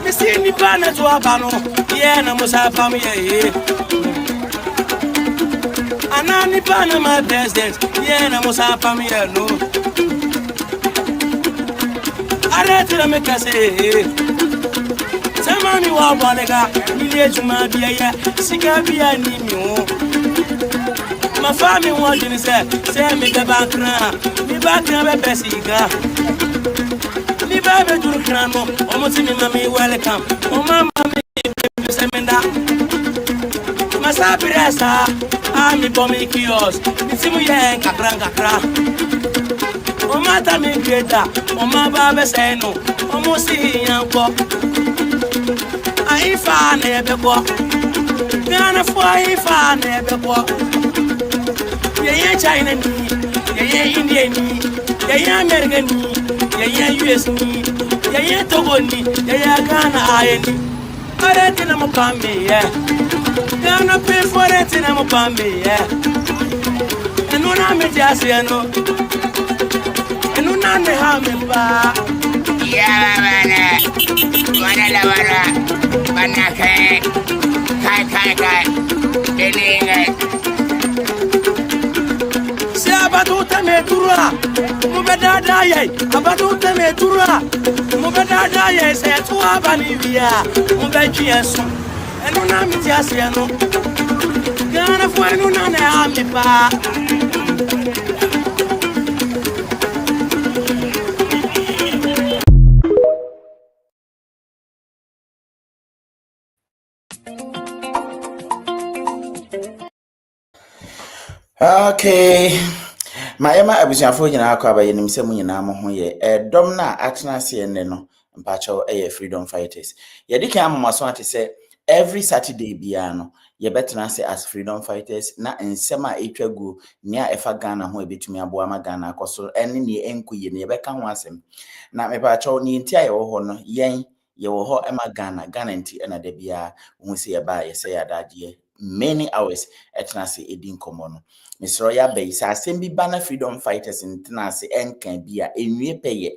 Missy Nipana to Abano, Yena Musafam ye. Anani Pana, my president, Yena Musafam ye no. I read to the Mekase. Samani Wabanega, Village Mabia, Sigabia Nino. My family wanted to say, me the background, me background, Bessiga. Me baby to the crano, almost in mammy welcome. Oh, mamma, Semenda. My sapiresa, I'm a bommy kios, it's in my Capra. Oh, Mata me Greta, oh, my Baba say no, almost seeing Yanko. I found never walk. Gonna fly, I never walk. Yeah, China, yeah, Indian, yeah, American, yeah, US, yeah, Togo, yeah, Ghana, I don't think I'm a pammy, yeah. Gonna pay for it in a pammy, yeah. And when I'm a Jassiano, and when I'm a hammer, yeah, Banaka, Kai, Abatuta metura, mubeda daye, abatuta metura, mubeda daye, se tu abanivia, mubeji yesu, enu na mitiasi enu, gana fu enu na ne amipa. Okay. My Emma abusuafo nyina akwa yenim se mu nyina mo ho ye dom na atena se ne no mpacho freedom fighters ye dike amamaso ate se every Saturday bia no ye betena se as freedom fighters na ensem a etwagu ne a efa Ghana ho ebetumi abo ama Ghana akoso ene ne enkuye ne ye beka ho asem na mepacho ni ntia ye wo ho no yen ye wo ho ema Ghana nti na da bia hu se ye ba ye se ya dade many hours etena se edin komo no Mr. Yabe sa assembi bana freedom fighters ntena se enkan bia enwie peye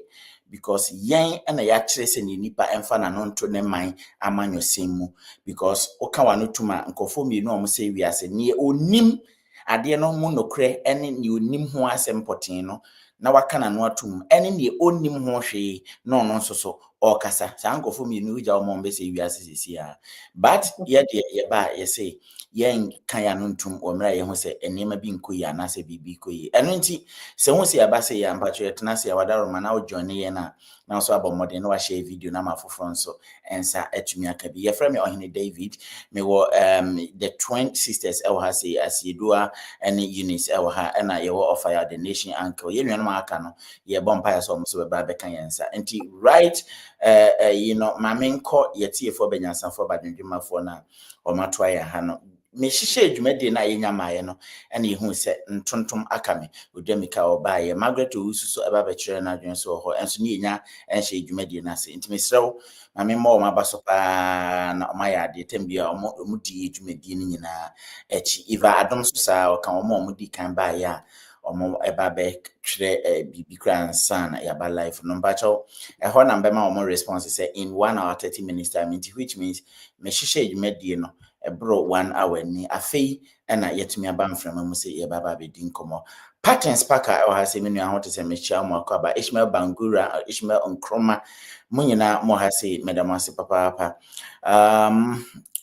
because yen na ya kire se ni nipa emfa na no nto ne man amanyo semu because oka wano tuma nkofo mi no omo se wiase ne onim ade no mu nokre ene ne onim ho asempoten no na waka na no atum ene ne onim ho hwe no no nsoso okasa sa nkofo mi no uja omo mbese wiase sisia but ye de ye ba ye say yen kan ya no ntum omra ye ho se enema bi nkoyi anase bibi koyi eno nti se ho se aba se ya mpacho yetena se ya wadaro ma na o join ye na so abomode na wa share video na mafoforo nso ensa atumi aka bi ye frame ohene David me wo the twin sisters e wo ha se asiedua ene Eunice e wo ha na ye wo offer ya the nation uncle ye nwa na aka no ye bompa ya so mo so be kan yensa nti right mamenko yetie fo benyansa fo badwendwuma fo na o matwa ya ha no me hihye adwumade na ye nyamaye no ene yehu se ntontom akame odwamika obaye Margaret Owusu eba be kire na adwen so ho enso ne nya enhye adwumade na se ntime srew mame mo ma baso pa na omaya de tembia omudi adwumade ni nyina echi iva adom so sa o kan omudi kan ba ya omo eba be kire bibi kran sana ya ba life no bacho ho na mbema omo response say in 1 hour 30 minutes time which means me hihye adwumade no ebro 1 hour ni afei na yetumi aba mframa mu se ye baba be din komo patterns paka o ha se menu ahot se me chia mo akaba Ishmael Bangura Ishmael Onkroma munyina mo ha se medama se papa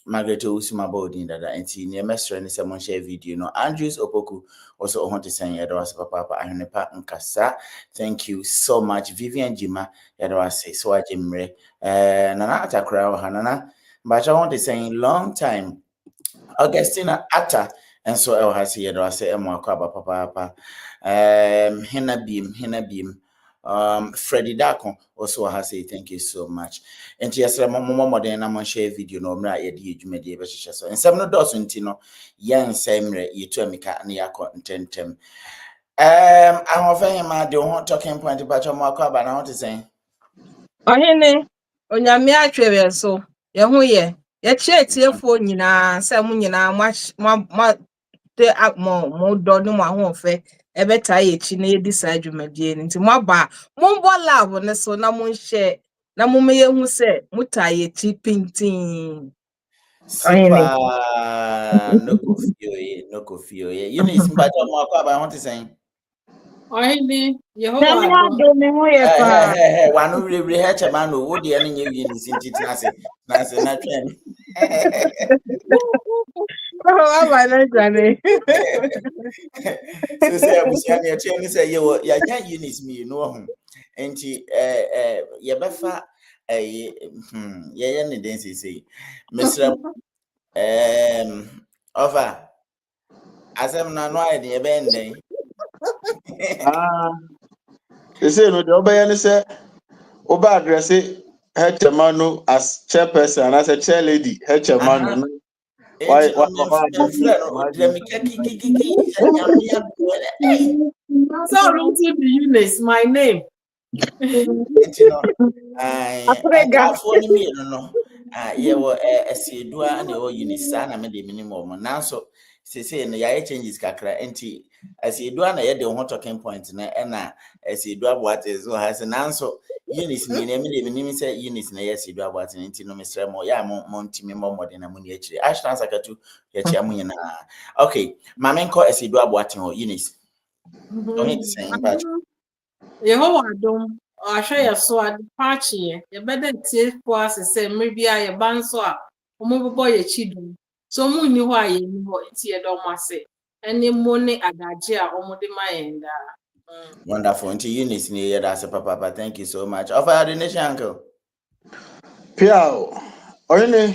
Margaret Usuma bodin dada enti ne mesre ni se mo share video no Andrews Opoku also ohot se ye do se papa ahnepa nkasa thank you so much Vivian Jima ye do se so ajemre nana atakra o hanana but I want to say long time Augustina Atta and so El has here do I say Kwaba papa Hina beam Freddie Dako also has say thank you so much and yes more than I'm share video no mra ye di dwumade be hye so and some no dots ntino yan semre ye to amika na yakọ ntentem I have him the one talking point about Kwaba na want to say Ohene onyame atwere so ye hu ye che tiefo nyina se mu nyina ma te mo do no mo ahofe ebeta ye chi na edi sa adwumadie nti mo ba mo bo lab ne so na mo nhye na mume hu se mutaye ti pintin. Super. No kofio. Eunice, mpacho mo akwa ba want to say. Ohini, Na mi Yehovah adom. ado me ho ye pa. Wanu re he chema no wo de ne nye Eunice ntiti na se na twen. Oh, my God. So say abusia na che ni say ya nya Eunice mi no ho. Enti ye befa ye ne den say. Mr. Over asem na no ai de be nden. They say no, the Obayani say Oba address Hetchamanu as chairperson and as a chair lady. Hetchamanu. Why Enti no me friend no de me kiki nyamia ko eh. So to the Eunice, my name. Enti no Aprega. akafo ni mi no ye wo esiedua na o Unisa na me de minimum nanso sese no ya changes kakra enti esiedua na ye de ho talking point na esiedua boate zo ha se nanso Unis ni me de minimum say Unis na ye esiedua boate enti no mesre mo ya mo ntimi mo mode na mo ni akire ashtan sakatu ya chia mo nyina. Okay mama nko esiedua boate ho Unis don't need to say impact Yehovah adom. Ahwe ye so ade paachi ye. Ye beda tie po asese mmebia ye banso a omobobo ye chidum. So mu ni ho aye ni ho enti ye do mase. Ene mo ne adaje a omode mayenda. wonderful until Eunice ni yeah that's papa thank you so much offer your donation uncle Piao. Oyene,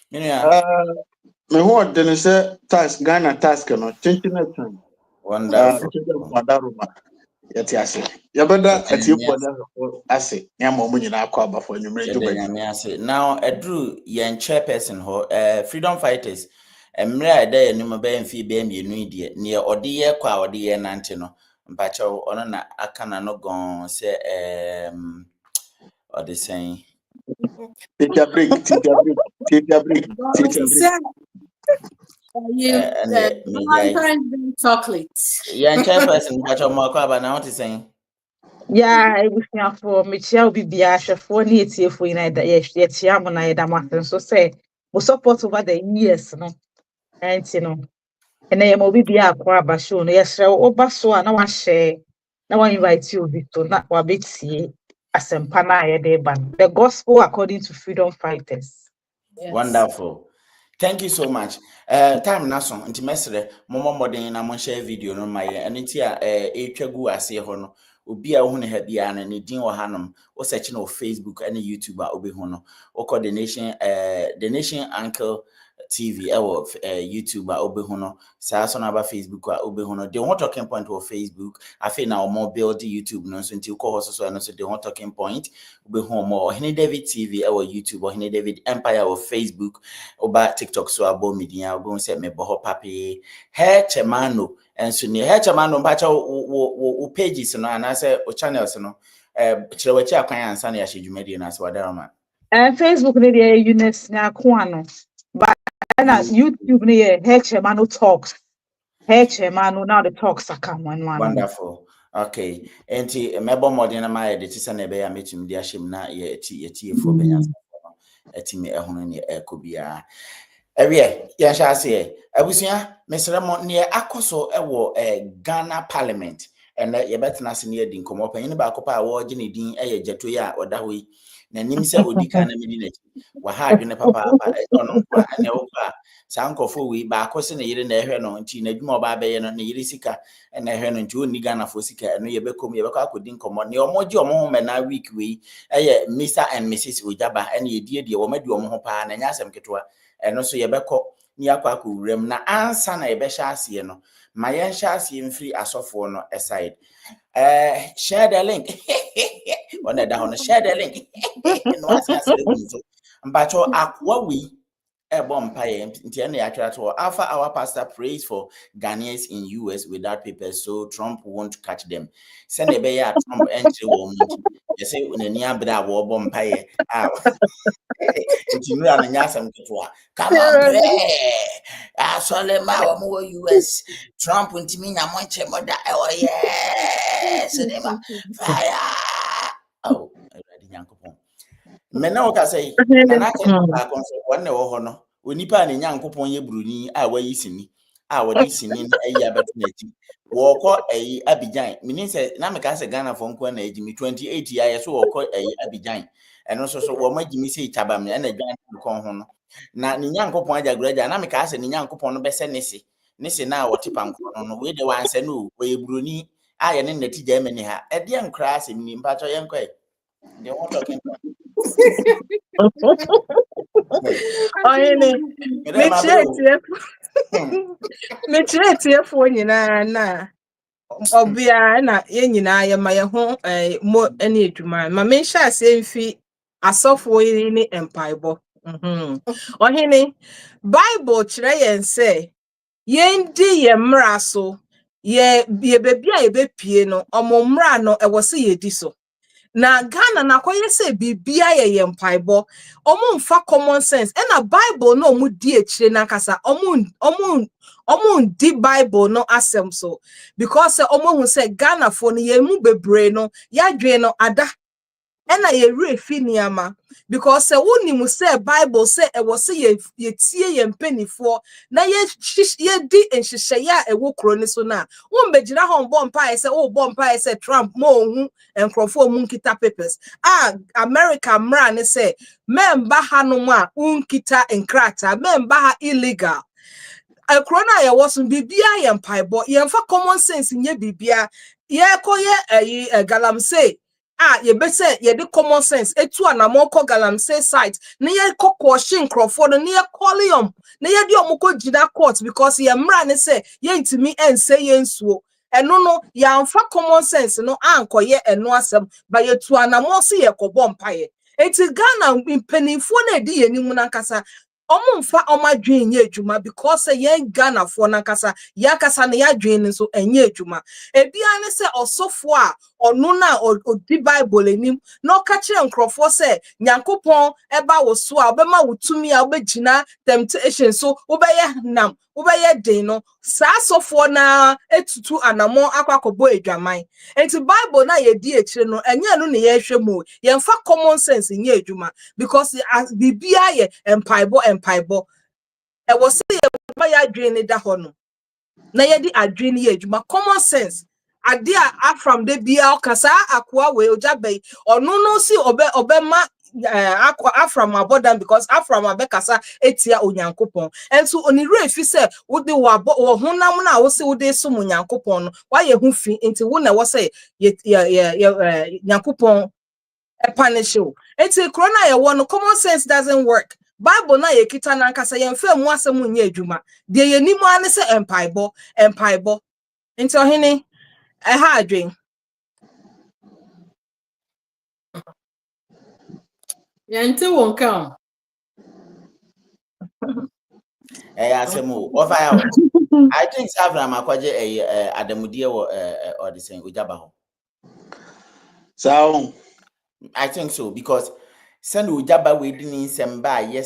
yeah me who then say task Ghana task no chinching time. wonderful Madaruma. Yet yes. Yabada at you for that assay. Yamomun akwa for you make you. now Drew yen chairperson ho freedom fighters emre dey no be mfi be mienu die ne ode ye kwa ode ye nante no mpacha ono na aka na no gon say ode saying Take a break. and Valentine's Day chocolate. yen chairperson mpacha mo kwa ba na what is saying Ya, ebusuafo mechia obi bia hwefo ne etiefo ina da ye tia mo na ye da masen so say mo support over the years no. Enti no. Ene ye mo obi bia akwa ba show no ye hre oba so a na wa share na wa invite you obi to na wa betie asempa na ye de ba. The gospel according to freedom fighters. Yes. Wonderful. Thank you so much. Time na so nti mesre momo modern na mo share video no my enti a etwagu ase ho no obi a wo ne ha bia na ne din wo hanom wo search no Facebook and YouTube a obi ho no wo coordination the nation uncle TV YouTube a obi ho no sa so na ba Facebook a obi ho no the one talking point for Facebook afi na o build YouTube no so nti ko ho so no so the one talking point obi ho mo Hene David TV YouTube or Hene David Empire or Facebook oba TikTok so abo media obo se me boho papi he chemano enso ni he chemano mpacha wo pages no ana se o channels no chirewachi akwan ansa na ya hwedwumadi na se wadarama Facebook ne de Eunice na akwa no. But na YouTube ne ye Hechemano talks. Hechemano now the talks are come one. Wonderful. Okay. Enti mebo modern na ma de tisa na be ya metum di ahyem na ye eti efo benya etimi ehunu ne ekobia. Ewie, ya sha ase abusua mesere mo ne akoso ewo Ghana Parliament and ye betena se ne di nkomo panyin ba akopa a wo gye ne din Jato ya oda ho yi na nim se odika na medi na wa ha adwene papa ono nkwa ene wo kwa sa nkofo wi ba akose ne yire na ehwe no nti na adwuma oba be ye no ne yire sika na ehwe no nti oni Ghana fo sika no ye bekom ye bekọ akodi nkomo ne omoje omo ho me na week wi Mr and Mrs Ogyaba ene ye die wo madi omo ho pa na nya asem ketwa eno so ye bekọ ni akwa akowuram na ansa na ye be hya ase no ma ye hya ase mfiri asofo no aside share the link on the down share the link no as mpacho akwa wi bompaye nti na ya twara to alpha our pastor prays for Ghanaians in US without papers so Trump won't catch them send e be ya Trump entry wo mu you say unani abra wo bompaye nti nura na nyasam ketwa come on pray asolema wo mu US Trump ntimi nya mo nche moda yes fire oh already nyankopon me na woka say na na ke ba konso wonne wo ho no onipa ne nyankopon ye bruni a wayi sini a wodi sini na ayi abeto na ti wo ko ayi Abidjan meaning say na me ka say Ghana for nko na ejimi 28 ya ye so wo ko ayi Abidjan eno so wo magimi say chaba me na adwan kon ho no na ne nyankopon ajagraja na me ka say ne nyankopon no bese nese na wote panko no we de wan say no we bruni a ye ne nati Germany ha e de nkra asem ni mpacho ye nkwa they want talking about Oyene, mechietiefo nyinaa na obia na ye nyinaa ye ma ye ho mo ene adwuma ma me nhyɛ ase mfi asɔfo yi ne empaibo Ohene Bible kyerɛ yɛn sɛ yendi ye mmara so ye bebi a ye bepie no ɔmo mmara no ɛwɔ sɛ yedi so na Ghana na koye se bibia ye mpaibo omu mfa common sense na Bible no omu di echire na kasa omu di Bible no asem so because omu hu se Ghana fo no ye mu bebre no ya dwe no ada na ye refi niama because se woni mu se Bible se e wo se ye tie ye mpanifo na ye di enhyehyɛ ya e wo kro ni so na wo mbegyina ho bɔ mpa se wo bɔ mpa se Trump mo hu enkrofo mu nkita papers America mra ne se memba hanom a unkita enkrata memba ha illegal Corona ya was bibia ye mpaibo ye mfa common sense nye bibia ye koye galamsey ye be say ye de common sense etu anamo ko galamsey site na ye kokko hye nkrofo no na ye colium na ye di omukọ jida court because ye mra ne say ye ntimi ense ye nsuo eno no ya mfa common sense no ankoye eno asem ba ye tu anamo so ye kobọ mpaye eti Ghana mpanifo na di ye nimu na nkasa Omunfa omadwen nye adwuma because yen Ghana fo na kasa ya kasa na ya dwen so enye adwuma ebia ne se osofo a onu na odi Bible enim na okakire nkrofo se Nyankopon eba wo so a obema wutumi a obegina temptation so obeye nam obeye den no sa asofo na etutu anamo akwakobo adwaman enti Bible na ye di ekire no enye no ne ye hwemu ye mfa common sense nye adwuma because bibia ye empaibo e wo se ye ba ya adwen ne da ho no na ye di adwen ye adwuma common sense ade a from de bia okasa akwa we ojabe onu no si obema Afram abodan because Afram abekasa etia onyankopon enso onire fi se wo de wo honam na wo se wo de so onyankopon no wa ye hu fi enti wo na wo se ye nyankopon punish you enti corona ye wo no common sense doesn't work Bible na ye kita na nkasa ye mfa mu asem nya adwuma de ye nimu ane se empaibo enti ohene ha adwen Yante won kan. Asemu over out. I think Abraham akwaje adamudie wo or the same OGYABA ho. So I think so because send OGYABA we di nsem ba ye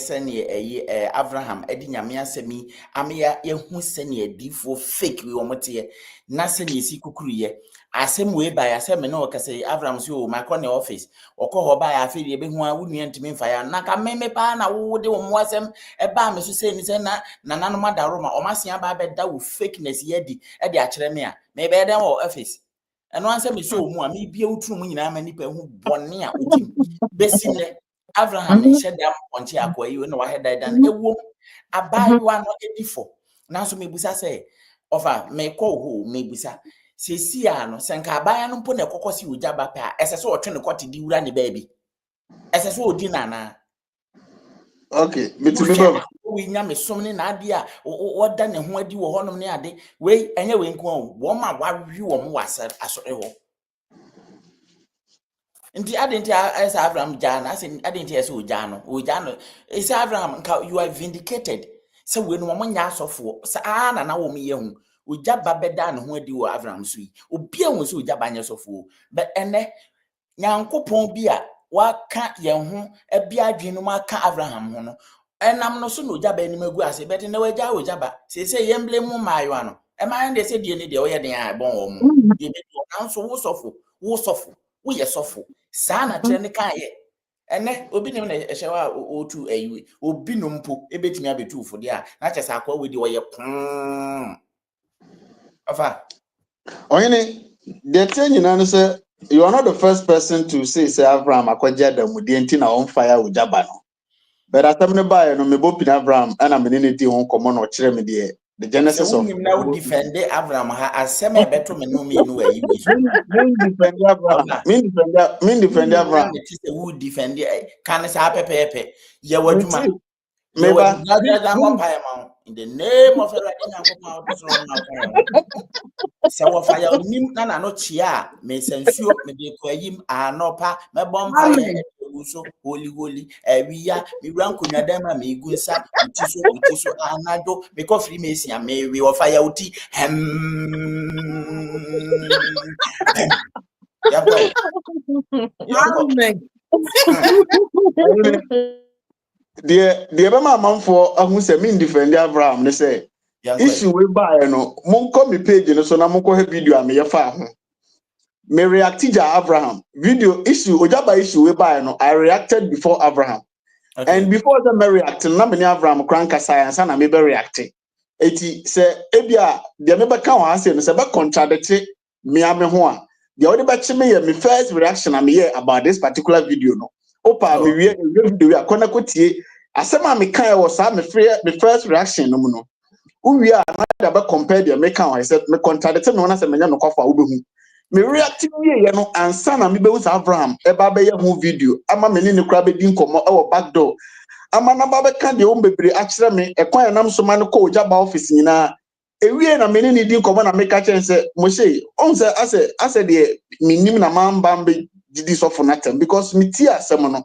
Abraham edi nyame asemi ameya ye hu sene adifo fake we omote na sene esi kukuruye asem we ba asem na okase Abraham so my corner office okoho ba ya afiri ebe hu a wunu ntimi mfa ya na ka meme pa na wo de wo asem e ba me so se ni se na nanu madaro ma o masia ba be da wo fakeness ye di e de akere me a me be den wo office eno anse me so mu a me bia wuturu mu nyina ma nipa hu bone a odim besine Abraham ne shedam onche akoyi we no wa head dan ewo abayiwa no edifo na so mebusa se ofa me ko ho mebusa sesi a no senka abaya no mpo na kokosi OGYABA pa ese so otwe ne kote di wura ne baabi ese so odi nana okay mitimi ba we nya me som ne na ade a oda ne ho adi wo honom ne ade we enye we nko wo ma wawi wo mo wasa asore ho nti adenti esa Abraham jana ase adenti esa ojano esa Abraham nka you are vindicated se we no mo nya asofo sa na wo me ye hu OGYABA beda ne ho adi wo Abraham so yi obi ehun se OGYABA nya sofo but ene nyankopon bi a waka ye ho ebia adwenu maka Abraham ho no enam no so no OGYABA ni magu ase but ne wagya OGYABA se yemble mu maayo ano e ma ande se die ne de oye den a bon wo mu de be do kan so wo sofo wo ye sofo sa na kire ne kan ye ene obi nim na ehyewa otu ayi obi no mpo ebetimi abetu fo dia na kyesa akwa we di wo ye afa Oyini, the thing you know, say you are not the first person to say Abraham akwaja da mudi enti na on fire OGYABA no. But at time by no me bo pin Abraham and am ni di hon komo no kire me de the se genesis of wunim na wo defend Abraham ha asem ebeto me no me no ayi bi so me defend Abraham. Me defend Abraham. it is a wood defend kan sa pepepe ye waduma ye Meba waduma in the name of the Lord se wo fire onim na no chia me sensuo me de ko ayim anopa me bom fire so holy ewiya me rankonwa dan ma me gunsa uti so anado me ko free me sia me we wo fire uti the Bama manfo ahu se me defend Abraham ne say issue we buy no monko me page no so na monko he video am ye fa ho me react to Abraham video issue OGYABA issue we buy no I reacted before Abraham and before the me react na me Abraham kranka science na me be react eti se ebia de me be kan wa say no se be contradict me ame ho a de o de be chi me ye me first reaction am ye about this particular video no opa me wie video we akona kotie asema me kan was me first reaction no mu no we are not about compare the American. I said, me contradict me when I say me no kofa ubehu. Me react me no ansa na me be with Abraham. Eba be ye video. Ama me ni kura be din komo e wo back door. Ama na ba be kan de o bebre akire me e kwan nam so ma no ko OGYABA office nyina. Ewie na me ni din komo na me ka chen say mo say on say ase de me nim na man ba be didi so for natem because me ti asem no.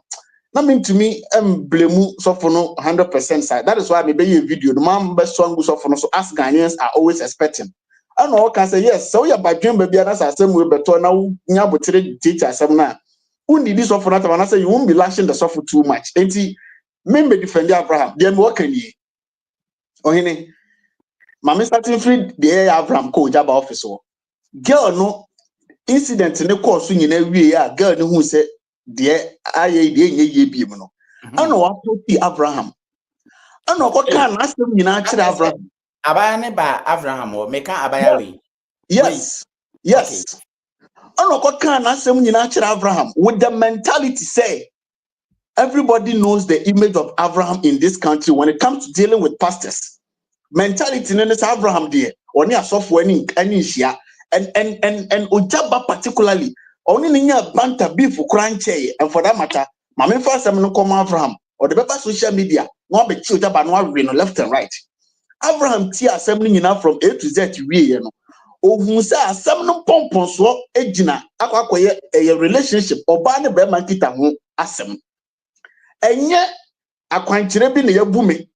Na mean to me blame so for no 100% side. That is why I be a video. The man best song so for no so as Ghanaians are always expecting. I know can say yes. So yeah, by dream baby that's the same way better now. Nyabotere teacher some na. Who need this offer? I say you won't be lashing the software too much. And see, me defend Abraham. Then what can you? Oh hene. Mama starting free the Abraham ko OGYABA office. Girl no incident ne course you na wie ya girl no who say de aye de ye biem no ana wa poti Abraham ana ko kan asem nyina kire Abraham abaya ne ba Abraham o me kan abaya we yes ana ko kan asem nyina kire Abraham with the mentality say everybody knows the image of Abraham in this country when it comes to dealing with pastors mentality no is Abraham there oni asofo ani hia and OGYABA particularly only ninya banter beef kranche and for that matter mama first am no come Abraham or the paper social media no be chi OGYABA no we no left and right Abraham ti assembly nyina from A to Z we no ohun say asem no pompon so egina akwakoye a relationship oba ne be man kita ho asem enye akwankyere bi ne yabu me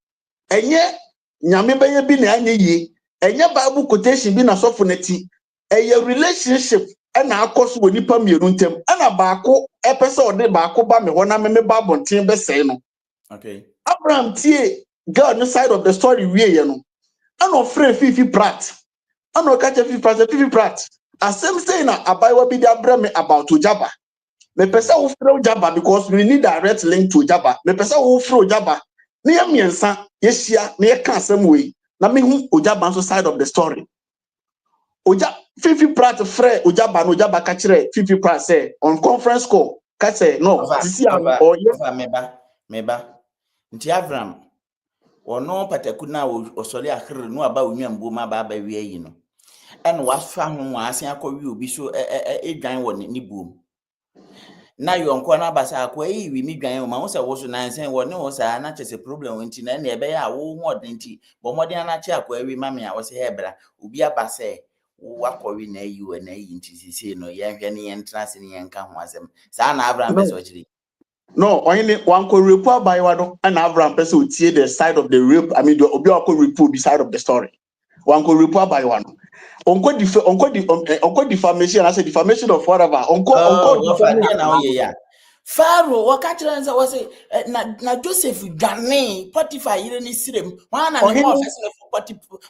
enye nyame be ye bi ne anye yi enye bible quotation bi na sofo nati a relationship and akoso woni pa mienu ntem ana baako epese ode baako ba me hona me ba bonten be sei no Abraham tie God no side of the story wie ye no ana ofre fifi prat ana ka che fifi prat asem say na abaiwa bi da bra me about OGYABA me pese wo frɛ OGYABA because we need direct link to OGYABA me pese wo frɛ OGYABA ne ye miensa ye hia ne ye ka asem we na me hu OGYABA so side of the story Fifi Pratt frère OGYABA no OGYABA ka kire Fifi Pratt say on conference call ka say no sisi or yes meba nti Abraham ono pataku na osole ahre no aba onwambo ma ba wie yi no en wafa ho asen akɔwi obi so edwan wɔ ni buom na yonko na basa akwa yi wi mi dwan o ma wo se wo so nansen wo ne wo sa na chese problem nti na na ebe ya wo ho odenti bo modern na che akwa wi mame a wo se hebra obi abase wakɔwi na yi wo na yi nti sisi no ye hwɛ ne ye ntrase ne ye nka ho asem sa na Abraham pese o chiri no only one ko report by one and Abraham person will tie the side of the rape I mean the obi ko report the side of the story one ko report by one onko defamation I say defamation of whatever onko na ye ya Pharaoh wakatira nza wase na Joseph dwane Potiphar yire ni sirem wana ne mo ofese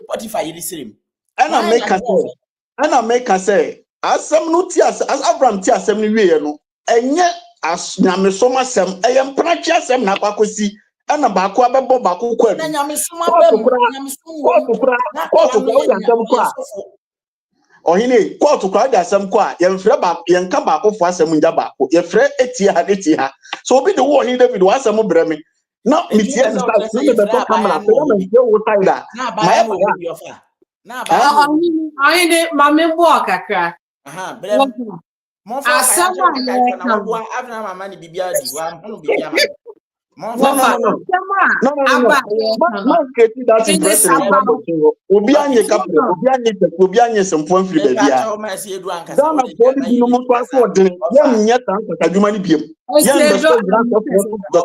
Potiphar yire sirem ana make say asem no ti as Abraham ti asem no wie no enye as nyame soma sem eyem prachi asem na kwakosi ana baako abebo baako kwa na bi nyame soma bem nyame soma court kura ya asem kwa ohine court kura ya asem kwa yemfre ba yenka baako fo asem nja baako yefre etie ha so obi de wo ohine David wa asem breme na mitie ni start na me beto camera so na me wo side da na ba ya ofa na ba ahine mame bo akakra brem mo fa asama ye na wo afna mama ni bibia di wa mo bibia ma No. Man, that's impressive. Obi anye kapre, obi anye sempo mfiri bebia. Dama body bi no mo kwa so den. Yem nya tan ka adwuma ni biem. Yem be so grand of the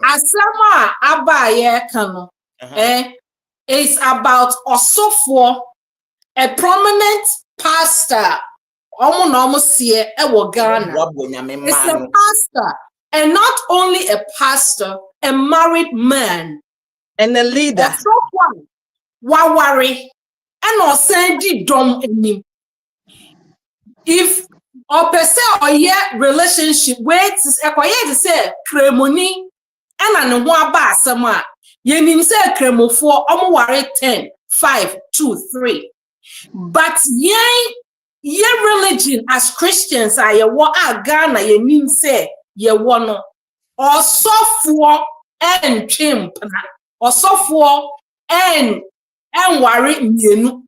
asama aba ye kan no is about osofo, a prominent pastor. It's a pastor, and not only a pastor, a married man and a leader. Wawari and or sendi dom enim. If or per se or yet relationship wait is to say cremoni and an waba sama yenim say cremo for omware 10, 5, 2, 3. But ye religion as Christians are ye wa Ghana ye mean say ye wono or software and chimpna or software and worry mienu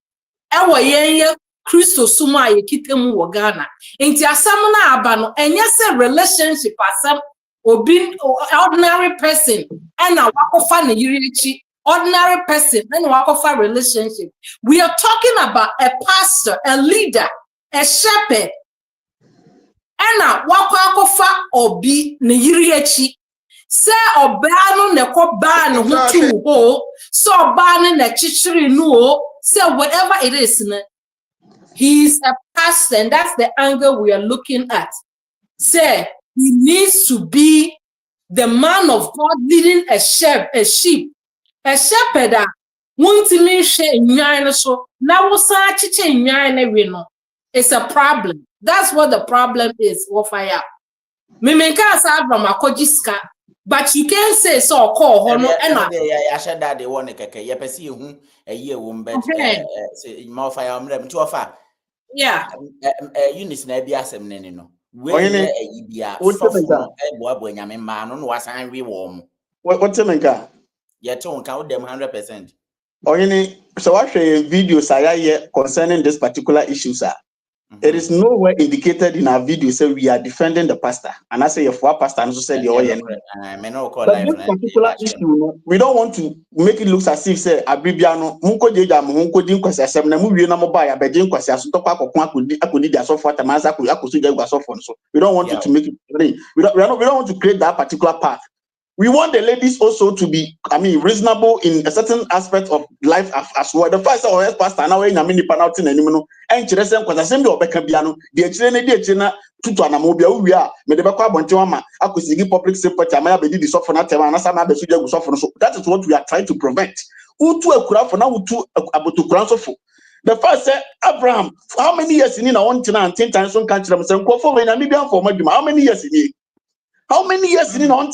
ewo ye Christo suma ye kitemu wo Ghana enti asam na aba no enye say relationship asam obi ordinary person and na wakofa na yirichi ordinary person and wakofa relationship. We are talking about a pastor, a leader, a shepherd, and wakofa obi ne yiriachi. Say obano ne ko ban hutu ho, so ban ne chichiri no, say whatever it is, he's a pastor, and that's the angle we are looking at. Say he needs to be the man of God leading a sheep. A shepherd won't so now it's a problem. That's what the problem is. But you can't say so call hono and I said that they want a a year womb bet more fire yeah Eunice na bia asem ne no we bia sofo ebo nyame ma no wasan wi wo mo what menka ye to nka wo dem 100%. Oyini, so I share a video here concerning this particular issue, sir. It is nowhere indicated in our video say we are defending the pastor. And I say if our pastor also said but this particular issue, we don't want to make it look as if say Abibiano, Munko Jeja, Munko Dinkwasa, Seminamu, Namobaya, Bejin Kwasa, Sotoka, Akudi, their software, Tamaza, Akusuja, so we don't want to make it. We don't want to create that particular path. We want the ladies also to be, reasonable in a certain aspect of life as well. The first or pastor now in a mini panouting and Chilesen was assembly of Becabiano, the Chilena tutu anamobia we are Medebaka Bontiama, Akusigi public sympathy, I may be the software, so that is what we are trying to prevent. Utu a crowd for now to about to ground of the first said Abraham, how many years in a 1 and 10 times on country themselves for Namibian for Magima, how many years in it? How many years in on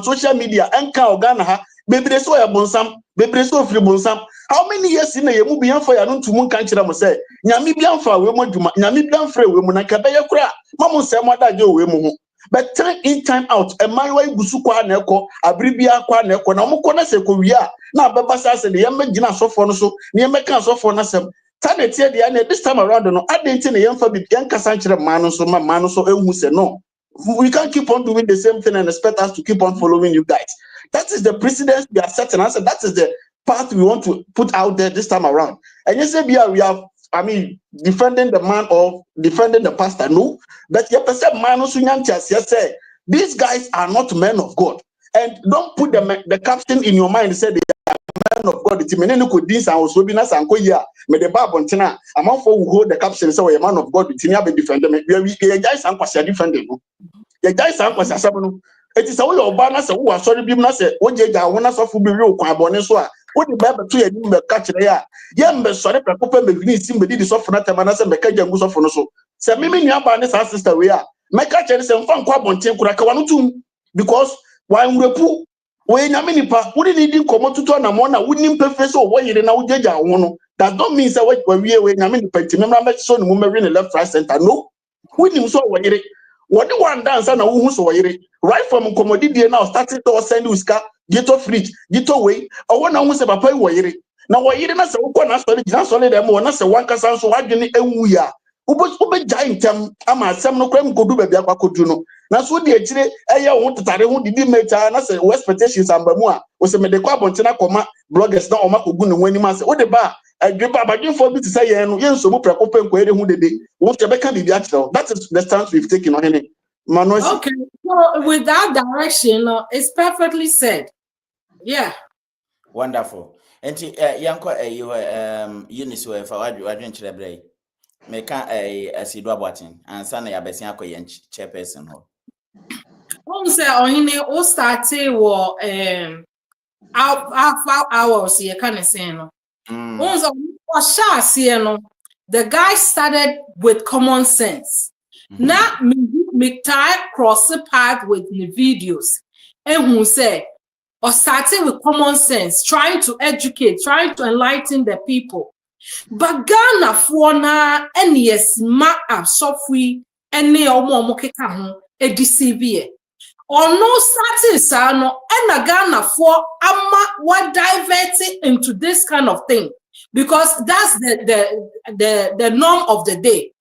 social media and Ghana? Baby, they saw a bonsam, baby, they saw free bonsam. How many years in a Yamubian for your to moon country? I must say, Namibian for women, Namibian free women, and Kabaya cra, Mamma Samada Joe women. But time in, time out, a my way Busukwa Neko, Abribia Qua Neko, Namukona Sekovia, now Babasa said the Yamagina Sofonoso, Niamakan Sofonasem. This time around, I didn't tell the young for the Yanka Sanchra Manoso, Manoso, who said no. We can't keep on doing the same thing and expect us to keep on following you guys. That is the precedence we are setting. I said that is the path we want to put out there this time around. And you say we have, defending the man or defending the pastor. No, but you perceive man also say these guys are not men of God. And don't put the caption in your mind and say they are men of God. It's many could this and also be nice and go here. May the Bible tina among for who hold the caption and say we're a man of God. It's never be defended. We guys are defending. The guys are it is a way of banners who are sorry, be not say, what you got when I saw for be real, Quabonneswa. What the Bible to you catch there? Yam, sorry, Papa, maybe somebody is off for that and Mekajan goes off on so. Se mimi nuaba ne sa sister we a meka chere se mfa nkwa bonten kura ka wano tum because wan repu we nyame nipa wodi ni di nkomo tutu na mo na woni mpefe so wo yire na wogyaja wo no that don't mean say we we nyame nipa nti memra me so ne mo mewe ne left right center no woni so wo yire wodi wan dance na wo hu so wo yire right from nkomodidie now starting to send uska gito fridge gito way owo na hu se papa wo yire na wo yire na se wo ko na so le dem wo na se wan kasa so wadwene ewu ya ube giantam ama asem no kwem kodu ba bia kwakodu no na so de agire eye wo tetare ho didi meta na se expectations amba mu a wo se me de kwa bontina koma bloggers na o makogu ne wani ma se wo de ba adwe ba badwefo bi te say yen no yen so mu preko penko ere hu dede wo te be ka bibia kire that is the stance we've taken on any Manosi. Okay, so with that direction, it's perfectly said. Yeah. Wonderful. And yanko you Eunice we for wadwen kire brai. Meka asidu aboatin ansa na yabesia akoye chairperson ho. Won say ohine o started wo hours ye kan say no. Won say o sha say no. The guy started with common sense. Now me tie cross the path with the videos. And who say or started with common sense, trying to educate, trying to enlighten the people. But Ghana for na yes ma absofwi ene omo keka ho edicv or no starting sa no and Ghana for ama what diverting into this kind of thing because that's the norm of the day.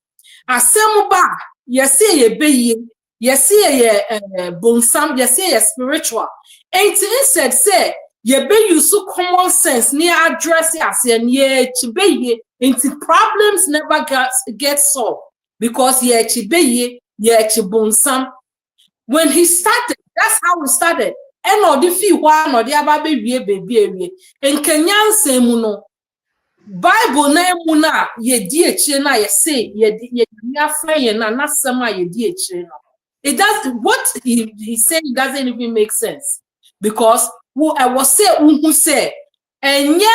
Asemuba yesi ye beye yesi ye bonsam yesi ye spiritual and instead say ye be use common sense near address as ye chibeye into problems never get solved because ye chibeye ye chibonsam. When he started, that's how we started. And no the few one or the other baby and Kenyan say muno Bible na muna ye die na ye say ye friend na sama ye die na. It does what he said doesn't even make sense because who I was say who say enye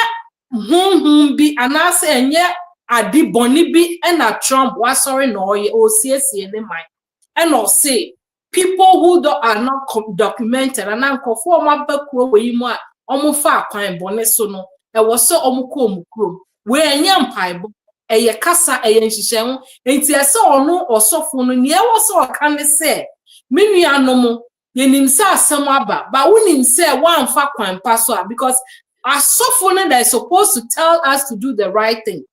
bi anase enye adi boni bi and a Trump was sorry no ye o CC in mind and or say people who are not documented and anko for my bakro we mu a omo fa kwan bone so no e was so omo ko omukro we enye mpaibo eye kasa eye nhihye ho enti ese ono osofo no ne e was so kan say menua no mo yenim se asem aba ba wonim se wan fa kwan paso because asofo no they supposed to tell us to do the right thing.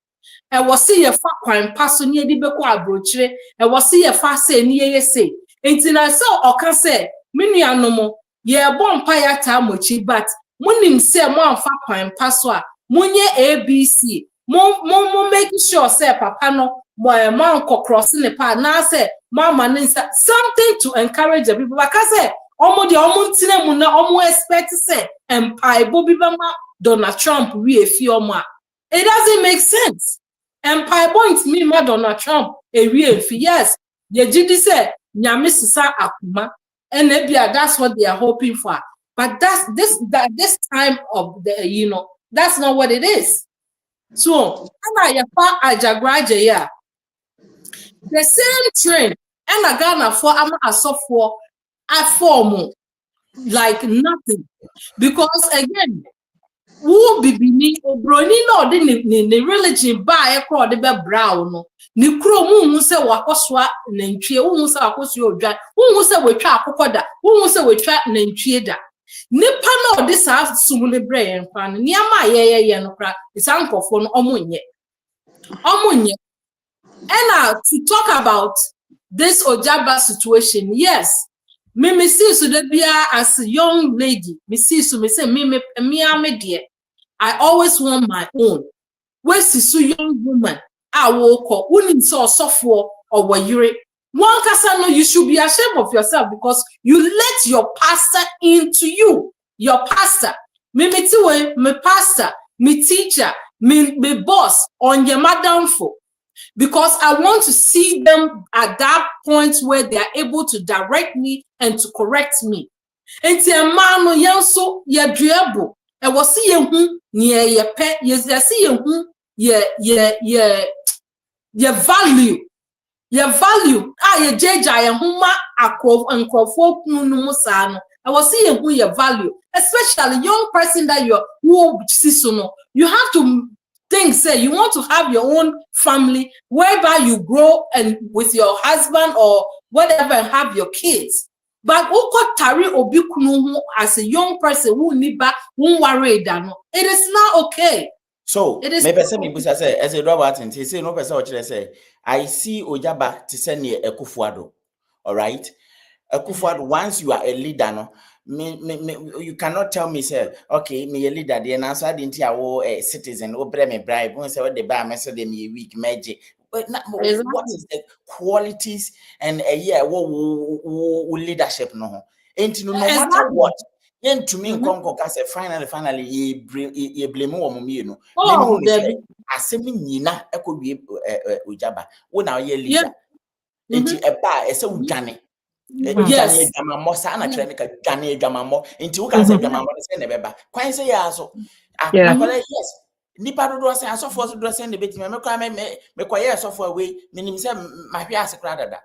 E was see ye fa kwan paso ne edi beko abrochire e was see ye fa say ne ye say enti na so oka say menua no mo ye bompa ya ta mochi but munim se mo anfa kwan paso a munye ABC mo make sure say papa no mo crossing the path na say mama something to encourage the people because say omo de omo ntine mu na omo expect say empire bobi bama Donald Trump we efi omo a it doesn't make sense. Empire point me ma Donald Trump e we efi yes ye gidi say nyame sisa akuma and that's what they are hoping for but this time of the that's not what it is. So ana ya fa ajagraje ya the same trend and Ghana for ama asofo a form like nothing because again who bibini obroni no de ne religion ba e kro de be brown no ni kro mu se wakosoa nantwie hu se wakosoa odwa hu se wetwa akokoda hu se wetwa nantwie da nipa no de sa sumule brain fan ni ama ye no kra isankofo no omunye and to talk about this OGYABA situation, yes. Me see so that be as a young lady. Me see so me say me dear. I always want my own. Where's so young woman? I walk or unim so software or what you one casano, you should be ashamed of yourself because you let your pastor into you. Your pastor. Me pastor, me teacher, me boss on your madam for. Because I want to see them at that point where they are able to direct me and to correct me. And the man no yanso ye driable. I was see you ye pet ye see you ye value. Your value, your jeja, your huma, and crofo, numusano. I was seeing who your value, especially young person that you're who you have to think, say, you want to have your own family whereby you grow and with your husband or whatever and have your kids. But uko tari obikunu as a young person who need back, who worry dano. It is not okay. So, it is maybe some people say, as a Robert and he say, no person what say, I see Ojaba to send you a Kufuado. All right. A Kufuado, once you are a leader, no, you cannot tell me, say, okay, me a leader, then answer didn't you a citizen, or me bribe, once I what the bar message me weak magic. But what is the qualities and a year leadership no? Ain't no matter what. Yen to me Konko ka say finally ye blame wo me no. Oh, Debbie. Asemi nyina ekowie Ogyaba. Wo na ye leader. Enti eba ese udwane. Udwane adwamammo sa na kire ne ka dwane adwamammo. Enti wo ka say adwamammo say na beba. Kwan say ya so. Akola yes. Nipa do say asofo so do say na betime me kwa me kwaye asofo we minim say mahwe ase kra dada.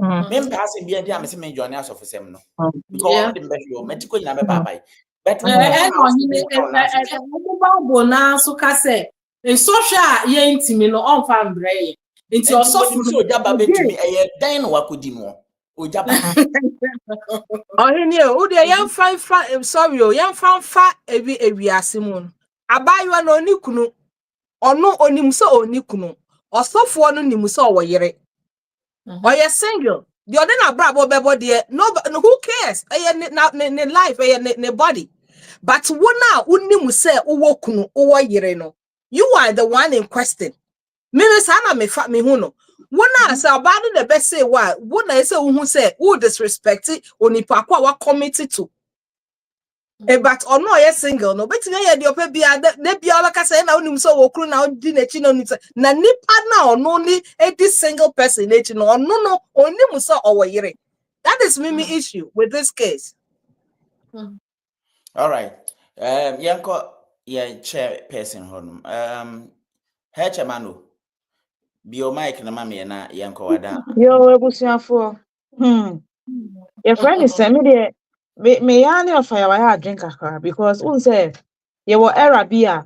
Me mpaase bia dia me say me join asofo sem no. Because the measure medical in a bye. But so say in social ye intimi no on fan bray. Into your soft Ogyaba betumi eye dan no wakodi mo. Ogyaba. Oh here o de yan fan sorry o yan fan fa ewiase mu. Abayo no ni kunu. Ono onim so oni kunu. Osofo no nim so owoyere. Oye single. The other na brabo bebo there. No, who cares? Ne life, ne body. But wona unimu say uwo kunu uwo yire no. You are the one in question. Me sana me fa me huno. Wona say abanu the best say why? Wona say who say who disrespect onipa kwa wa committed to. But ono ye single no. But ye the ope bia ne bia la ka say na unim so wo kunu na odi na chi no ni na nipa na ono ni this single person na chi no no onim so owoyere. That is Mimi issue with this case. All right. Yanko ye chair person honum. Her chamano. Bio mic na mama na yanko wada. Yo ebusiafo. Your friend is send me there. Me yani of fire drink akra because un say ye wo era bia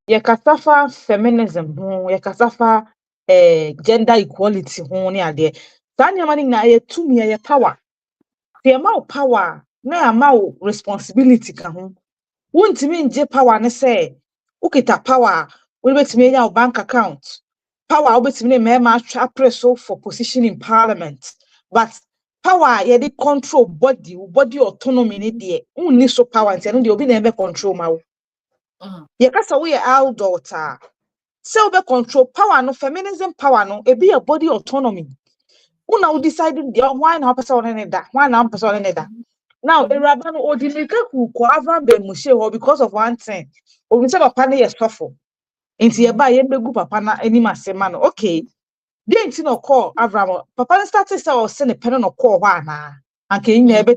ye kasafa feminism ye kasafa gender equality ho ne ade. Sanya mani na ye tumi ye power. The amount power na amount responsibility ka ho. Wontimi nje power ne say ukita power we betimi nya bank account. Power obetimi na me press for position in parliament. But power ye dey control body autonomy ne dey unni so power nti no dey obi na be control ma wo ye kasa we our daughter say obe control power no feminism power no e be your body autonomy una we decided why na person on da why na person on da now eraba no odimika ku ko avran be mu she ho because of one thing obi say papa na ye suffer nti ye ba ye mbegu papa na ani masema no okay. Didn't no call Avram. Papa started to send a pen no call wana. And can you never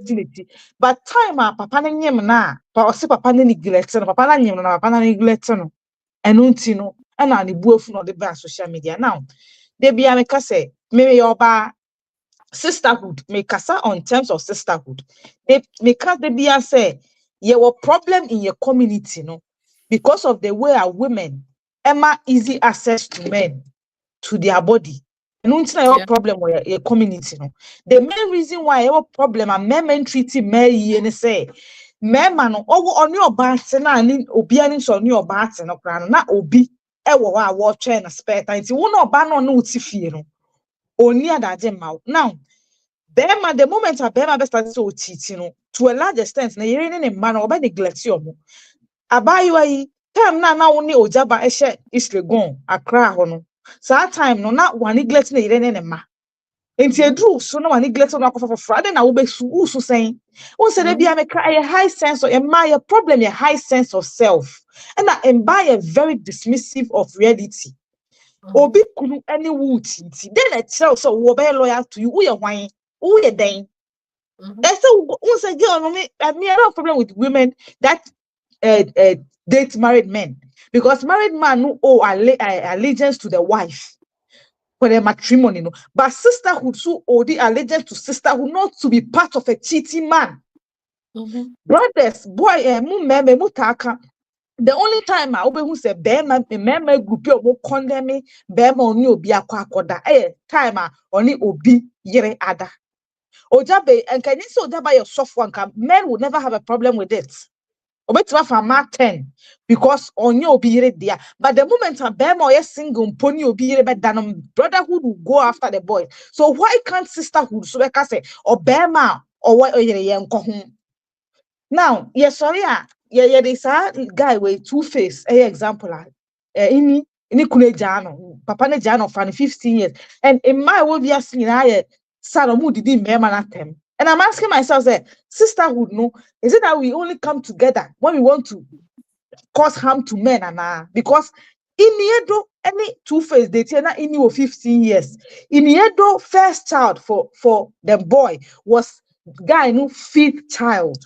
but time papa nyem na pa si papa neglect no papa nyem na papa neglect no. Enuntino and ani buofu no the bad social media. Now they be ameka say maybe your ba sisterhood make kasa on terms of sisterhood. They make they be say you were problem in your community no because of the way our women Emma easy access to men. To their body. And it's not your problem with your community. No. The main reason why your problem and men treating me and say, men man on your bath and obianin on your bath and not obi ewa watch and a spare time. You won't ban on no tifino. Only that mouth. Now, Bema, the moment I Bema best started to teach, to a large extent, na yere ne man or by neglect you. Abayi time na only Ogyaba eshe isle gone akra hono. So that time no na one neglect na yire ne ma. Enti edru so na one neglect na akofa for Friday na wo be su saying. Won say dey bia make a high sense of a problem a high sense of self. And that by a very dismissive of reality. Obi kunu any wuti. Then it tell so wo be loyal to you. Who you wine? Who you den? That's so once again me I have a problem with women that date married men because married man no owe allegiance to the wife. for the matrimony, no. But sisterhood, so or the allegiance to sisterhood, not to be part of a cheating man. Brothers, boy, mutaka. The only time I who say Bema group of condemn me, Bema only obi akwakoda. Time only obi yere ada. Ojabe and can you so that by your soft one? Men will never have a problem with it. Obetima for mark 10 because only obi yere there. But the moment a Bema or single pony obi yere than brotherhood will go after the boy. So why can't sisterhood so like I say or Bema or what yere home? Now, yes, sorry, this guy with two-face, example, ini kune jano, papa ne jano for 15 years, and in my will be asking, Salomu did me man at them. And I'm asking myself, sisterhood, no, is it that we only come together when we want to cause harm to men and because in the any two-face they tell in you 15 years. In the first child for the boy was guy no fifth child.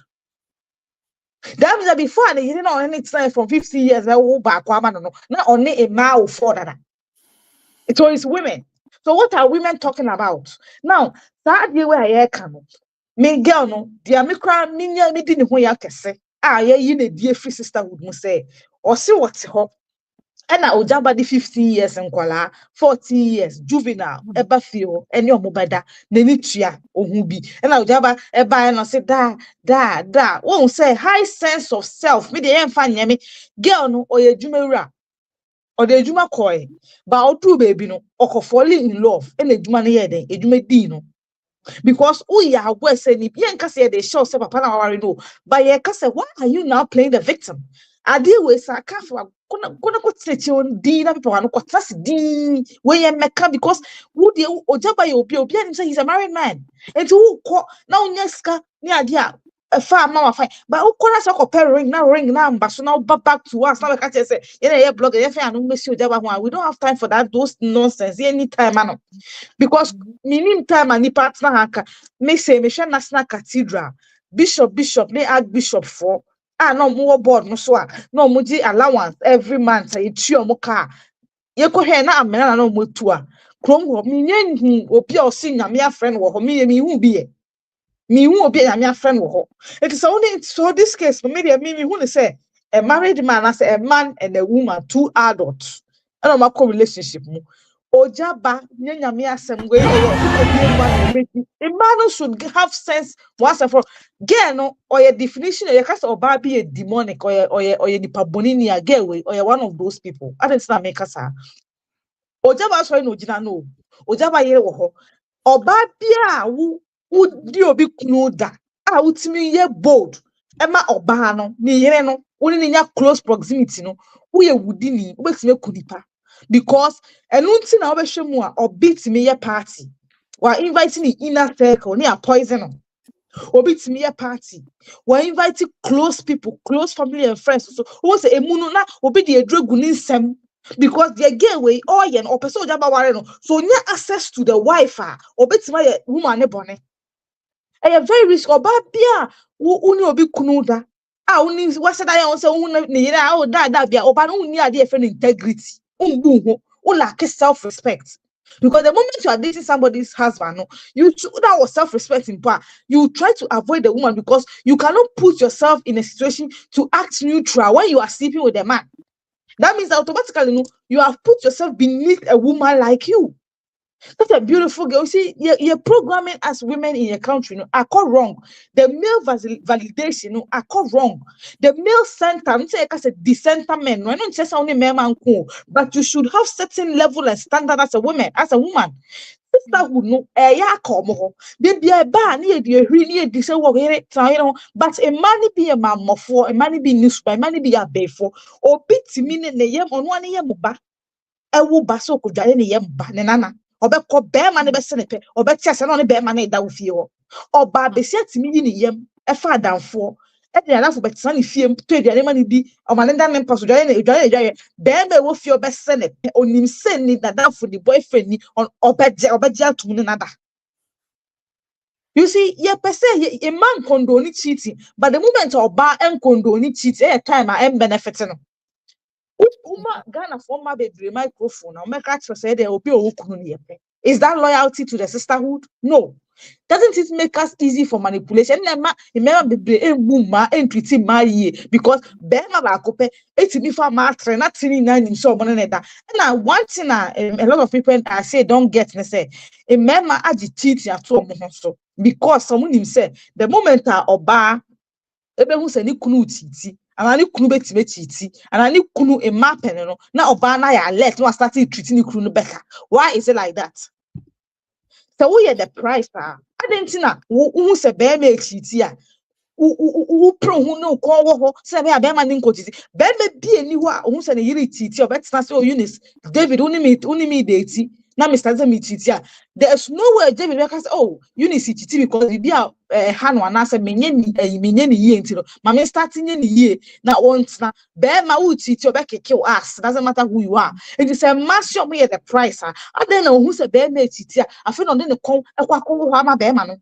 That means that before they didn't know any time from 50 years, I will back no, not only a male for that. It was women. So what are women talking about? Now, that year where I come, me girl no, the Amikra minya me didn't know ya kese. You need dear free sister would say, or see what's her. And I would jump at the 15 years and 40 years, juvenile, eba feel, and your mobada, nenitria, or hubi. And I would jump eba and I say, da, won't say high sense of self. Me the end fan me, girl no, or your jumera, or the juma koi, but I'll do baby no, or falling in love, and a juma near a jume dino. Because we are worse than if Yanka said they show some papa already know. But Yanka said, why are you now playing the victim? I deal with Sakafa. Gonna go to on Dina people and what that's D where you make because would you Ojaba you say he's a married man. And to now Neska near dia a farm mama fine. But who could us a ring now, so now back to us. Now I can't say, yeah, blog, I don't miss you. We don't have time for that, those nonsense anytime, man. Because meantime, and partner haka, me say, me share national cathedral, bishop, they ask bishop for. No more board, no so no muji allowance every month. I chew mo car. You could hear na amena no mutua. Chrome me yen or pure senior, me a friend or me who be. Me who be a mere friend or it is only so this case for me, me who say a married man as a man and a woman, two adults. I don't know relationship. Ojaba, nyanya some way a man should have sense once and for girl or your definition or cast or be a demonic or your dipabonini a girl or one of those people. I don't know make us Ojaba so no jina no Ojaba ye wo or babia would you be knuda out me ye bold Emma Obano ni yere no only in close proximity no who ye woodini makes me kudipa. Because enunti na obeshemu or beat me a party while inviting the inner circle near poison or beat me a party while inviting close people, close family and friends. So who say emununa or be the dragunin sem because they get away or yen or person so near access to the Wi-Fi or beat my woman bonnet. A very risk or babia who be kunuda. I only was said I also need that be or but only a friend integrity. Lack self-respect. Because the moment you are dating somebody's husband, you should have self-respect in part. You try to avoid the woman because you cannot put yourself in a situation to act neutral when you are sleeping with a man. That means automatically you have put yourself beneath a woman like you. That's a beautiful girl. See, you're programming as women in your country, are called wrong. The male validation, are called wrong. The male center, I'm saying as a decenter man. No, I don't just only man cool, but you should have certain level and standard as a woman. Sisterhood no, ya come they be a ban near the really decent work but a man be a man for a man be news by man be a bay for or bit meaning the yam on 1 year muba. I will basso could die in the yam banana. Obeko bear man be senepe obeti ase no bear man da ofie ho oba be se atimi ni yem e fa danfo e de alafo betina ni fie to eduane man di o man nda ne paso eduane bear be wo fie obe senepe onim se ni danfo di boyfriend ni on obeje atum ni nada. You see, a man condone cheating, but the moment oba en condone cheating, time I am benefiting. Ghana former baby microphone. Now make us say there will be a Is that loyalty to the sisterhood? No. Doesn't it make us easy for manipulation? Remember, because Bema Bakope, it's me for master, not seeing nine in so one. And one thing a lot of people I say don't get me say, a mema agitates at all because someone himself, the moment oba, ebe who say ni kunu titi, and I kunu betime titi, and I kunu a map and no, now oba na ya let no starting treating kunu better. Why is it like that? So we are the price. I didn't know who said bear makes it here. Who pro who no call say me a bear man in coaches. Bear may be anywhere who said a unity or better so Eunice. David only me deity. Now Mr. Zemi. There's no way David because oh Eunice because we be a hand one answer many year until my starting in the year. Now once now bear my wood or back kill us. Doesn't matter who you are. It is a mass shop me at the price. I don't know who's a bear mate here. I feel on the call a quack my bear man.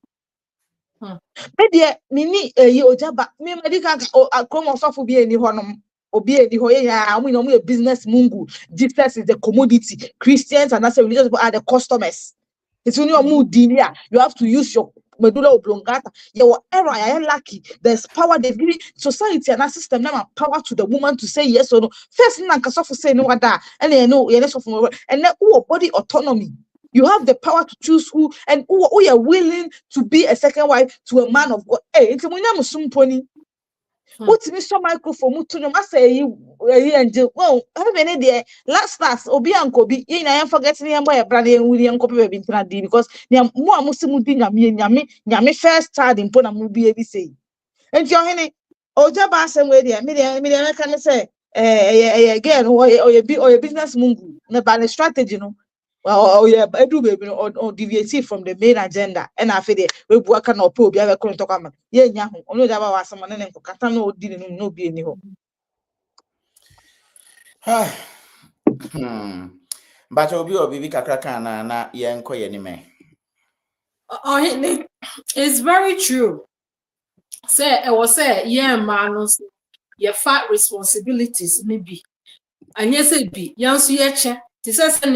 Maybe mini OGYABA me medical come on for be any honum obi any hoya we know a business mungu. Jesus is the commodity. Christians and that's religious people are the customers. It's only a mood dinia. You have to use your medulla oblongata. Your error, I am lucky. There's power. They give society and our system now power to the woman to say yes or no. First thing I say no that and then no and then body autonomy. You have the power to choose who and who you are willing to be a second wife to a man of God. Hey, it's when I'm sumponi. What's Mr. Microphone? To no say you well, have any day last Obi and Kobe. I am forgetting him by a brother and William Kobe because more Muslim yami first child in Pona Mubi say. And your henny OGYABA same way there. Me can say again or a business mungu. No bad strategy no. Well, yeah, I do baby or deviate from the main agenda. And I feel we work on or be able to come. Yeah, only that was someone and Katano didn't know be any hope. But obi obi kakra na ye nko ye ni me. Oh, it's very true. Say I was say yeah man your fat responsibilities maybe. And yes it be yansu yeche. This is a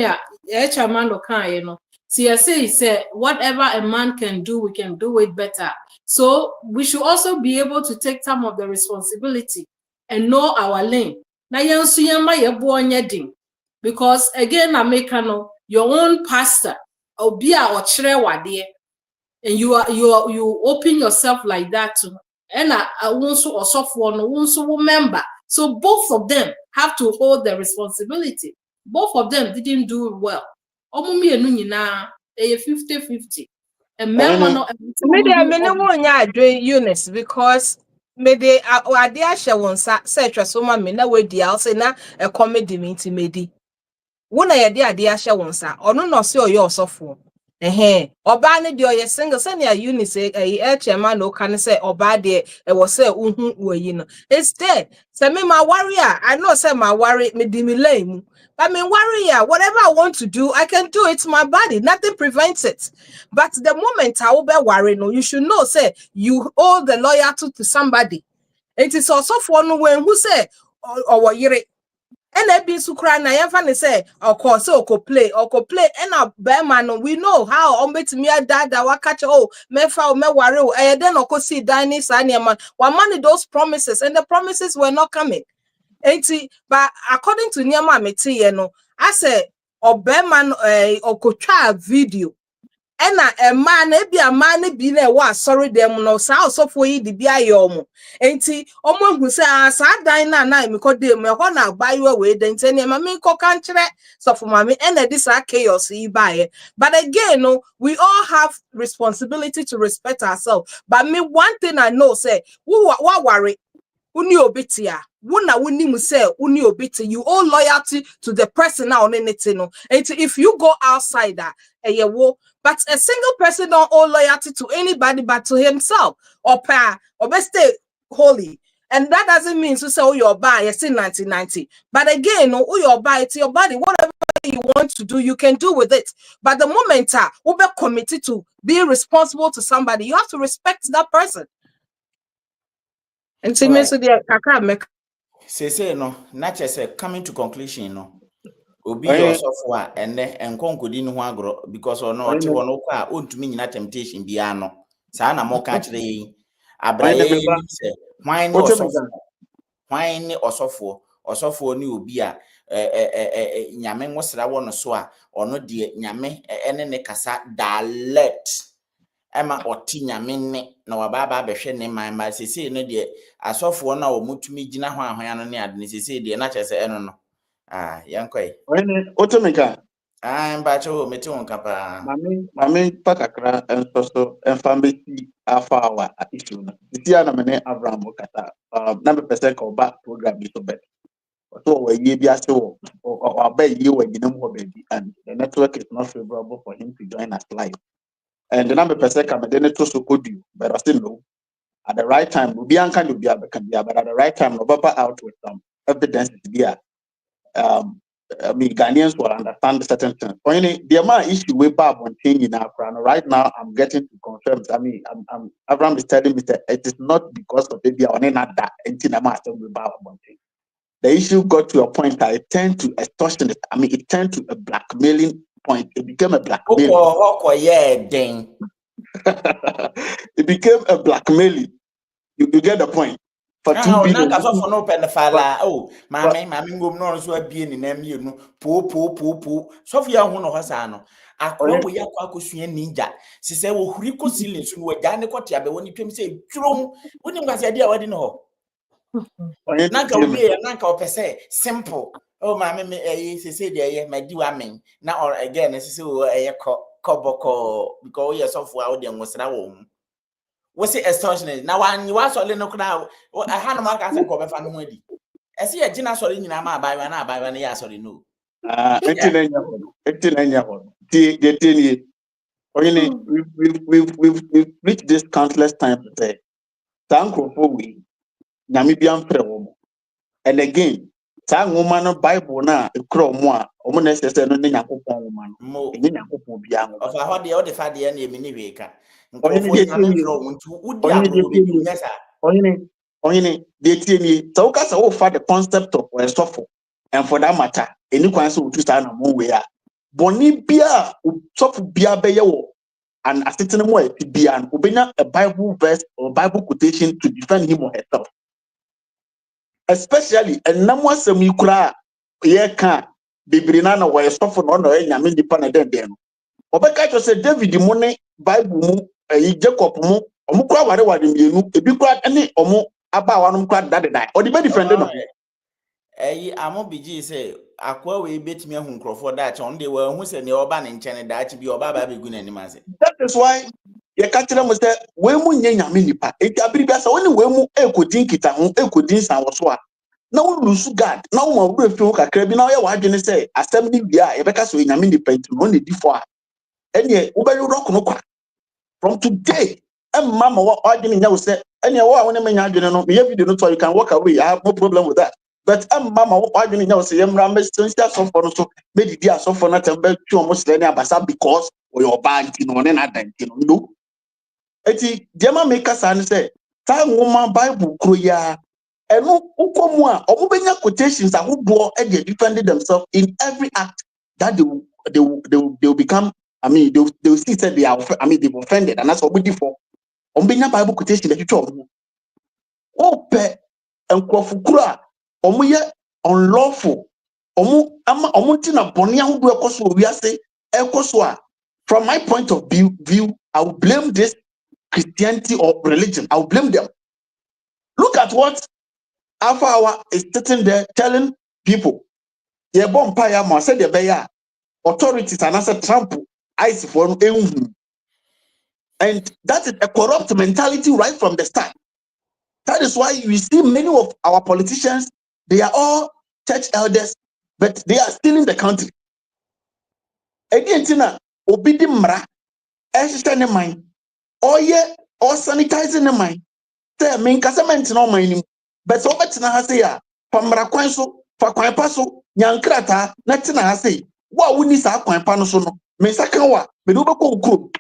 man you know. See, I say whatever a man can do, we can do it better. So we should also be able to take some of the responsibility and know our lane. Now because again, I make your own pastor or be our and you open yourself like that too. And I also or software also member. So both of them have to hold the responsibility. Both of them didn't do well. Omumi enu nyina 50-50. And men no maybe I mean no Eunice because maybe I dey share one search so ma me na we dia say na a comedy meeting medi. Wona ye dey share one sa ono no se oye osofo. Oba ne de oye single say na Eunice chairman no can say oba de e was say unhu we no. Instead, say me my warrior, I know say my worry me di me lame. I mean, warrior, whatever I want to do, I can do it to my body. Nothing prevents it. But the moment I will be worried, no, you should know, say, you owe the loyalty to somebody. It is also for no one who say, or yere. And I be so crying, I have say, or course, so play, and a bear man, we know how, on bet me a dad, I will catch, me foul, me worry, and then of course see Danny Saniaman. One money those promises, and the promises were not coming. But according to Nyama Meti, I say Obeman or kocha video. And a man be there was sorry them no so for you the biayomo. Who say I dine na because they me wanna buy you away then tell me country so for mommy and this are chaos you buy it. But again, no, we all have responsibility to respect ourselves. But me one thing I know say what worry. Uni obitia, wuna wuni muse uni obiti. You owe loyalty to the person now on anything. And if you go outside that, but a single person don't owe loyalty to anybody but to himself or best stay holy. And that doesn't mean to say, oh, you're by, it's in 1990. But again, oh, you're by, it's your body. Whatever you want to do, you can do with it. But the moment you be committed to be responsible to somebody, you have to respect that person. And to me, so I can't make. say no, not just coming to conclusion no. Obi Oye, yourself wa ene enkonkodi ni ho agro because ono oti oye, wono kwa ontumi nyina temptation bia no. Saa na mo ka kire yi. oye, Abraye me ba. ni se hwan ni Ote me osofo. ga. Hwan ni osofo. Osofo ni obi a nyame nwosra wo no so a ono de nyame ene ne kasa direct. Ema oti nyame ne na wababa behwe ne man ma sese no de asofo na wo mutumi gina ho ahwan no ne ade ne sese de na kyese eno no. Ah, yankoi. Oye, ote me ga. Mbacho meti won kapa. Mami pakakra enso enfambe si afa wa issue na. Iti ana mene Abraham okata. Na me pese ka oba program bi so be. So we ye bi ase wo. O aba ye we gina mo baby and the network is not favorable for him to join us live. And na me pese ka me de ne to so kodu. But I still know at the right time we be anka no bi abeka bi but at the right time no baba out with some evidence to be I mean, Ghanaians will understand certain things. Only the amount of issue we have on changing our crown. Right now, I'm getting to confirm. I mean, Abraham is telling me that it is not because of maybe on that anything we have on change. The issue got to a point that it turned to extortion. I mean, it turned to a blackmailing point. It became a blackmailing. Yeah, ding. It became a blackmailing. You get the point. For 2 billion. Na for no pen fala. Oh, But mami ngom no so abie ni nam ye no. Po. So fi ahu no hasa no. Akwa wo yakwa akosua ninja. Se se wo huri ko ceiling so no wagya ne kotia be woni twem se twrom. Woni ngase ade a wadi no ho. Nanka obi nanka opese simple. Oh mami me se de madi wa men. Na or again se wo koboko because we sofo a wo de ngosra wo. What's it extortionate? Now, when you are solid, no crowd, I had a mark as a cover fan ready. I see a Gina solid in my buy one, yeah, sorry, no. We've reached this countless times to say, thank you for we, Namibian prayer. And again, thank woman Bible na a crow more, or more necessary than a woman. Mo And then a couple beyond of a hot the other fatty and a mini waker. only the Tokas all for the concept of a software. And for that matter, any council to stand on way. Boni bia soft bia beyo and a certain way to be an ubina a Bible verse or Bible quotation to defend him or herself. Especially a number of semicra ye can be brinana where soften on the yamin dependent then. Obeka just said David the money Bible mu Jacob mu omukra ware mienu ebi kra ne omo aba wanum kra that or the be defend no. Amo bigi say akwa we betimi ahu nkrofo that on dey we hu se ne oba ne nchene that bi oba ba be gu na nim ase. That is why ye ka kire mo say we mu nye nyame nipa enti abiribia say woni we mu ekodin kita ho ekodin san wo so a na wo lose God na wo ma bro fi ho kakra bi na wo ye wadwene say asem ni bia ye beka so nyame nipa enti no ne di fo a ene wo be rock no kwa from today mama wo wadwene nya wo say ene wo a woni me nya adwene no me video no so you can walk away. I have no problem with that. But mama wo wadwene nya wo say yemra me sensia so for no so me didi aso for na tembe twa mo sele ne abasa because or your band no ne na dan no eti dema make us say time woman Bible kro ya eno ukomu a omubenya quotations ahodo e dey defend themselves in every act that they will become. I mean they will see that they are they've offended and that's what we do for omubenya Bible quotation that you talk ope enkofukuru a omuye unlawful omuntina boni ahodo ekoso wiase ekoso a. From my point of view, I will blame this Christianity or religion. I will blame them. Look at what Alpha Hour is sitting there telling people. Ye bon paya ma said the beya authorities and answer Trump ice for and that is a corrupt mentality right from the start. That is why you see many of our politicians, they are all church elders, but they are still in the country. Again, Tina, obidi mra, esistane mind. Or yeah, or sanitizing the mind. Say, mean casament no mind. But so much na say ya, Pamra Quanso, for Quampaso, Yankrata, Natina say, what we need our Quampano no, Mesakawa, Meduba Kuru,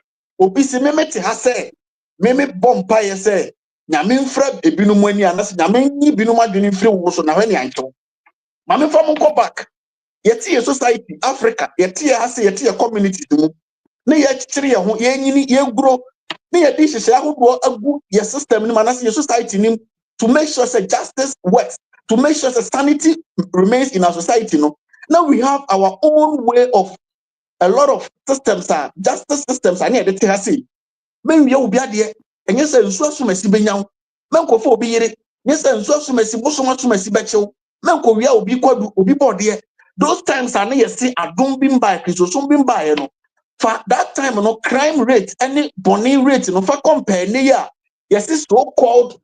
Obisi Memeti has say, Meme Bompire say, nyame mfra ebinum ani anas nyame nyi binum adwene mfiri wo so na hwe ne anto mame fa mo go back yeti ye society Africa yeti ye ase yeti ye community mu ne ye kire ye ho ye nyini ye gro ne ye di hyehyɛ ahodo agu ye system ni manas ye society ni to make sure that justice works, to make sure that sanity remains in our society. No, now we have our own way of a lot of systems are justice systems. I need to tell you, men we will be there, and yes, and so messy benyam, men ko for be it, yes, and so messy, so much messy betcho, men ko we will be quite will be bored there. Those times are near see I don't been by Chris or some been by no. For that time, no crime rate, any bonny rate, no for compare near. Yes, it's so called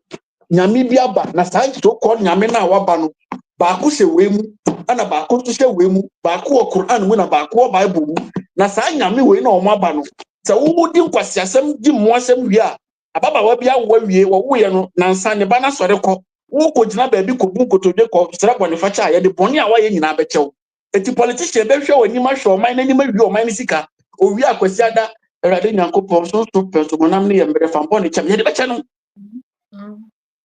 Namibia ba na saa to call nyame na waba no baako hye wemu ana baako to hye wemu baako Quran mu na baako Bible mu na saa nyame we na omo aba no sɛ wo di nkwasiasɛm di mmoasɛm wie a ababawa bi awo wie wo ye no na nsa ne ba na sɔre kɔ wo ko gyina baabi ko bu kotodwe kɔ sra bɔne fa kya ye de bɔne a wayɛ nyina bɛkyɛw eti politician bɛhwɛ wɔ nim ahwɛ ɔman n'anim awie ɔman ne sika owie akwasiada Awurade Nyankopɔn so pɛso monam ne yɛ mbrɛ fa bɔne kyɛm ye de bɛkyɛ no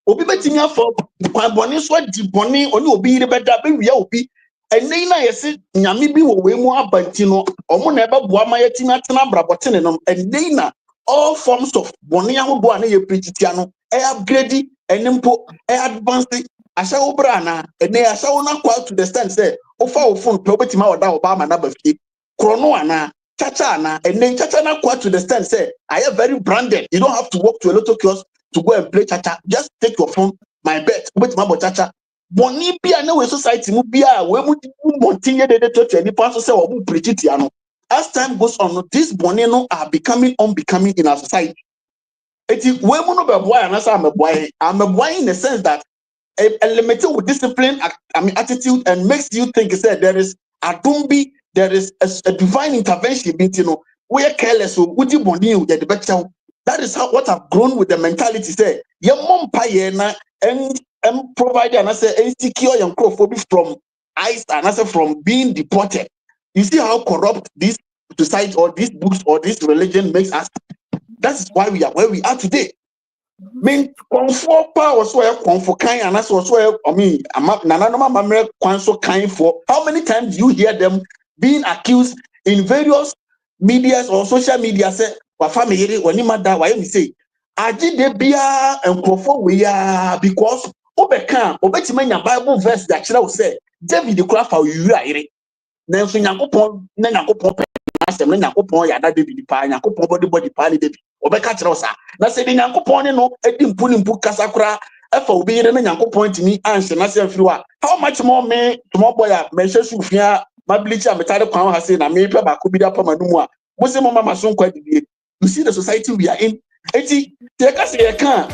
obi betimi afọ kwaboni so di boni oni obi yire beda be wia obi ene na yesi nyame bi wo we mu abanti no omo na ebe boa ma yetimi atena brabotene no ene na all forms of boni ahodo ana ye prechitia no upgrade ene mpo advance asha wo bra na ene asha wo na kwa to the stand say ofa wo phone pe obetima oda oba ma na bafie krono ana chacha ana ene chacha na kwa to the stand say I am very branded, you don't have to walk to a little kiosk to go and play chacha. Just take your phone, my bet, wait my chacha. Boni bia na we society mu bia we mu continue to any pastor say we preach it no. As time goes on, these boni no are becoming unbecoming in our society. It is we mu no be boy and I'm a boy in the sense that a limited with discipline, attitude and makes you think that there is a dumbi, there is a divine intervention. You know, we are careless. Would you boni you the better? That is how what I've grown with the mentality. Say, your mom pay na and provide and I say and secure your crowd from ICE and I say from being deported. You see how corrupt this society or these books or this religion makes us. That is why we are where we are today. Mean comfort power so comfort kind and that's also I mean kind for how many times do you hear them being accused in various medias or social media say wa family when mother why me say aji de bia enkofo we ya because obeka obetima nya Bible verse that kira say David the cry for you ire na nso Nyankopon na Nyankopon asem na Nyankopon ya da David pa Nyankopon body pa ni David obeka kira sa na say Nyankopon ni no edi mpu kasa kura efa obi ire na Nyankopon timi anse na say afiri wa how much more me tomorrow boy a me hwe sufia mablichi ametare kwan ha say na me pe ba ko bi da pa manumu a Muslim mama so kwa didie. You see the society we are in. Eti te ka se ye kan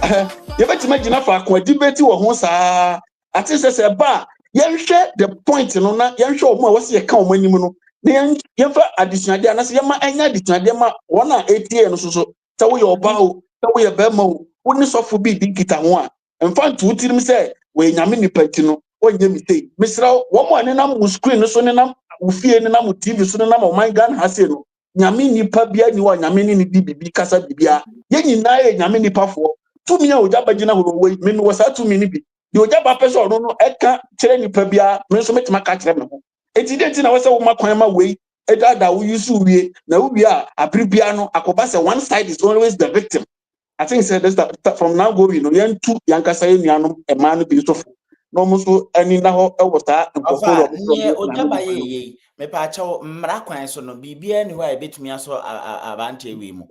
ye betima gina fa kwa debate wo ho saa ati se ba ye hwe the point no na ye hwe omo a wo se ye kan omo anim no na ye fa additionade ana se ye ma anya additionade ma wona etie no so ta wo ye oba o ta wo ye ba ma o woni sofo bi di kita ho a emfa ntu tirim se we nyame nipati no onye mi sei misra wo mo anenam mu screen no so nenam wo fie nenam TV so nenam o man gan ha se no nyame nipa bia ni wa nyame ni di bibi kasa bibia ye nyina ye nyame nipa fo tumi a ogyaba gina ho we me no sa tumi ni bi de ogyaba pese no no eka kire nipa bia me so metima ka kire me ho eti de na wose wo makwan ma we edada wo yusu wie na wo bia abribia no akoba say one side is always the victim. I think say that from now going no yen tu yankasa ye nuanom e ma no bi so fo no mo so ani na ho e wo sa nkofo ro ogyaba ye me pa chawo mmara kwan so no bibia ni ho a betumi aso abante wi mu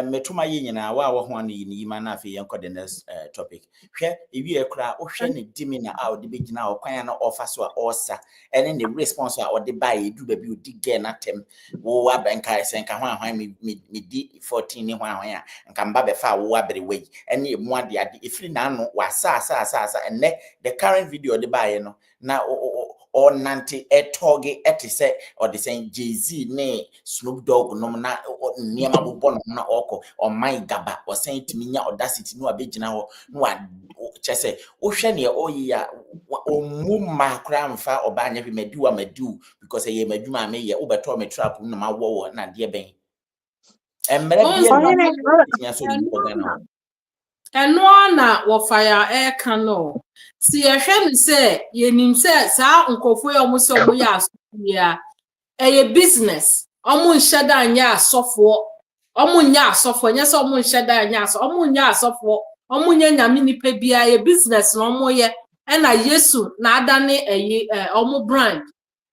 metuma ye nyina wa wo ho ani ni ma na afi yenko the next topic hwe ewi ekura o hwe ne dimi na a odi begina o kwan na ofa so a osa ene ne response a odi ba edu ba bi odi ge na tem wo abenka senka hwan me di 14 ni hwan a nka mba be fa wo abere we ene emu ade efiri na no wa sa ene the current video odi ba ye no na or nanti etoge etise or the same Jay-Z ne Snoop Dogg no na niema bobon na oko or my gaba or saying to me audacity no abegina ho no chese o hwe ne oya o mumma kra mfa obanya bi madu because ye madwuma me ye obeto me trap no ma wo na de ben emre bia ni so ni ogana ɛno na wɔfire air cano si yɛhwɛ ne sɛ yɛnim sɛ saa nkɔfo yɛ ɔmo sɛ ɔmo yɛ asɔfoɔ ɛyɛ business ɔmo nhyɛ da nyɛ asɔfoɔ ɔmo nyɛ asɔfoɔ nyɛ sɛ ɔmo nhyɛ da nyɛ asɔfoɔ ɔmo nyɛ asɔfoɔ ɔmo nyɛ nyame nipa bia yɛ business na ɔmo yɛ ɛna yesu na adane ɛyi ɔmo brand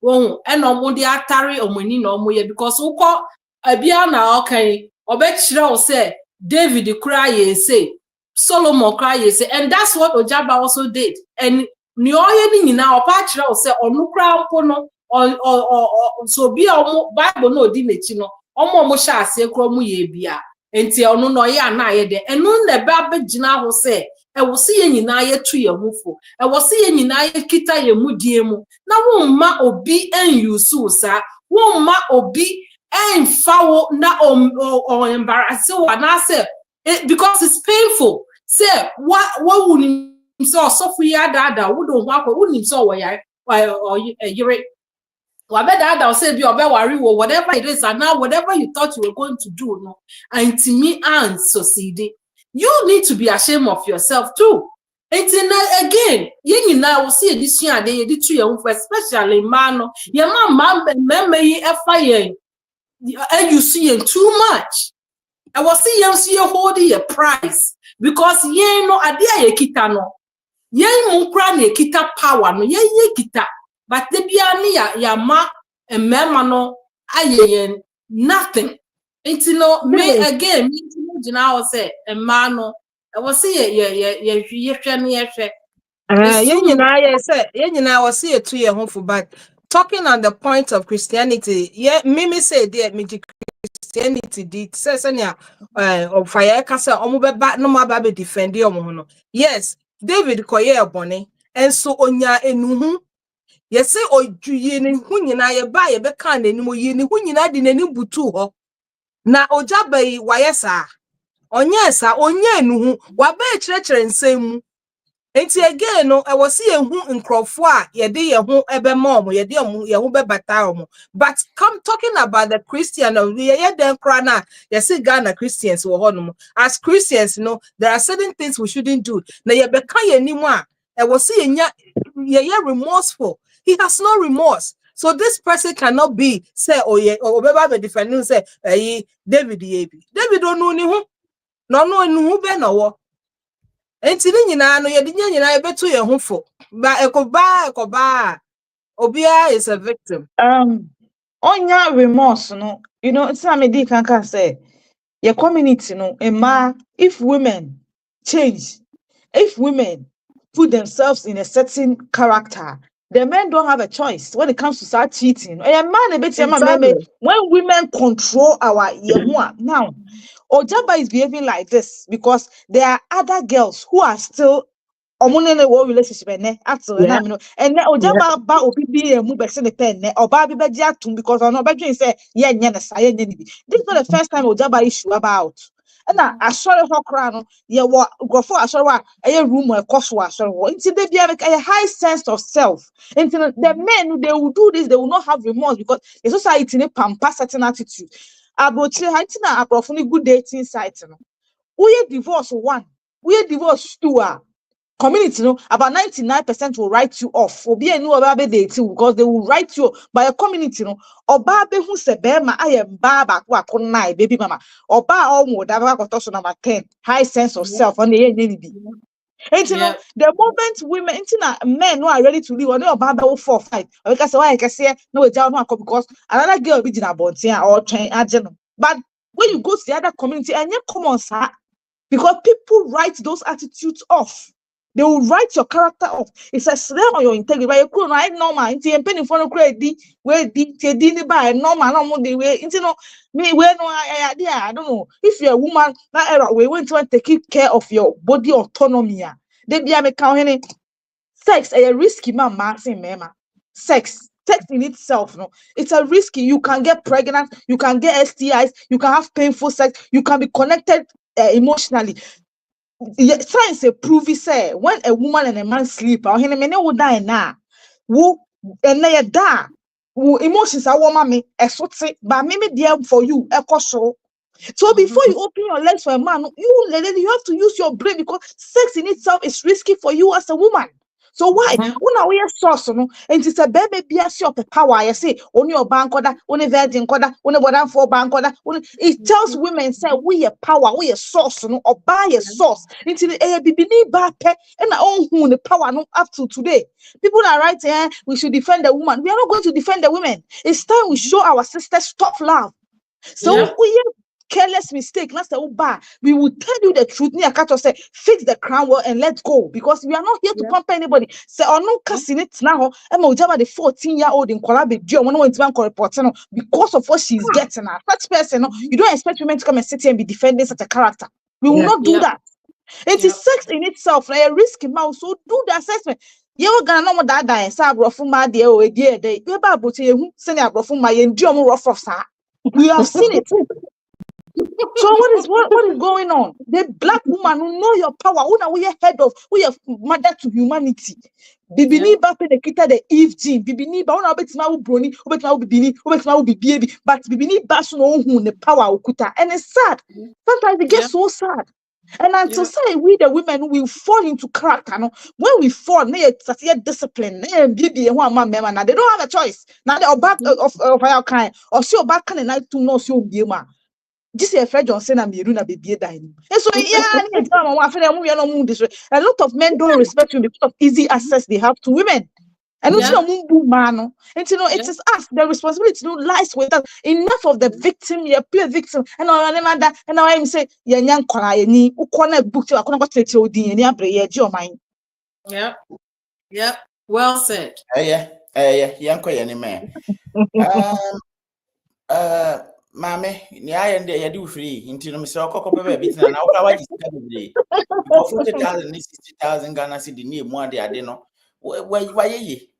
wɔn ɛna ɔmo de atare ɔmo ani na ɔmo yɛ because wokɔ abia na ɔkan ɔbɛkyerɛ wo sɛ David kura yɛ say Solomon cry you say, and that's what Ogyaba also did. And ni oye ni nyina opa kyerɛ wo sɛ ɔno kura mpo no so bi a Bible no di n'akyi no ɔmo hyɛ ase kura mu yɛ bia enti ɔno no ɔyɛ ana ayɛ de ɛno na ba gyina ho sɛ ɛwɔ se yɛ nyina yɛtu yɛ ho fo ɛwɔ se yɛ nyina yɛkita yɛ mu die mu na womma obi enyusu sa womma obi emfa wo na embarrass wo na say because it's painful. Say what would so suffer ya dada wouldn't walk wouldn't so where you wabeda say be worry whatever it is and now whatever you thought you were going to do no and to me and succeed. You need to be ashamed of yourself too. And again, you now will see this year they did to you especially man your mom remember fire and you see too much. I was see holding a price because ye no idea ye kita no ye munkra ne kita power no ye kita but the bia ya ma emema no aye nothing it's no me again me gina o say emma no I was see ye hwe ne ye hwe ye nyina was see to ye home for but talking on the point of Christianity yeah me say there me Christianity did says of fire kasa omo beba no ma ba be defend omo no yes David koye ebone enso onya enuhu yesi ojuye ne hu nyina ye ba ye be kan nanim ye ne hu nyina de nanim butu ho na Ogyaba yi wayesa onye esa onye enuhu wa ba kirekire nsem enti again no e was see ehu nkrofo a ye de ye hu ebe mom ye de ye hu be bata omo but come talking about the Christian ye den kra na ye see Ghana Christians wo hono as Christians no there are certain things we shouldn't do na ye be kan ye nimu a e was see ye remorseful. He has no remorse. So this person cannot be say oh ye or be defending say David onu ni hu no enu hu be na wo enti ni nyina no ye de nyina ebetu ye ho fo ba ekoba obia is a victim onya remorse no you know it's not me di kan say your community no ema if women change if women put themselves in a certain character the men don't have a choice when it comes to start cheating. Exactly. When women control our now Ogyaba is behaving like this because there are other girls who are still omunene wo relationship after and Ogyaba ba obi bi emu be se ne pen oba bi beji atum because ono bedwin say ye nya ne sa ye nya ni bi. This is not the first time Ogyaba issue about. And asore ho kra no ye wo grofo asore wa eye room e koso asore wo nti de bia make a high sense of self nti the men they will do this they will not have remorse because the society ne pamper certain attitude abochire ha nti na abrofo ni good dating site no we divorce one we divorce two community no about 99% will write you off obi enu oba be dating because they will write you by a community no oba be hu se be ma ayem ba ba ko akonai baby mama oba omo da ba ko to so number 10 high sense of self on the any bi enti no the moment women enti na men no are ready to leave on oba be 4 5 because why kase no we jaw no akọ because another girl be gina bontia or train age no but when you go to the other community and you come on sir because people write those attitudes off. They will write your character off. It's a slur on your integrity. But you couldn't write normal. It's a penny for no credit. Where did buy normal? No the way. It's no me. Where no idea. I don't know. If you're a woman, that era we went to take care of your body autonomy. They be a count. Sex a risky man. Sex in itself, no, it's a risky. You can get pregnant. You can get STIs. You can have painful sex. You can be connected emotionally. Science prove say when a woman and a man sleep, or him will die now. Who and they die. Who emotions are woman me a sort but maybe dear for you a coso. So before you open your legs for a man, you lady, you have to use your brain because sex in itself is risky for you as a woman. So why? Una we source no, and it's a baby be a shop power. I say only your bank order, only virgin order, only one for bank order. It tells women say we a power, we a source no, or buy a source until the bibini bape and own who the power no up to today. People are writing, we should defend the woman. We are not going to defend the women. It's time we show our sisters tough love. So we careless mistake. That's the Uber. We will tell you the truth. Near catch say fix the crown well and let's go because we are not here to pamper anybody. Say or no casting it now. Emma OGYABA the 14-year-old in Kolabi when went to report because of what she's getting. Such person, you don't expect women to come and sit here and be defending such a character. We will not do that. It is sex in itself, like a risky mouse. So do the assessment. You gonna know that die. Sa brofuma de o edie de. You ba bote ehu send ya brofuma ye ndi omo rough of sa. We have seen it. So what is going on? The black woman who know your power, who now we are head of, we are mother to humanity. Bibini ba pe de kita the Eve gene. Bibini ba una obetima u broni, obetima u bibini, obetima u baby. But bibini ba so no who the power ukuta. And it's sad. Sometimes it gets so sad. And until say we the women will fall into character. No? When we fall, they are discipline. They don't have a choice. Now they are back of our kind. Or see your back and night to know so be man. This is a Fred Johnson and Miruna baby dying. And so a lot of men don't respect you because of easy access they have to women. And man, and you know, it is us. The responsibility lies with us. Enough of the victim, you play victim, and I remember that, and now I'm saying, yeah, young cry, ni ukona book to a corner to your din, and your mind. Yeah, well said. Young cry any man. Mammy, near and they do free into the Mr. Coco Baby, and now I just for 40,000, 60,000 Ghana City near one day, I didn't know. Why ye?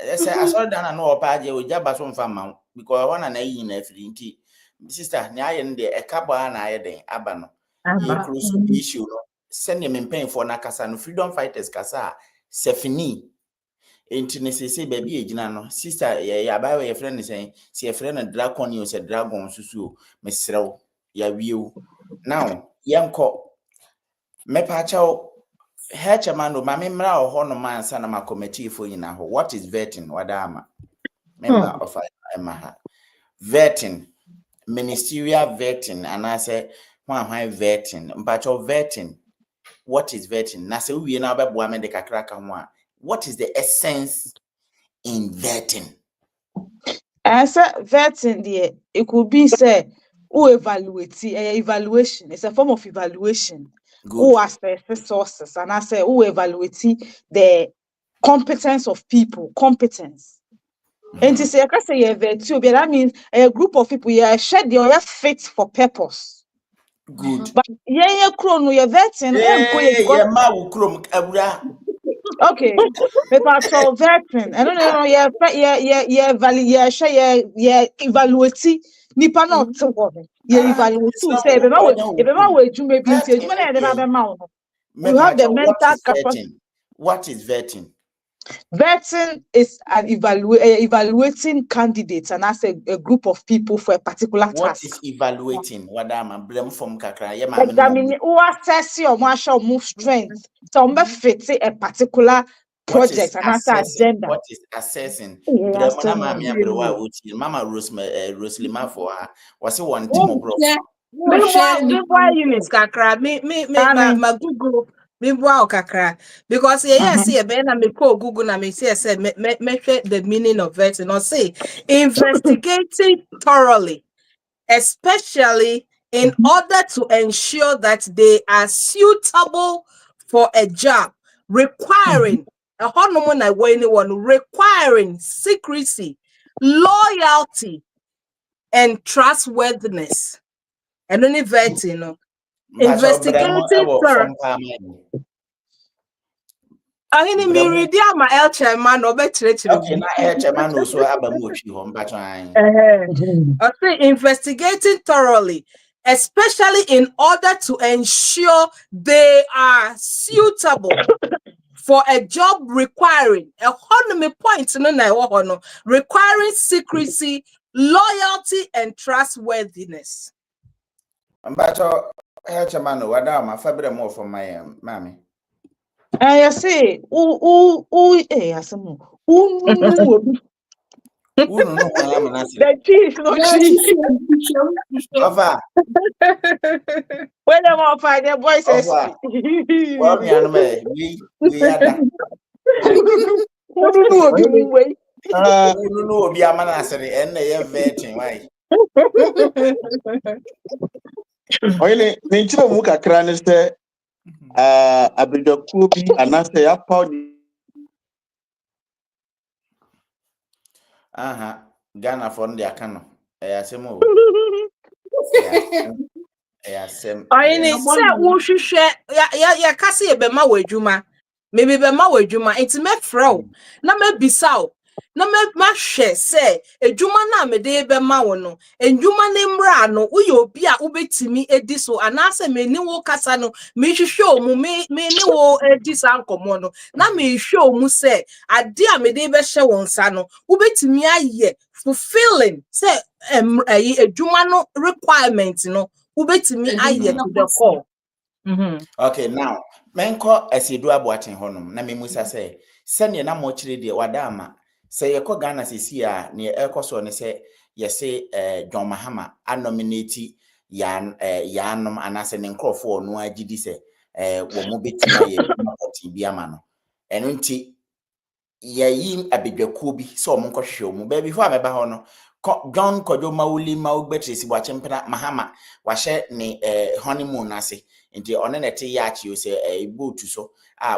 I saw down no party with OGYABA from farm because I want an in every sister, near and a couple and I day, Abano. You issue, send him in pain for Nakasa and freedom fighters, Casa, Sefini. Intimacy say baby ejina sister ya ba your friend saying see a friend and dragon you say dragon susu mesrew ya wiu now yanko me pa chao hechaman no mama mra ho no man sana ma committee for yina ho. What is vetting wadama member of Emaha vetting ministerial vetting and I say why vetting mpacho vetting. What is vetting na say we na ba boa me de kakra ka ho. What is the essence in vetting? As vetting, it could be said, who evaluation. It's a form of evaluation. Who assess sources, and I say who evaluate the competence of people. Competence. And to say, I can say vetting, but that means a group of people shed your fit for purpose. Good. But chrono, you're vetting. Okay, about vetting. I don't know. Evaluate. Nipa not to what. Evaluate. Say, if you have the mental capacity. What is vetting? Vetting is an evaluating candidates, and as a group of people for a particular task. What is evaluating? What am I blame from Kakra? Examine who assess your martial move strength. So fit a particular project and answer agenda. What is assessing? Mama Roslima for her was one team of bro. Why units Kakra? Me my Google. Wow, kakra. Because see a ben and me call Google and me say measure the meaning of vetting or say investigating thoroughly, especially in order to ensure that they are suitable for a job requiring requiring secrecy, loyalty, and trustworthiness. And only vetting, investigating thoroughly. I mean, me read my El Chairman or better. Okay, my El Chairman also have a mochi home, but I say investigating thoroughly, especially in order to ensure they are suitable for a job requiring requiring secrecy, loyalty, and trustworthiness. Mbacho chamano wadama fabre more from my mommy. I say, asamu. Unu no I am an The cheese, no cheese. Ova, When I'm on fire, the boy says, ova. Well, me and me, we ada. Unu no obi amanasere enne ye vetting why. Oile menchire mu kakra ne se abidakuo bi anase ya pa Aha, Ghana for the akano. Eyasemo. Eyasem. Oyini se wo hwehwe ya kase ye bema wadwuma. Maybe bema wadwuma enti me frɛ na mabisa wo. Na mahwɛ se adwuma na mede bema wo no. Adwuma ne mra no uye obi a ubetimi edi so anase me ni wo kasa no me hwehwɛ o mu me ni wo edi sa nkomo no. Na me hwehwɛ o mu se ade a mede be hye wo nsa no ubetimi aye fulfilling se adwuma no requirement no ubetimi aye to the call. Okay, now menko asiedu aboaten honum na memusa say sene na mo kire de wadama say yeko Ghana sisi a ne ekoso ne say yese John Mahama anominate yanom anase ne nkrofo no agidi say wo mo betima ye party bi ama no eno nti yayi abedwakuo bi so mo nkohwe mu ba before ameba ho no John Kojo Mawuli Mawbetresi Wachempena Mahama washe ni honeymoon ase nti one nete yachi o se boat so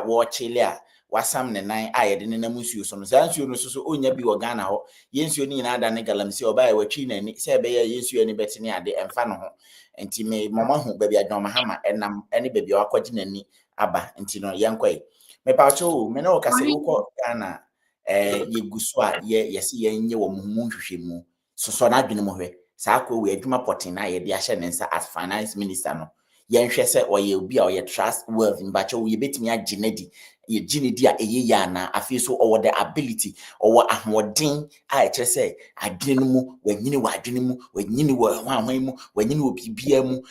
wo chile a wasam ne nan yede ne namusuo so no sansuo no so onya bi wo Ghana ho yensuo ni nyina da ne galamsi oba e watwi nani se be ye yensuo ni betini ade emfa no ho nti me mama hu ba bia John Mahama enam ene ba bia wakwaji nani aba nti no yenkoi me pacho me no kase wo Ghana yeguso a yesi yenye wo mumu hwehwemu so na adwene mo hwe saa kwa we adwuma potin na ye de ahye ne nsa as finance minister no ye nhwe se oye obi a oye trust wealth mbacho we betimi aginedi ye ginedi a eye ya na afi so owo the ability owo ahoden a kire se adwene mu wanyini wa adwene mu wanyini wa hwanhwan mu wanyini wa bibia mu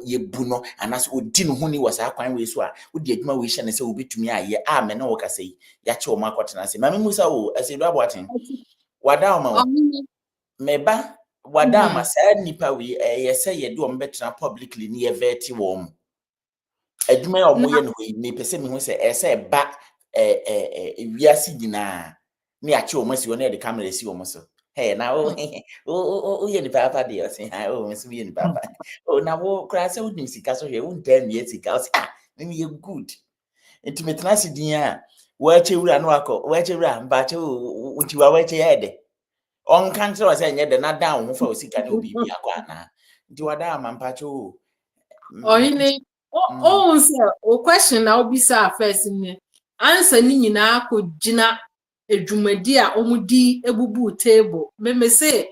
ye bu no anaso odi no honi wa saa kwan we so a odi adwuma we hye ne se obetumi aye amen na wo kasei ya che o makotena se mame musa wo asedu aboaten wada o meba wadama saa nipa we yese ye do mbetena publicly ni eveti wo mu adwuma ya omo ye no ni pese mi hu se ese ba wiase gina ni ache o masi wona de camera si o mo so hey na o ye ni papa de o se ha o masi ye ni papa o na wo kra se wudin sika so hwe won dan mi sika o se ni ye good enti metena si din a wa che wura no akọ wa che wura mba che o ti wa che ye de on cancel was say nyede na down ho fa osika na obi bi akwa na ndi wada amampacho oyini o nse o question na obisa first ni answer ni nyina ko gina edwumadi a omudi ebubu table me say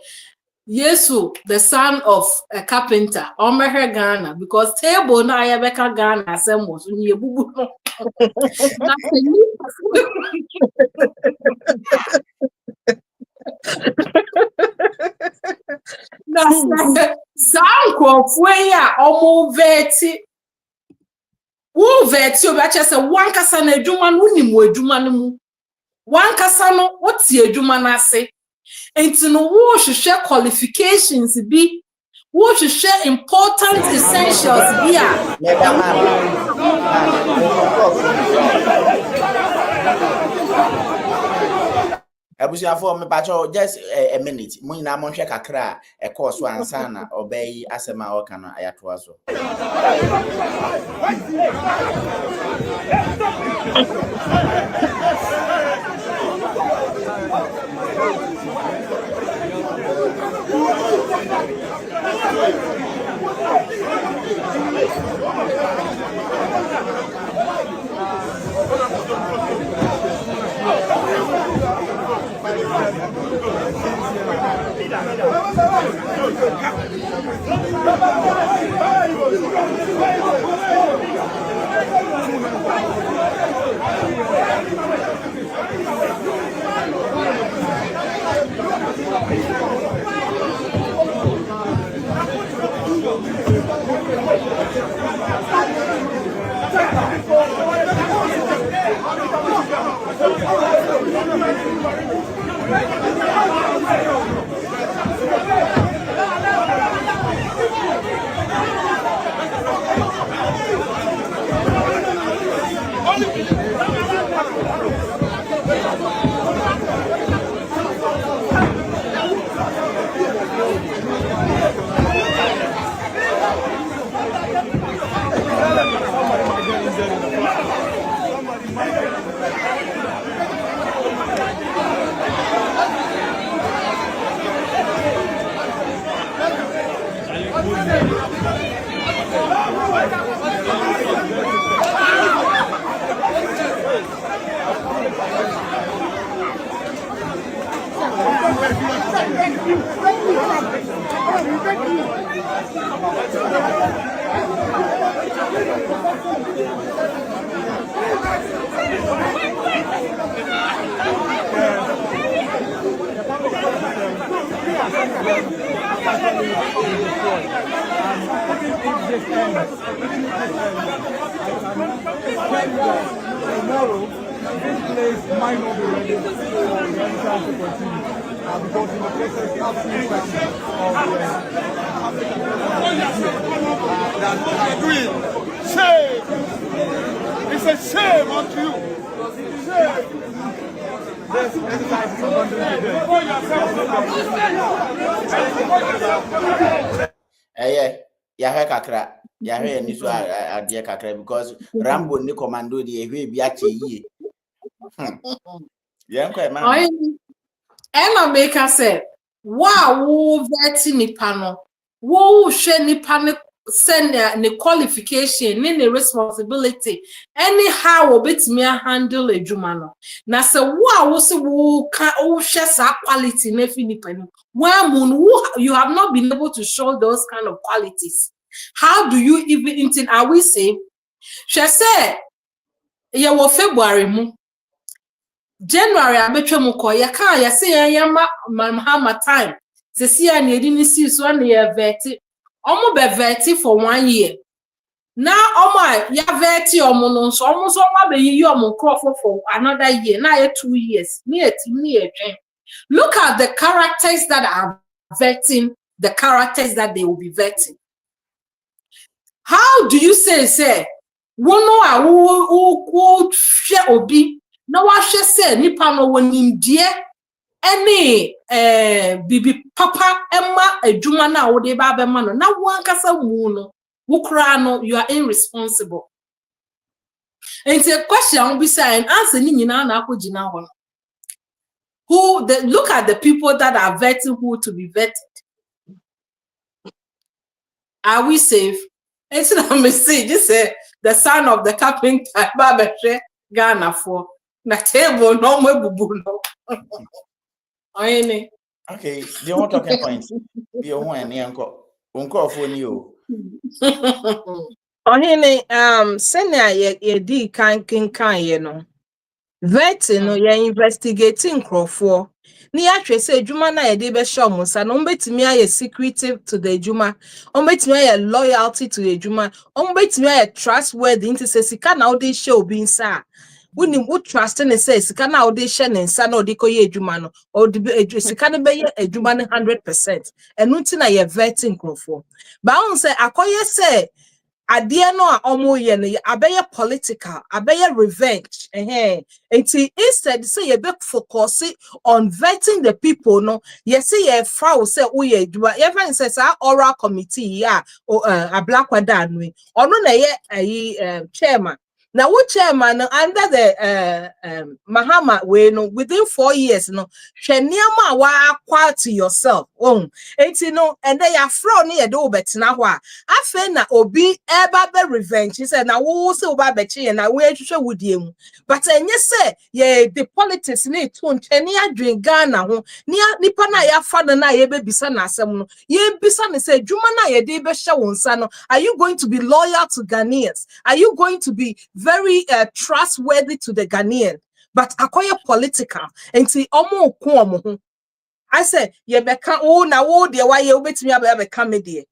Yesu the son of a carpenter o mehe Ghana because table na ayebeka Ghana asem so ni ebubu no na sankwofwe ya omo veti wo veti obache se wankasa na adwuma no nim adwuma no mu wankasa no oti adwuma na ase enti no wo hwehwe qualifications bi wo hwehwe important essentials bi a abusiafo me pacho just a minute mo nyina mo hwe kakra e course ansa na obey asema o kana ayato aso this ends, tomorrow, this place might not be ready for the entrance to continue. Because in the places I've seen some of the that are doing. Shame! It's a shame unto you. Shame! This exercise is abundant today. Yeah, kakra. Yeah, and this are dear kakra because Rambo ni commando the way be actually. Yeah, quite man. Emma Baker said, wow, wo veti nipa no. Wo share nipa ne send the qualification, the responsibility. Anyhow, obetimi handle adwuma no. Na se wo se wo ka wo share sa quality na fi nipa no. You have not been able to show those kind of qualities. How do you even think are we safe? She said, yeah, wo February mu. January abetwem ko ya ka ya say ya ma time. Se sia na edi ni si so na ya veti. Omo be veti for 1 year. Na omo ya veti omo no so omo so wa be yi omo crofo for another year. Na ya 2 years. Look at the characters that are vetting, the characters that they will be vetting. How do you say wono a wo share obi na wa hwe say nipa no wonimdie ene bibi papa emma adwuma na wo de ba be ma no na wo ankasa mu no wo kra no you are irresponsible. And the question be saying answer ni nyina na akogina ho. Look at the people that are vetting who to be vetted. Are we safe? It's not me see just say the son of the carpenter Baba Ghana for na table no more bubu no. Okay, do you want talking points? Be on one uncle for you. Senior ye kan ye no. Vet no ye investigating crofo. Ni atwe say adwuma na ye de be show mo sa no mbetimi aye secretive to the adwuma. Mbetimi aye loyalty to the adwuma. Mbetimi aye trustworthy into say sika na odi show bi nsa. Woni wo trust ne say sika na odi hye ne nsa na odi koye adwuma no. Odi sika ne be ye adwuma ne 100%. Enu nti na ye vetting crofo. Ba on say akoye say adie no a omo ye no abeye political abeye revenge instead say you be focus on vetting the people no you see ye fraud say uye adwuma ye fan say oral committee ya ablakwa anwe ono na ye chairman. Now, what chairman under the Mahama way no within 4 years no sheniama wa acquire to yourself and then ya fro near do betina wa afe na obi eba be revenge. He said na wo se oba bechi and na we hwehwe wudiem but enye say ye the politics ni to ncheni adwen Ghana ho nipa na ya fa na ye be bisa na asem no ye bisa ne say dwuma na ye de be hye wonsa no are you going to be loyal to Ghanaians? Are you going to be very trustworthy to the Ghanaian? But akoye political enti omo ku omo ho. I said ye beka na wo de wa ye obetimi abeka me de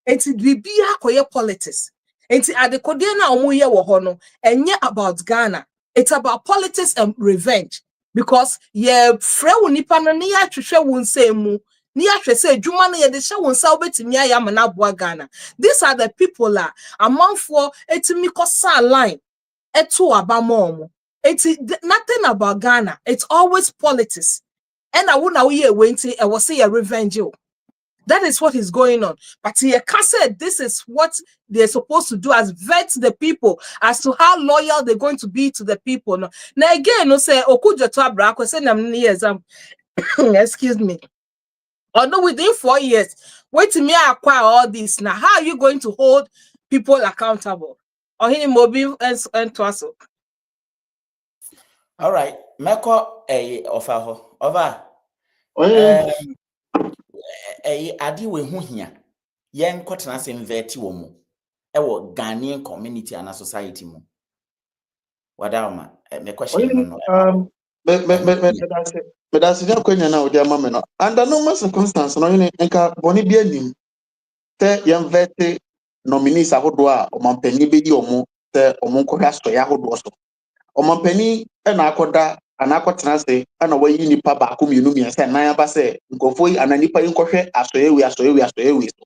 enti bibia akoye politics enti adekode na omo ye wo ho no enye about Ghana. It's about politics and revenge because ye frɛ wo nipa no ne ya twehwɛ wo nsɛmu ni ahwe say dwuma na ye de hye won sa obetimi ayama na boa Ghana. These are the people amanfo etimi kosa line eto abamom. It's nothing about Ghana. It's always politics. And I wouldn't know ye went I was say a revenge. That is what is going on. But he said this is what they're supposed to do as vet the people as to how loyal they're going to be to the people. Now again, no say okujo to abra say nam years excuse me. Or no, within 4 years, wait till me acquire all this. Now, how are you going to hold people accountable? Or any mobile and twasso? All right, Meko offer over. Adi we hu hia. Yen kotena se invite wo mu. Ewo Ghanaian community and society mu. Wadaoma, me question no. But that's the question now, dear mamma. Under normal circumstances, no, nka boni bi anim. Te yɛmvɛte nominees ahodoɔ a ɔmampanin bɛdi ɔmo sɛ ɔmo nkɔhwɛ asɔeɛ ahodoɔ so. Ɔmampanin ɛna akɔda ana akɔtena ase ɛna wayi nipa baako mmienu mmiɛnsa nan aba sɛ nkɔfoɔ yi ana nipa yi nkɔhwɛ asɔeɛ wei so.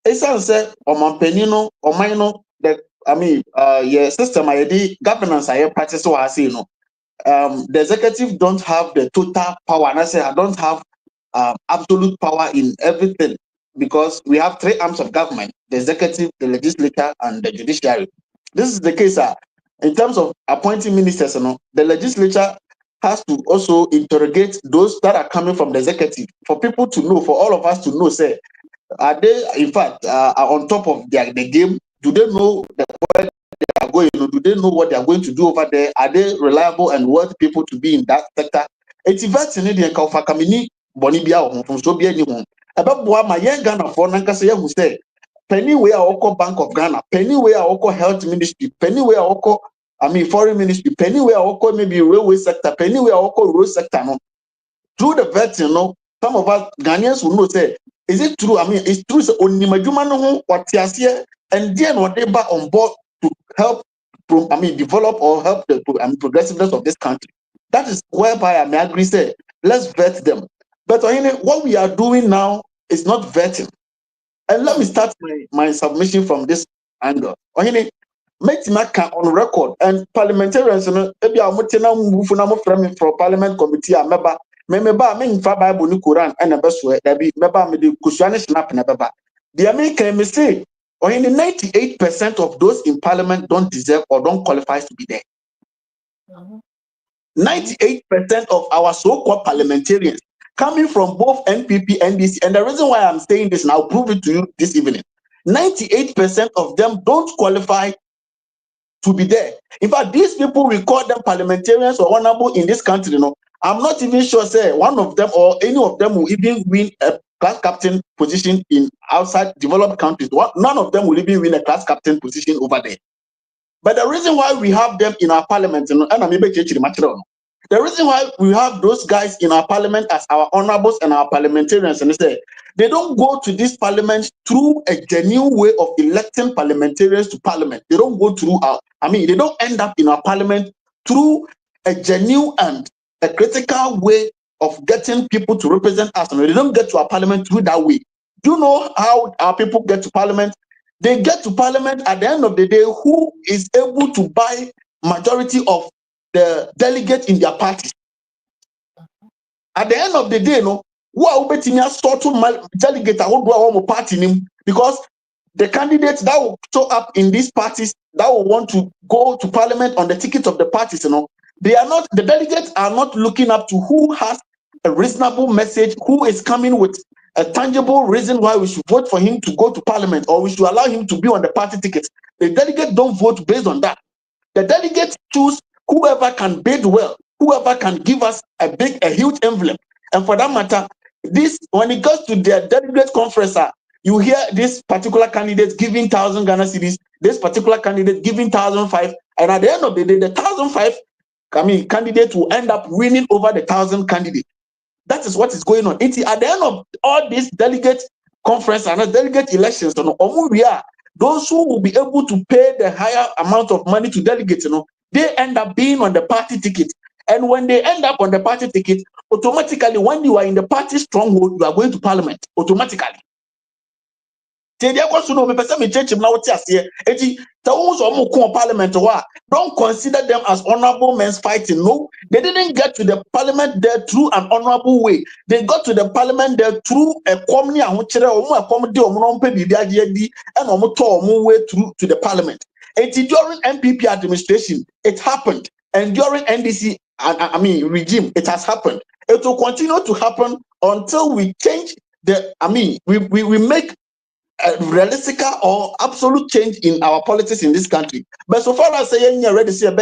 Esiane sɛ ɔmampanin no ɔman no yɛ system a yɛde governance a yɛ practice wɔ ha sei no. The executive don't have the total power, and I say I don't have absolute power in everything because we have three arms of government: the executive, the legislature, and the judiciary. This is the case in terms of appointing ministers. The legislature has to also interrogate those that are coming from the executive for people to know, for all of us to know, say, are they in fact are on top of the game? Do they know where they are going? Do they know what they are going to do over there? Are they reliable and worth people to be in that sector? It's very needed. Kaufa kamini boni bia o from so bia ni ho. Ebeboa ma ye Ghana for nankasa ye hu say penny way a oko Bank of Ghana, penny way a oko health ministry, penny way a oko foreign ministry, penny way a oko maybe railway sector, penny way a oko road sector no. Through the vetting, some of us Ghanaians will know say, is it true? It's true. So only majuma no what here, and then what they back on board to help, develop or help the progressiveness of this country. That is whereby I may agree say, let's vet them. But what we are doing now is not vetting. And let me start my submission from this angle. Make on record and parliamentarians, maybe I'm framing for parliament committee. I remember. Memeba me fa Bible ni Quran and abeso da bi meba me de kusua ne snap na beba the American me say only 98% of those in parliament don't deserve or don't qualify to be there. 98% of our so-called parliamentarians coming from both NPP and NDC, and the reason why I'm saying this and I'll prove it to you this evening, 98% of them don't qualify to be there. In fact, these people, we call them parliamentarians or honorable in this country. I'm not even sure, say, one of them or any of them will even win a class captain position in outside developed countries. None of them will even win a class captain position over there. But the reason why we have them in our parliament, the reason why we have those guys in our parliament as our honorables and our parliamentarians, and they don't go to this parliament through a genuine way of electing parliamentarians to parliament. They don't go through they don't end up in our parliament through a genuine and a critical way of getting people to represent us. They don't get to our parliament through that way. Do you know how our people get to parliament? They get to parliament at the end of the day who is able to buy majority of the delegates in their party. At the end of the day, who are betting sort to delegate our party because the candidates that will show up in these parties that will want to go to parliament on the ticket of the parties, the delegates are not looking up to who has a reasonable message, who is coming with a tangible reason why we should vote for him to go to parliament or we should allow him to be on the party ticket. The delegates don't vote based on that. The delegates choose whoever can bid well, whoever can give us a huge envelope. And for that matter, when it goes to their delegate conference, you hear this particular candidate giving 1,000 Ghana cedis, this particular candidate giving 1,005, and at the end of the day, the 1,005 candidate will end up winning over the 1,000 candidate. That is what is going on. At the end of all these delegate conference and delegate elections, those who will be able to pay the higher amount of money to delegates, they end up being on the party ticket. And when they end up on the party ticket, automatically, when you are in the party stronghold, you are going to parliament automatically. Don't consider them as honorable men fighting. No, they didn't get to the parliament there through an honorable way. They got to the parliament there through a comedy and way through to the parliament. And during NPP administration, it happened. And during NDC regime, it has happened. It will continue to happen until we change we make a realistic or absolute change in our politics in this country. But so far as saying you're ready to see a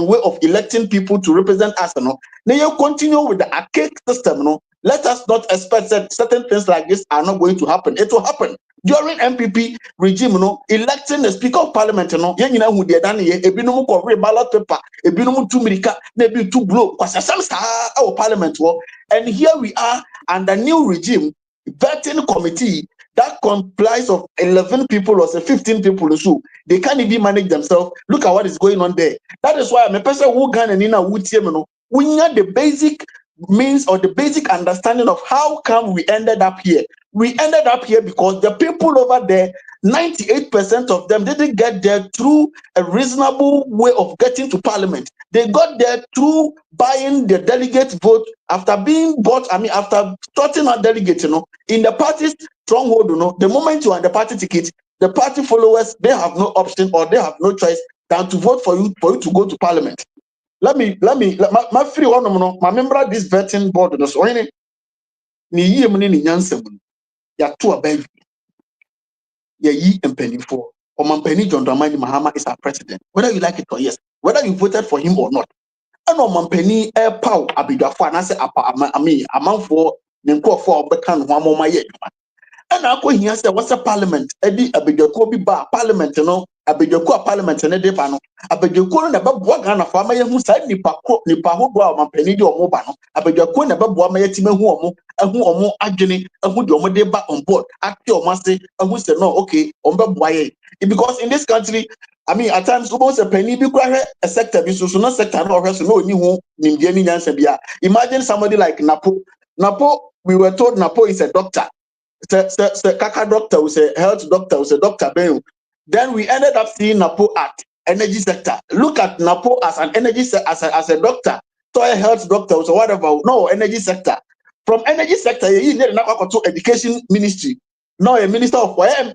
way of electing people to represent us, now you continue with the archaic system. Let us not expect that certain things like this are not going to happen. It will happen. During MPP regime, electing the Speaker of Parliament, you know who they done here, a binum of ballot paper, a binum to Mirika, maybe two blow, because some our Parliament war. And here we are under new regime, vetting committee that comprises of 11 people or say 15 people or so. They can't even manage themselves. Look at what is going on there. That is why I'm a person who can and in we need the basic means or the basic understanding of how come we ended up here. We ended up here because the people over there, 98% of them didn't get there through a reasonable way of getting to parliament. They got there through buying the delegate vote after being bought, after sorting out delegates, in the party's stronghold, the moment you are on the party ticket, the party followers, they have no option or they have no choice than to vote for you to go to parliament. Let my free one, my member of this vetting board, so any ni ya to a baby ya yi mpany for or Mampany John Dramani Mahama is our president, whether you like it or yes, whether you voted for him or not. And on Mampany air pow abidafo and I say a man for Ninko for Bekan Wamo yet. And I go here say what's a parliament? Eddie Abidjako be bar parliament, Abidjako parliament and a debano. Abidjako never Bwagana Fama who said Nipa Hubwa Mampany or Mobano. Abidjako never Bwama Yetiman who are more agony and who do deba on board. Acti or master and who said no, okay, on Babwaye. Because in this country, at times, almost a penny be a sector, so no sector, no new Nimdian. Imagine somebody like Napo. Napo, we were told Napo is a doctor. Kaka doctor was a health doctor, was a doctor. Then we ended up seeing Napo at energy sector. Look at Napo as an energy as a doctor, so a health doctor, so whatever. No, energy sector. From energy sector, you need to education ministry. No, a minister of why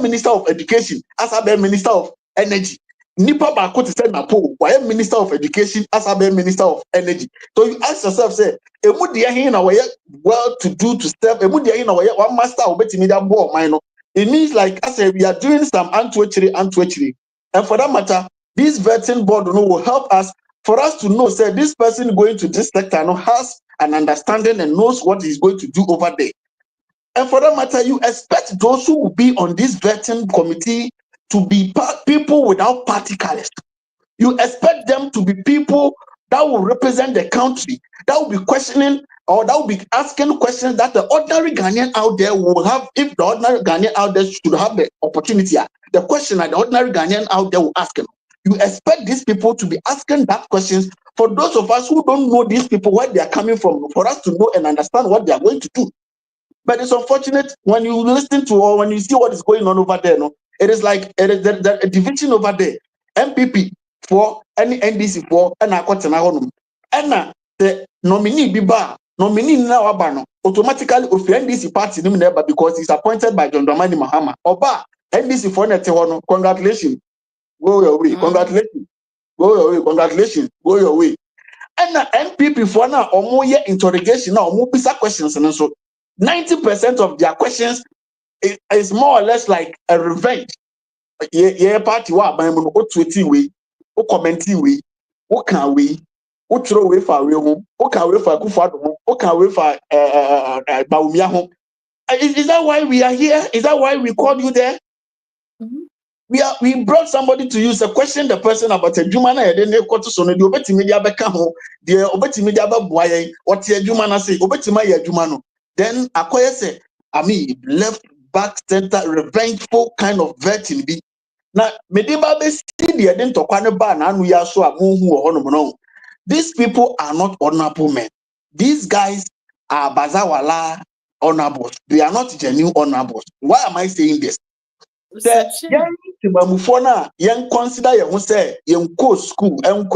minister of education as a minister of energy. Nipa Bako to say Napo, why minister of education as a minister of energy. So you ask yourself, say, well to do to serve, one master of media board minor. It means like I said, we are doing some antuachary. And for that matter, this vetting board will help us for us to know, say, this person going to this sector has an understanding and knows what he's going to do over there. And for that matter, you expect those who will be on this vetting committee to be people without party colors. You expect them to be people that will represent the country, that will be questioning or that will be asking questions that the ordinary Ghanaian out there will have. If the ordinary Ghanaian out there should have the opportunity, the question that the ordinary Ghanaian out there will ask them. You expect these people to be asking that questions for those of us who don't know these people, where they are coming from, for us to know and understand what they are going to do. But it's unfortunate when you listen to or when you see what is going on over there. It is like a division over there. MPP for any NDC for and I got an and the nominee nominee now automatically of NDC party never because he's appointed by John Dramani Mahama. Oba NDC for Netehono, congratulations. Go your way, congratulations. Go your way, congratulations. Go your way. And the MPP for now or more interrogation now, more questions and so 90% of their questions is more or less like a revenge. Yeah, party wa ban mu o tweeting we, o commenting we, o can we, o throw away for we home, o can we for Akufo-Addo, o can we for Bawumia home. Is that why we are here? Is that why we called you there? Mm-hmm. We brought somebody to you to question the person about a Jumana and then they got to sono the obeti media bekaho, the obeti media babuaye, what your Jumana say, obeti ma ya Jumano. Then Akoya said, left back center, revengeful kind of vetting be. Now, Mediba be see the ident to Kwaneba and we are so a moon. These people are not honorable men. These guys are Bazawala honorables. They are not genuine honorables. Why am I saying this? Young consider you say you go school and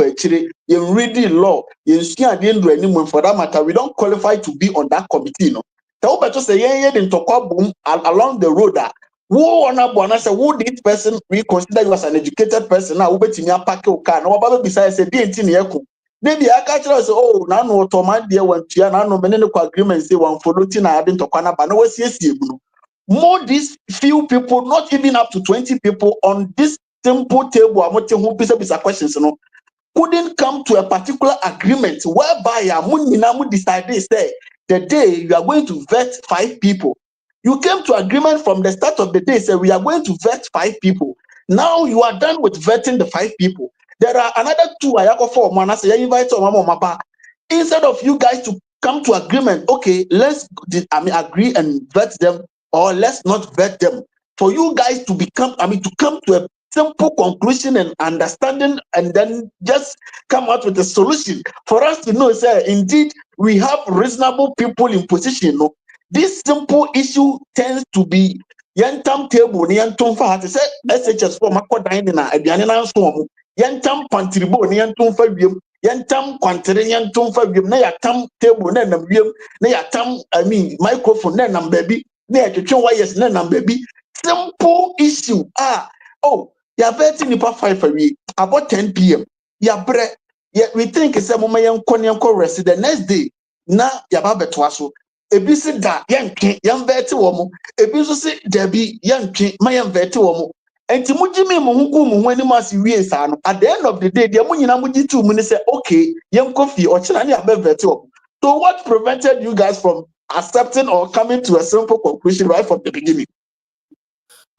you reading law, you see at the end anymore for that matter. We don't qualify to be on that committee, no. Tell better say along the road that who honorable say who this person we consider you as an educated person now ubetinya pack your car no baba beside say dey neku maybe I catch us oh na no automatic there one tia na no menene agreement say one follow tin na dey tokwana ba no wasiesie bu no. More these few people, not even up to 20 people on this simple table, who bisa questions, couldn't come to a particular agreement whereby Amuninamu decided say the day you are going to vet 5 people, You came to agreement from the start of the day, say we are going to vet 5 people. Now you are done with vetting the 5 people. There are another 2 I go for one. I say invite mama. Instead of you guys to come to agreement, okay, let's agree and vet them, or let's not vet them. For you guys to come to a simple conclusion and understanding, and then just come out with a solution for us to know, sir, indeed we have reasonable people in position. No, this simple issue tends to be yantam table ni yantum fa say SHS for makodan na aduane na nso yantam pantribo ni yantum fa wiem yantam kwantere yantum fa wiem na yatam table na nam wiem na yatam microphone na nam baby na yatwetwe wires na nam baby. Simple issue. You are betting nipa 5 away about 10 p.m. We think it's a moment yanko rest the next day. Na yaba betwaso. Ebi se da yantwe yamvete wo mo. Ebi so se dabi yantwe mayamvete wo mo. Enti mujimi mo hungu mo hwani masi wie sa no. At the end of the day, the munyina muji tu mu ne say okay, yanko fi ochina ne abevete wo. So what prevented you guys from accepting or coming to a simple conclusion right from the beginning?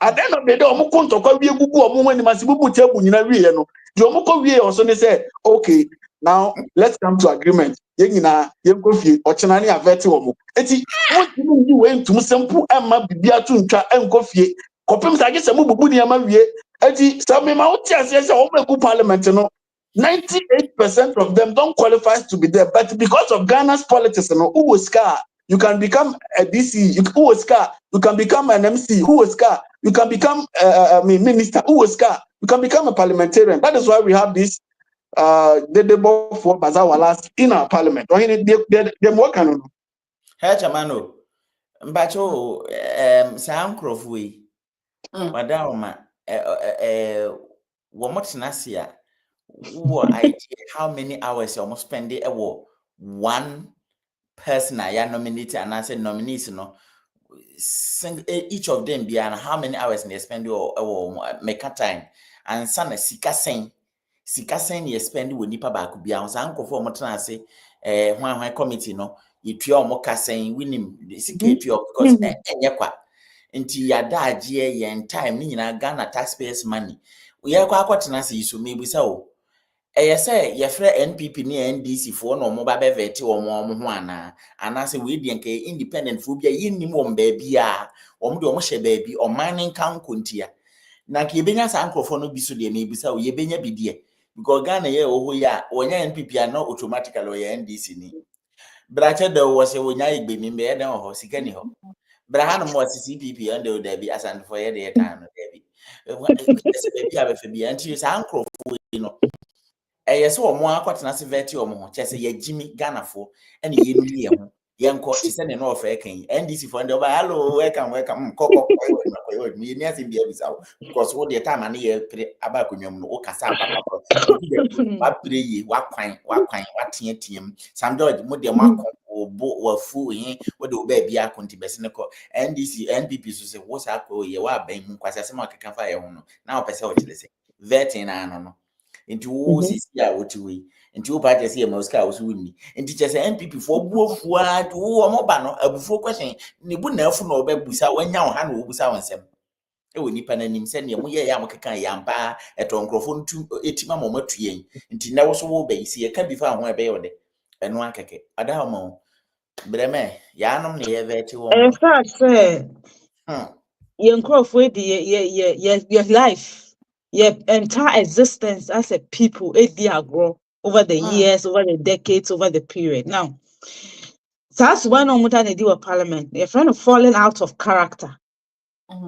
At the end of the day, omo kontokwa wie gugu omo hwani masi bubu tebu nyina wie no. The omo ko wie also ne say okay, now let's come to agreement. Yengina yenko fi ochina ne avete wo mo. Eti mo ti we ntum simple emma bibia tu ntwa enko fie. Kopem sa gese mo bubu ne ama wie. Eti sa me ma uti ase se o meku parliament no. 98% of them don't qualify to be there, but because of Ghana's politics, you know, who was car, you can become a DC. Who was car, you can become an MC. Who was car, you can become a minister. Who was car, you can become a parliamentarian. That is why we have this the both for Bazawalas in our parliament. They work on. Hey, Chamano, Mbacho, Sam Crofway, Madame, Womot Nasia. What idea how many hours you almost spend it one person I nominated and I said nominees, you know, each of them be and how many hours they spend or make a time and son a sika saying you spend with nipa back be on uncle for motana say when committee no you tell moka saying winning the security because until your dad year and time in Ghana taxpayers money we are quite tenacity so maybe so. Say your friend NPP near NDC for no mobile bevete or more ana, and I say we be independent phobia in him baby or mushe baby or mining count kuntia. Na kibenya uncle for no bisu de maybe so ye benya be dear because Ghana ye oh ya or NPP are not automatically or NDC ni. Bracha there was a wonya be me bear down or sikani ho. Brahan was CPP under Debbie as and for your time Debbie. Baby have a be until you uncle you know. Yes, or more quaternary veti or more, just a Jimmy Ganafo, and ye no Yanko, she sent an offer, and this for the hello, welcome, cocoa, me, nothing be without, because what the time and year abacunium, or Cassava, what pray, what pine, what team, some dog, Modia Marco, or fool, what do baby are conti Besseneco, and this NPP say, what's up, or you are being Quasasama can fire on. Now, Pessoa, vetting, I don't know. Into sisi ya otiwe nti o party say Moscow so wini nti chese NPP for buofu adu o mo ba no abufu question ni bu na afu na obabusa wanya ho ha na obusa wonsem e woni pa na nim se ne mo ye ya mo keka yamba etonkrofo ntu etima mo matuen nti na wo so wo ba isi e ka bi fa ho ebe yode eno akeke ada mo breme ya anom ne ye veti wo In fact, your life, your entire existence as a people, grow over the years, over the decades, over the period. Now, that's one on what they do with parliament. They're trying to falling out of character.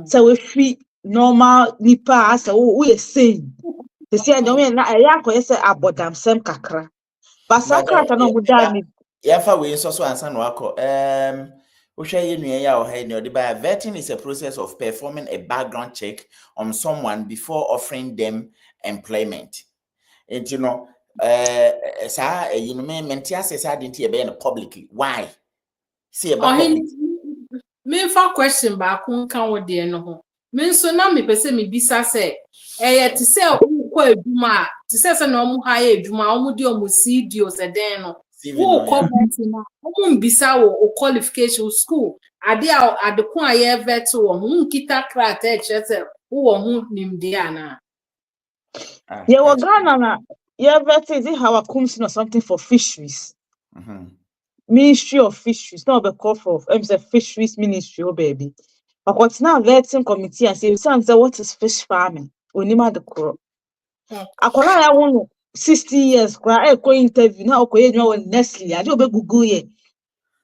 So if we normal nipa, so we are saying the same. Don't mean I say about them same kakra. But sakra no mudani. Yeah, we so answer no ako. Vetting is a process of performing a background check on someone before offering them employment. And you know, you know, Mentias says I didn't hear publicly. Why? See about me for question back who can with the no. Me so now me pese me bisa say, to say who ko eduma, to say no mu hire eduma, omu di omu CDO se den no. Who commenting na bisa wo qualification school ade ko aye vet wo hu kita krata e chese wo hu nimdia na Yeah, we're Ghana na. Yeah, vet is it how comes or something for fisheries. Ministry of Fisheries, not the call for fisheries ministry, oh baby. But what's now vetting committee and say, what is fish farming? Onima the crop. I want 60 years, cry, go interview now, okay, you know, Nestle, I do Google ye.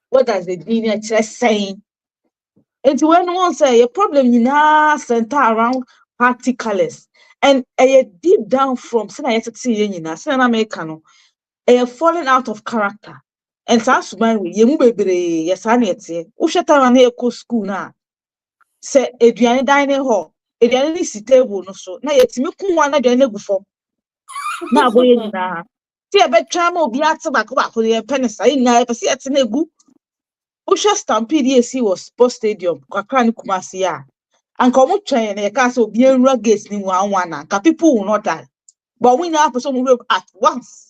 What does the mean just saying? And when one say a problem in our center around party colors and a deep down from a falling out of character. And that's why you move yes, I need to. Ushatara na eco school na. Say eduane dining hall. Eduane ni table no so. Na yetimi kunwa na eduane gu fom. Na aboye nyina. Ti e betwa ma obi ate bako ye penisa nyina e pese ate na egu. Usha Stampede AC was sports stadium. Kwakra ni Kumasi ya. Anka omo twen na ye ka say obi enra gates ni one na. Ka people will not die. But we now person move at once.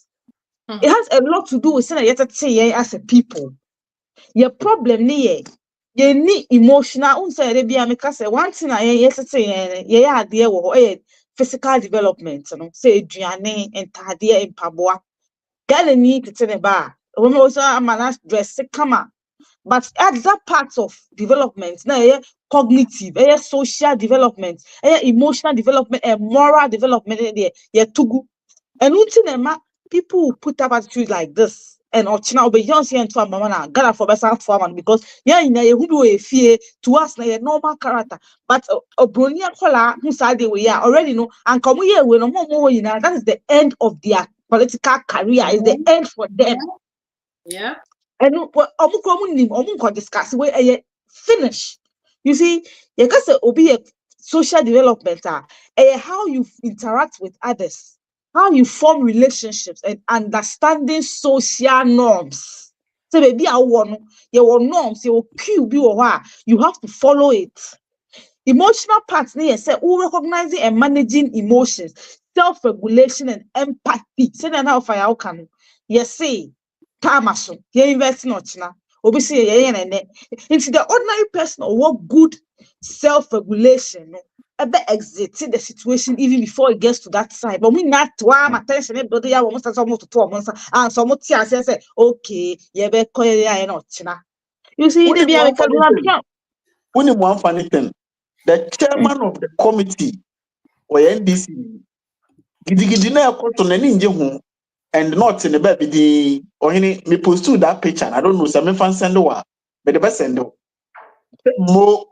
It has a lot to do with saying as a people. Your problem ni you need emotional. Unsa be because one thing physical development. Say eduane and tadia in paboa. Girl need to tell ba. When also am dress come. But at that part of development, na cognitive, social development, emotional development, moral development. Tugu. And until people will put up attitude like this. And Ochina be young see into a mama Ghana for best farmer because who do a fear to us na normal character. But a bronia kola who side we are already know and come here we no more that is the end of their political career, is the end for them. Yeah. And discuss where finish. You see, you can say obi a social development how you interact with others. How you form relationships and understanding social norms. So maybe your norms, your cue, you have to follow it. Emotional parts, say, recognizing and managing emotions, self-regulation and empathy. Say that now for your can. Yes, say, Tamaso, you invest in Ochina. Obviously, into the ordinary person or what good self-regulation. Exit the situation even before it gets to that side. But we not my attention everybody almost as almost 2 months and some say, okay, you see, they be only one funny thing. The chairman of the committee or NDC gidi na ekoto na ninje hu and not in the baby the or me post to that picture. I don't know some fan send wa but the best send mo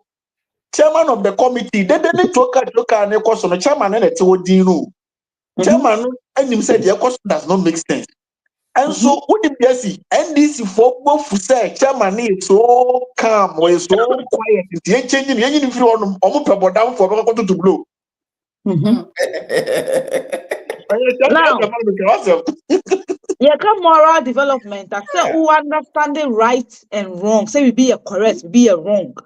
chairman of the committee, they didn't look at the cost on the chairman and it's what do chairman and him said the cost does not make sense. And so what did you see? And this for both say chairman is so calm or is so quiet. He ain't changing any if you want almost down for to blow. Now, moral development. I say who understanding right and wrong. Say we be a correct, we be a wrong.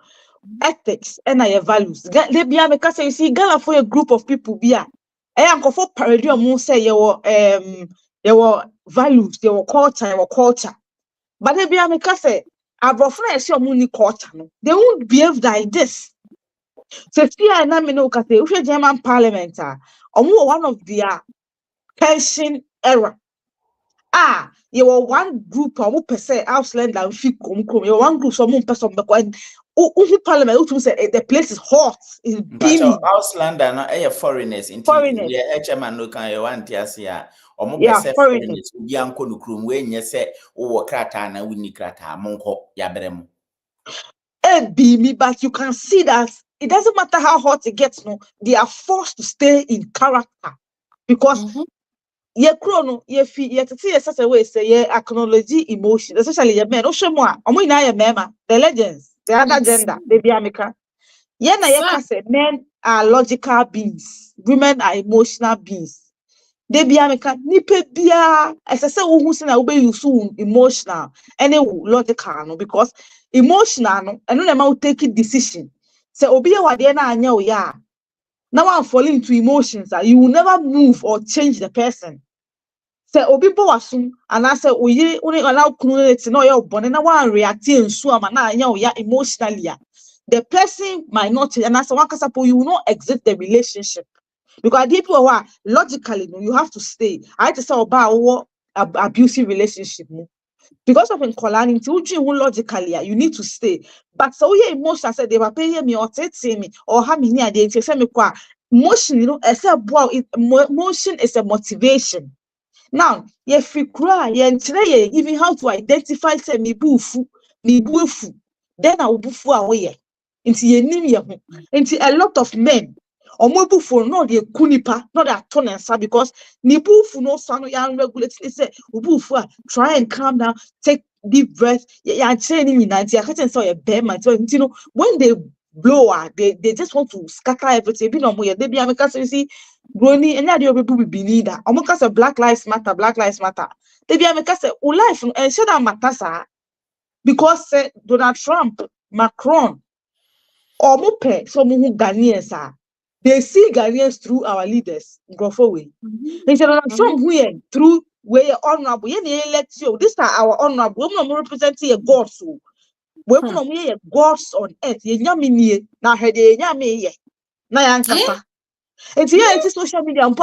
Ethics and values. They be because you see Ghana for a group of people be a for paradigm say your values, your culture. But they be because say abrofna ese omuni culture no. They won't behave like this. So fear na me no ka say we German parliament one of their pension era. You were one group of per se Ausland and fit KOMKOMBA. You one group some person and parliament who say the place is hot, is beaming. Auslander no foreigners in HM no kan you want here. Foreigners bi anko no krum we nye se wo krata na wini krata monko ya brem. Beamy, but you can see that it doesn't matter how hot it gets, no, they are forced to stay in character because such a way say acknowledge emotion, especially your men. The legends, the other gender, they be America. Men are logical beings, women are emotional beings. They be America, nipe bia, as I say, who say na ube you soon emotional, any logical, no, because emotional, no, and no amount taking decision. Say obi wa de na anya ya. Now I'm falling into emotions that you will never move or change the person. Say obi bo wasum and I say oyi uni allow kunu no your bone na one react nsu ama na anya ya emotionally. The person might not, and as one kasapo, you will not exit the relationship. Because people who are logically, you have to stay. I had to say about abusive relationship. Because of incolality, logically, you need to stay. But so yeah, emotion, I said they were paying me or telling me or how many they say me qua motion, you know, except wow, motion is a motivation. Now, if you cry, even how to identify say me bufu, then I will bufu away. Into ye nim ye ho. Into a lot of men. Omobufu no de kunipa, not that tonensa because ni bufu no sano ya regulate say ubufu try and calm down, take deep breath. Ya saying in nanti, I can't say a bear man. You know, when they blow they just want to scatter everything. Be no more, they be because you see. Brony and the people will be leader. Almost a Black Lives Matter, Black Lives Matter. They be make us life and should that matter because Donald Trump, Macron, or Mope, some who Ghanaians they see Ghanaians through our leaders. Go forward. They say Donald Trump who through where honorable. You elect you. This are our honorable. We not representing a God so. We not a gods on earth. You nyami na hede nyami na yankasa. It's it's social media and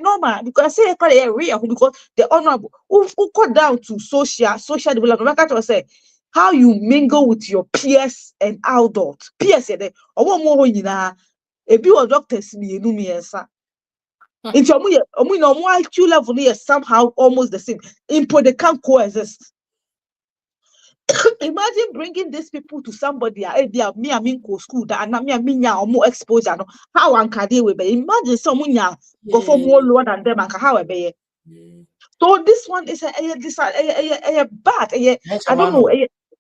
normal because I say real because the honorable who cut down to social development. I say how you mingle with your peers and adults. Peers or one more a few doctors me it's IQ level is somehow almost the same. They can't coexist. Imagine bringing these people to somebody they are me school that and me or more exposure. No, how one can they be? Imagine someone go for more lower than them and how be. So this one is a bad. I don't know.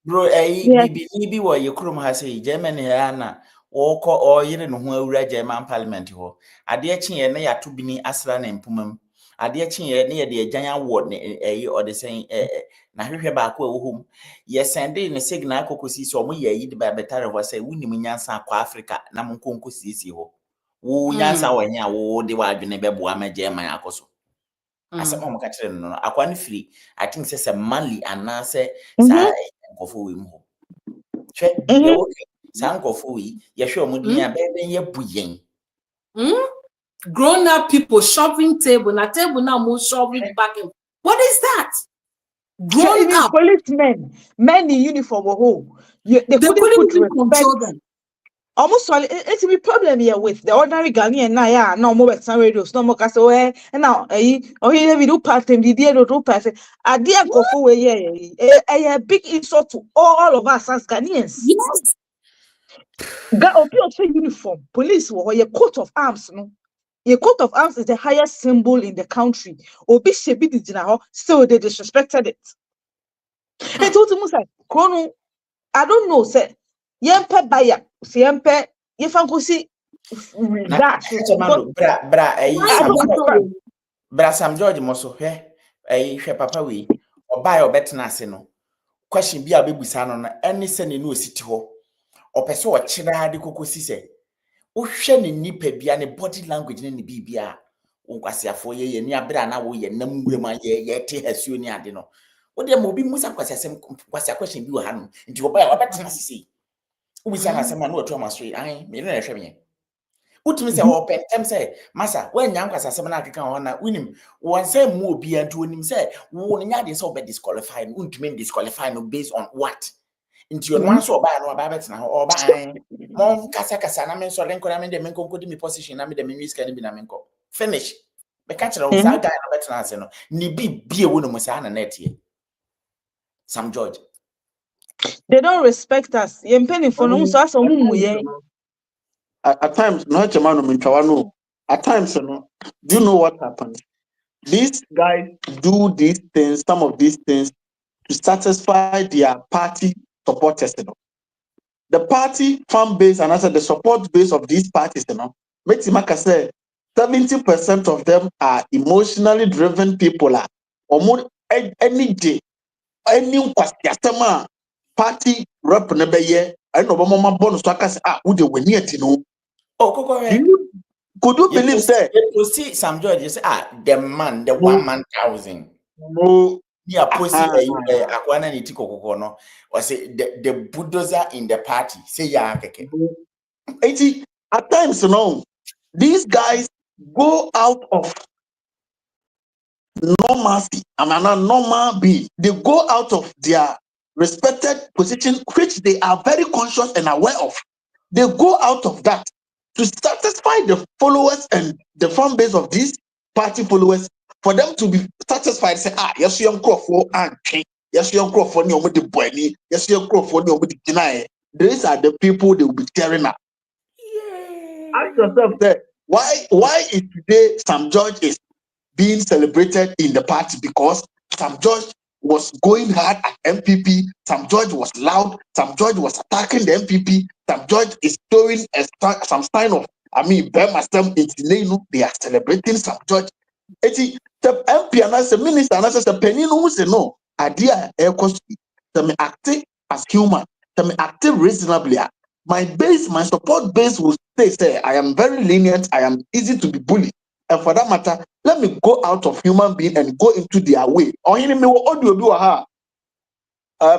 Bro, Yeah. bibi wo ye krom ha sei Germany ya na wo ko o yire no ho awura German parliament ho. Ade achi ye na yato bini asra na mpumam. Ade achi ye na ye de agyan awo ne o de sen na hwehwe ba ko wo ye sende ne signal kokosi so mo ye yi de ba betare ho say wunim nyansa akwa Africa na mo nkonko sisi ho. Wo nyansa wo nya wo de wa adwene bebo ama German akoso. Asem mo ka kire no akwa ne free I think say Mali ana say sa nkofo we mu hwe ye wo sa nkofo we ye hwe omudin a bebe ye buyen Grown up people shoving table na table now mo shoving back. What is that? Grown up Policemen, men in uniform or home. They couldn't put respect. Almost it's a problem here with the ordinary Ghanaian na no more exam radios, no more castle and now we do part time the dear do pass. A dear go for a big insult to all of us as Ghanaians. Yes. Uniform, police or your coat of arms, no. Your coat of arms is the highest symbol in the country. Obi shebi di jina so they disrespected it. And told him say, Chrono, I don't know, say yempe baya, si yempe yefanko si that bra Sam George moso hwe papa we oba obetena ase no question bi abebusa no na ene se ne no ositi ho opese o kira de kokosi se wo hwe ne nipa bia ne body language ne bibia wo kwasiafo ye ni abra na wo ye nam ngurema ye te hasuo ni ade no wo de mo bi musa kwasiasem kwasia question bi wo ha no nti oba obetena ase sei wo bisa na asema no otu amasoi ai me no na hwe me utimi se o pentem se masa when nyan kwasasem na akeka ho na unim won say mu obi antu onim se wo nya de se obe disqualify untimi disqualify no based on what into your one so oba no oba betina ho oba an mon kasa na men so lenko na men de men konko di mi position na me de men risk na bi na men ko finish be catch the guy na betina se no ni bi wo no musa na net ye Sam George they don't respect us yempeni for no so aso mu ye. At times, no, at times, do you know what happens? These guys do these things, some of these things, to satisfy their party supporters. The party fan base and also the support base of these parties, makes Maka say 70% of them are emotionally driven people. Almost any day, any party rep never year. I know mama bonus to say, would you win it, oh, Coco, Could you believe that? You see Sam George, you say, the man, the 1 man 1,000. No. Yeah, pussy, Akwana Nitiko Kono, or say the bulldozer in the party. Say, yeah, at times, these guys go out of normalcy. I'm not normal being. They go out of their respected position, which they are very conscious and aware of. They go out of that to satisfy the followers and the fan base of these party followers, for them to be satisfied. Say, yes, young Crawford and yes, young Crawford, no the boy, yes, young Crawford, no the deny. These are the people they will be tearing up. Ask yourself that why is today Sam George is being celebrated in the party? Because Sam George was going hard at MPP. Sam George was loud. Sam George was attacking the MPP. Sam George is showing some sign of, they are celebrating Sam George. The MP and as a minister and as a penny who say no, idea air cost me acting as human, me acting reasonably. My base, my support base will say, I am very lenient, I am easy to be bullied. And for that matter, let me go out of human being and go into their way. Or me will audio do ha.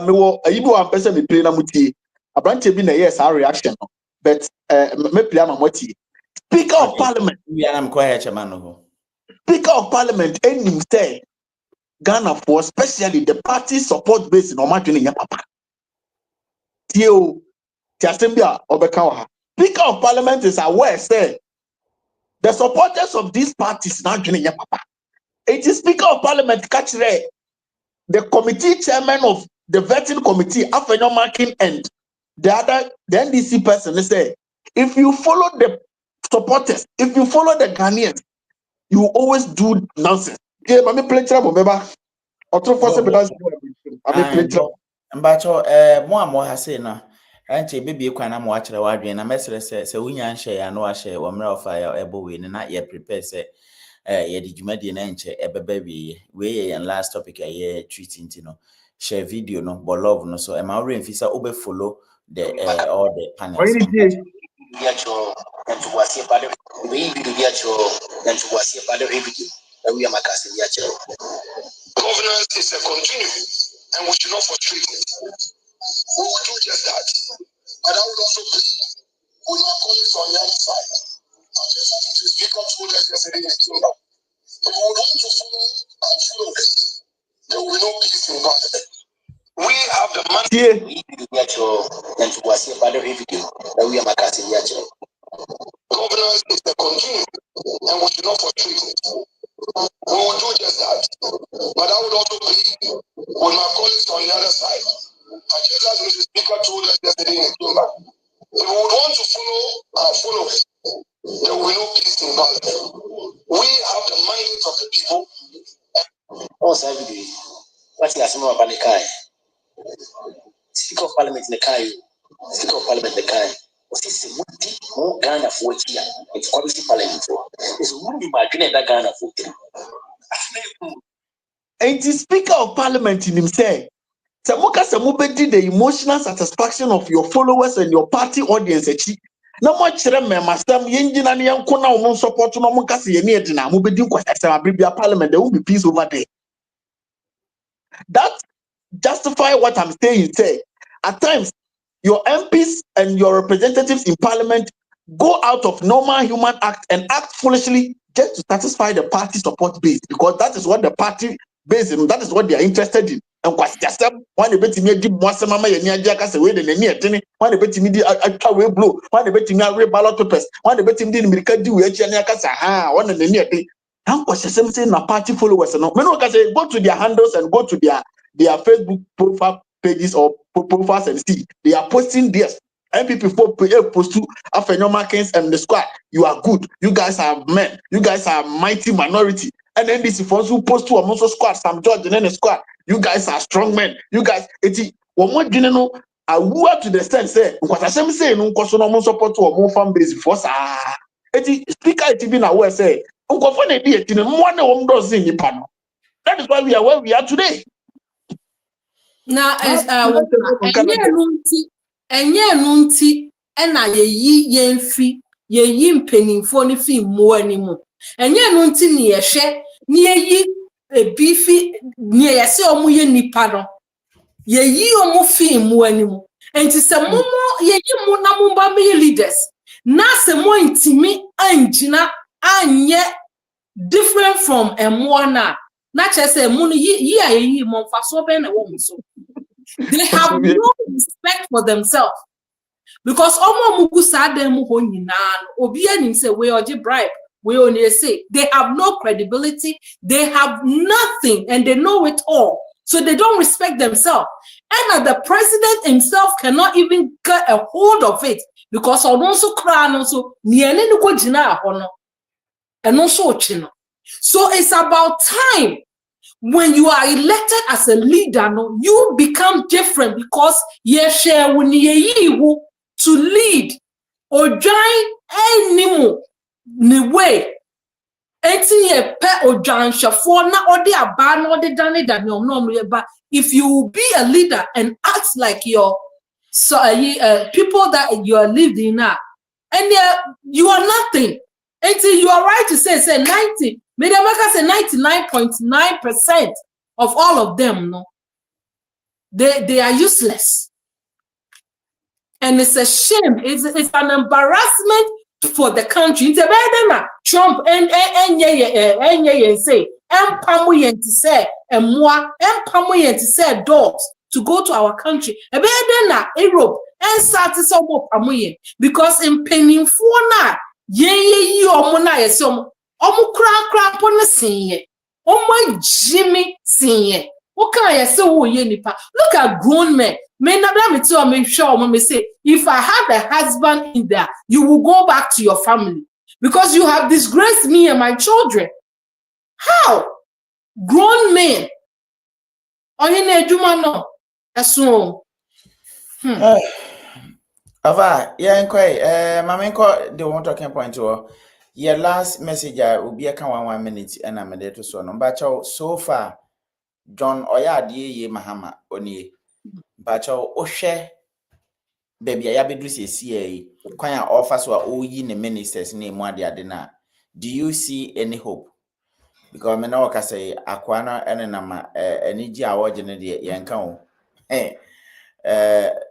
Me will a person me play na muti. A branch be na yes our reaction. But me play na muti. Speaker of Parliament. We are quiet, Chamano. Speaker of Parliament, and him say Ghana for especially the party support base in Omatuni Papa. Tio Tiasembia Obekawa. Speaker of Parliament is aware, say the supporters of these parties now joining Papa. It is Speaker of Parliament catch the committee chairman of the vetting committee after your marking end. The NDC person, they say, if you follow the supporters, if you follow the Ghanaians, you always do nonsense. Yeah, but me play trouble, remember? More has said now. Anche baby kwana mo achire wadwen na mesere se wunya nhye ya no ahye wo mra of ya ebo we na ye prepare se ye di dwumadi na nche ebeba we ye last topic ye treating no share video no but love no so ma we mfisa obe follow the all the panels. Governance is a continuum and we should not frustrate it. We will do just that. But I would also plead with my colleagues on the other side. And just as the speaker told us yesterday in the chamber, if we would want to follow our followers, there will be no peace in Parliament. We have the money. Governance is a continuum and we should not frustrate it. We will do just that. But I would also plead with my colleagues on the other side. And just as Mr. Speaker told us yesterday in the chamber, if we would want to follow our followers, there will be no peace in Parliament. We have the mandate of the people. Also, what's the Asimo about the Kai? Speaker of Parliament in the Kai. Speaker of Parliament in the Kai. What's this? More Ghana for here. It's obviously Parliament for. It's only my Ghana for. And the Speaker of Parliament in himself. The emotional satisfaction of your followers and your party audience. No much master support Parliament. There will be peace over there. That justify what I'm saying. Say at times your MPs and your representatives in Parliament go out of normal human act and act foolishly just to satisfy the party support base, because that is what the party base and that is what they are interested in. And just one bet me give mama way the near one bet me blow, one bet me ballot papers, one bet me do one the near thing. And what saying na party followers no. When I say go to their handles and go to their Facebook profile pages or profiles and see they are posting this. MPP post to after your markings and the squad. You are good. You guys are men. You guys are mighty minority. And then this for who post to a squad, Sam George and then the squad. You guys are strong men. You guys, it's one more general. I woo up to the sense say what I say no question no support to a more fan base for sa. It's speaker it been aware say unko for na dey tin mo na wo does in nipa. That is why we are where we are today. Now enye nunti ena ye yi yemfi ye yi mpanimfo ne fi mo animu enye no nti ne ye hwe ne yi ebifi ne ye se omo ye nipa no ye yi omo fi mo animu enti se momo ye yi mo na mo ba me leaders na se mo ntimi anjina anye different from emona na chese mo no yi ayi mo fa so be na wo so they have no respect for themselves because omo mugu sadem ho nyina obi anim say we oje bribe we only say they have no credibility, they have nothing, and they know it all, so they don't respect themselves. And the president himself cannot even get a hold of it because also cry also and also chino. So it's about time when you are elected as a leader, no, you become different because you share to lead or join any way. Enti pe ojan shafo na odi aba na odi dane da but if you be a leader and act like your people that you are leading now, and you are nothing. Enti you are right to say 90, Medamaka say 99.9% of all of them, no, they are useless. And it's a shame. It's an embarrassment for the country. It's a better Trump and say say and moi say dogs to go to our country. A better Europe and start because in penning for na ye omona yesom omu kra pon sin omo Jimmy sin look at grown men. Say, if I have a husband in there, you will go back to your family because you have disgraced me and my children. How? Grown men. Ava, yeah, inquire. Mamenko, the one talking point to your last message. Will be a 1 minute, and I'm a little so. No, so far, John Oya ye Mahama Oni. Bacho Oshe. Baby, I be do say kwan offers were all in the ministers name one the adena. Do you see any hope? Because me now can say Aquana and nama any award in the yankan.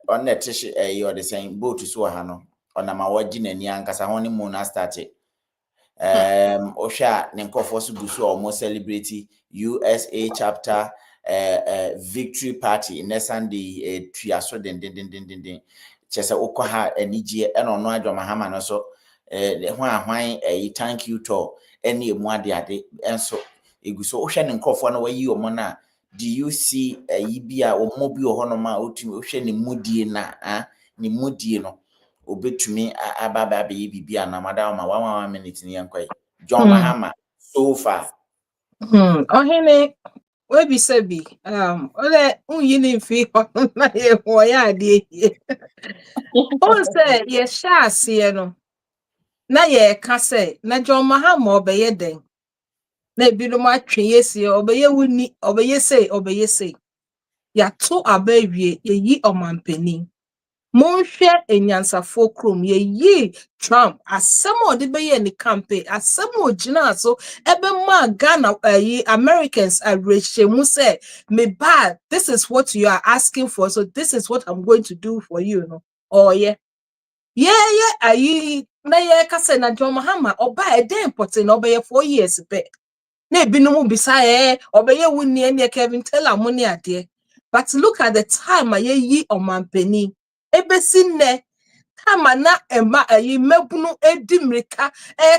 On that tish you're the same boat to Swahano on nama wajin and yankas a honeymoon started. Osha Nenkofosu Busu almost celebrity USA chapter victory party in Sunday triaso den chese ukwaha enije eno no adwama hama no so hwan thank you to ene emu ade enso eguso ohwe ne nkofo no wayi omo na do you see yibia omo bi oho no ma otumi ohwe ne mudie na ne mudie no obetumi ababa be bibia na madam ma 1 minute ne yankwa John Mahama so far ohene we be sabi ole unyini fi na ye ho ya ade on say ye sha ase no na ye ka say na John Mahama obeye den na ebinom atwe yesi obeye wuni obeye say ya to abawie ye yi omampani monhwe enyansafo krom ye yi Trump asemo de beye ni campaign asemo gina so ebe ma Ghana Americans are mu say me bad this is what you are asking for so this is what I'm going to do for you no oh yeah ayi na ye ka say na John Mahama oba e dey important obeye 4 years be na ebinom bisa obeye wuni ene Kevin Taylor money ade but look at the time ye yi omampani ebesinne kama na ema mebunu edimrika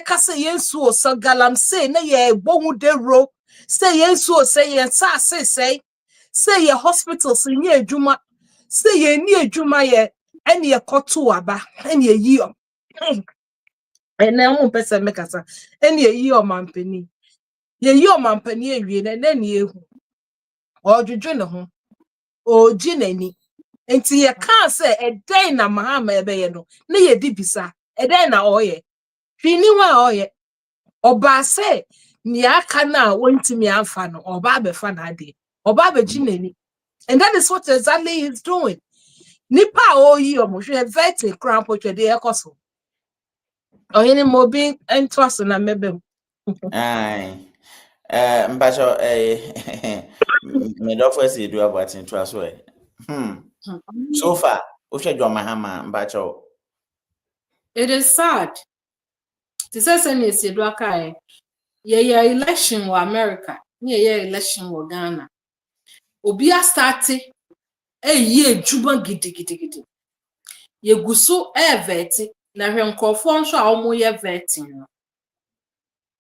kase yensu o so galam say na ye bohu de ro say yensu o say yen sa say ye hospital say nye adwuma say ye ni adwuma ye ene ye koto aba ene ye yi ene mo pese mekasa ene ye yi omampani ye yi omampani ewie na ne ehu odwodwo ne ho oji nani enti ye kan say eden na Mahama ebeye no na ye di bisa eden na oye hwini wa oye oba say ni aka na wontimi amfa no oba abefa na ade oba abeji nani and that is what exactly he's doing nipa oyi omo hwe vet cramp twede ekoso Ohini mobi entrust na mebem. Aye. Mpacho me do first do about interest way. So far, Usha Mahama mpacho. It is sad. This is an issue do yeah election in America. Yeah election in Ghana. Obia started ye juba gidi. Ye guso veti na hwe nkrofo nso a omo ye veti no.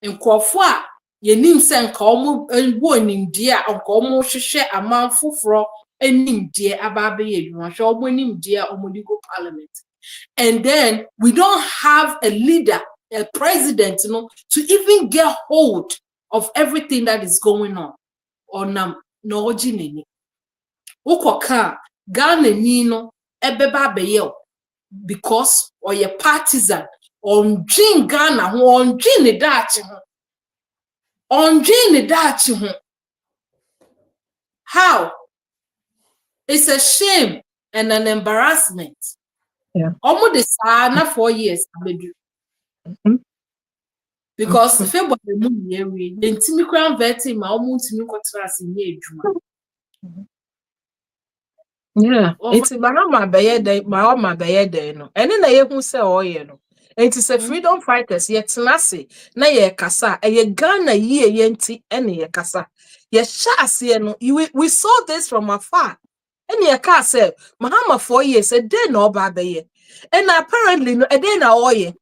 Nkrofo a ye nim se nka omo bo nimdie a nka omo hwehwe amanfoforo animdie ababe ye adwuma hwe omo nimdie omo di go parliament. And then we don't have a leader, a president, to even get hold of everything that is going on. No ojineni. Ukoka Ghana nino ebeba beyel because or ye partisan on Jin Ghana on Jin the Dutch on Jin the Dutch. How? It's a shame and an embarrassment. Yeah. Almost the sana 4 years. Because February we the intimi vetting my almost new contrast in year. Yeah, it's Mahama Bayede, Mahama Bayede, no. And then I who say, oh, you know. It is a freedom fighters, yet Nasi, na ye kasa, a ye Ghana ye yenti, and ye kasa. Ye shas, no, we saw this from afar. And ye ka say, Mahama 4 years, a day no babaye. And apparently, no, a day na oye.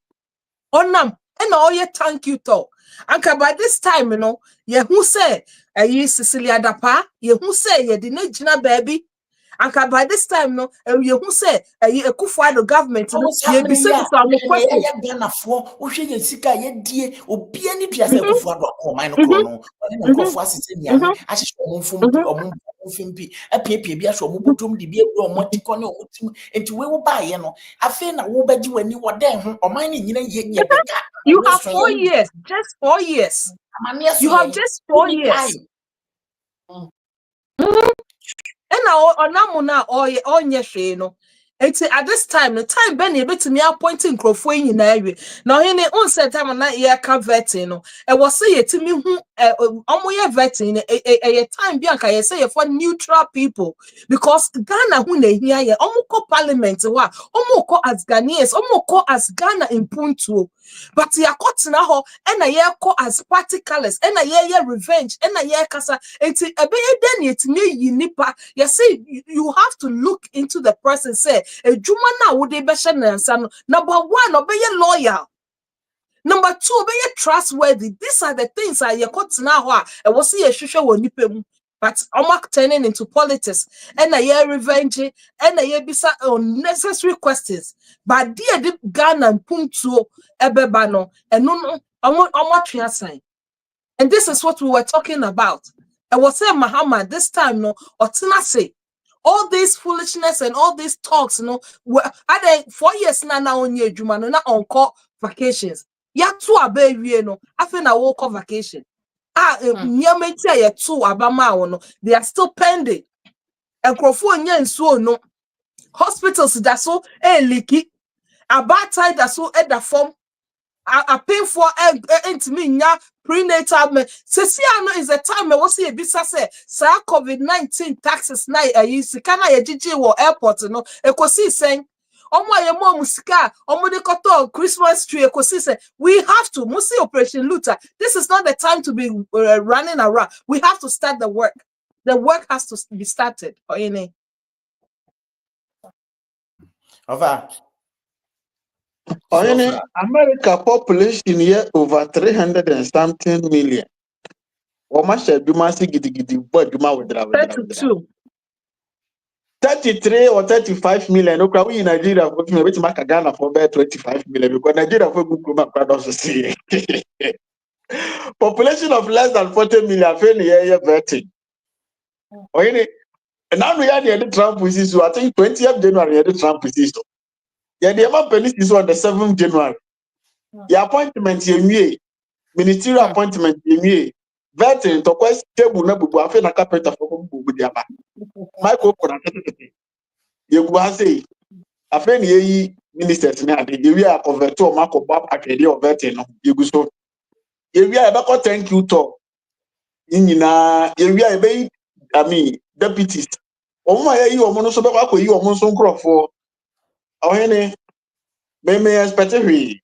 Onam, and oye, thank you, to. And by this time, you know, ye who say, a ye Cecilia Dapa, ye who say, ye didn't jina baby. And by this time, no, you who say a Kufuado government, you be saying some question. Ghana for Ushe Sika ye Obi any Piasa Kufuado or mine chrono, or Kofu Assistant, as Fimpi, a paper, Biashomutum, the beer or Monticono, and to will buy, you know. I feel I will bet you when you were there, or mining, You have 4 years, just 4 years. You have just 4 years. And now onamuna onye no. At this time, the time Benny bit me appointing Crofway in area. Now in the onset time na year ka vetting. I was say to me who omoye vetting a time bianca you say for neutral people because Ghana who ne here omoko parliament wa omoko as Ghanaians omoko as Ghana in Puntu. But ya kotina ho and a year ko as party colors and a year revenge and a year kasa enti ebe den yet me nipa you say you have to look into the person say a juma na would be number 1 obey loyal. Number 2 obey trustworthy. These are the things I kotina ho I was see a shusha wo nipa. But omak turning into politics and a year revenge and a year bisa unnecessary questions. But dear deep Ghana and Punto ebebano and no sign. And this is what we were talking about. I was saying Muhammad this time no or say all this foolishness and all these talks, are they 4 years now on your juma no on call vacations. Ya two a baby no I think I will call vacation. They are still pending. And so no hospitals that so leaky. A bad time that so at the form. I pay for prenatal. Sesiano is a time I was here. Bisa say COVID-19 taxes na kana ya jiji wo airport no. Ekosi saying. Omo ye mo musika, omo de koto Christmas tree ekosi say we have to musi Operation Luther. This is not the time to be running around. We have to start the work. The work has to be started. Or any. Over. America population here over 300 and something million. Or much do must gidi but you with 32. 33 or 35 million. Okay, we in Nigeria for me to make a Ghana for about 25 million because Nigeria for good crowd also see. Population of less than 40 million fairly here vetting. Okay, and now we had the Trump is so I think 20th January the Trump is so. Yeah, the amount pennies is on the 7th January. The appointment you ministerial appointment you vetting to quest table na bubu afi na carpenter for bubu diaba. Michael Kona you go say After the ministers now, we are converted to Marco Bob Academy of Veteran. You go so. If we are about thank you talk. Inina, if we are very, deputies. Oma you omo no so be kwa yi omo so nkrofo. Ohene, me expect we.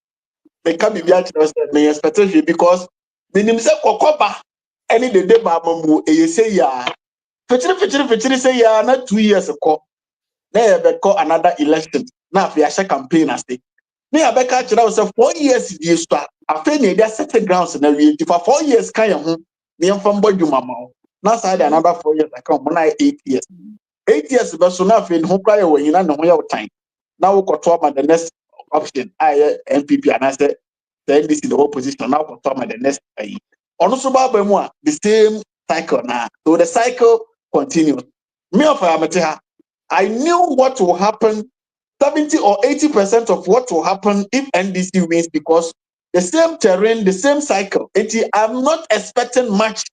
Me can be me expect we because minim se kokoba any the day ba mamu e say ya. Fetiri say ya na 2 years ago. Na ye be call another election. Na fi a campaign as dey. Me abeka kira say 4 years die sto. Afa na dia set grounds na we for 4 years kan ye ho. Me mfa mbodwuma ma. Na side another 4 years account na 8 years. 8 years but so now fe ho kra ye wanyina na ho ye time. Now we to am the next option. I MPP and I said the NDC the opposition now we to am the next ono so ba mu a the same cycle now. So the cycle continues. Me of amateha I knew what will happen 70 or 80% of what will happen if NDC wins because the same terrain, the same cycle. I'm not expecting much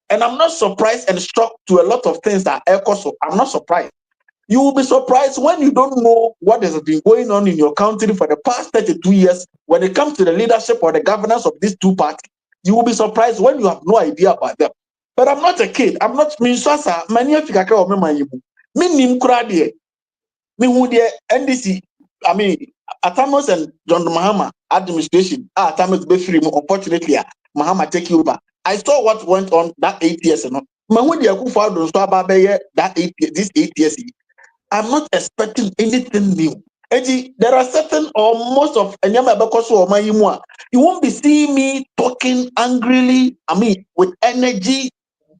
and I'm not surprised and shocked to a lot of things that echo. So I'm not surprised. You will be surprised when you don't know what has been going on in your country for the past 32 years when it comes to the leadership or the governance of these two parties. You will be surprised when you have no idea about them. But I'm not a kid. I'm not Minsasa. Many of you me nim krade me hu de NDC Atamos and John Mahama administration Atamos be free unfortunately Mahama take over. I saw what went on that 8 years no me hu de Akufo Addo so aba be that 8 this 8 years. I'm not expecting anything new. There are certain or most of you won't be seeing me talking angrily, with energy,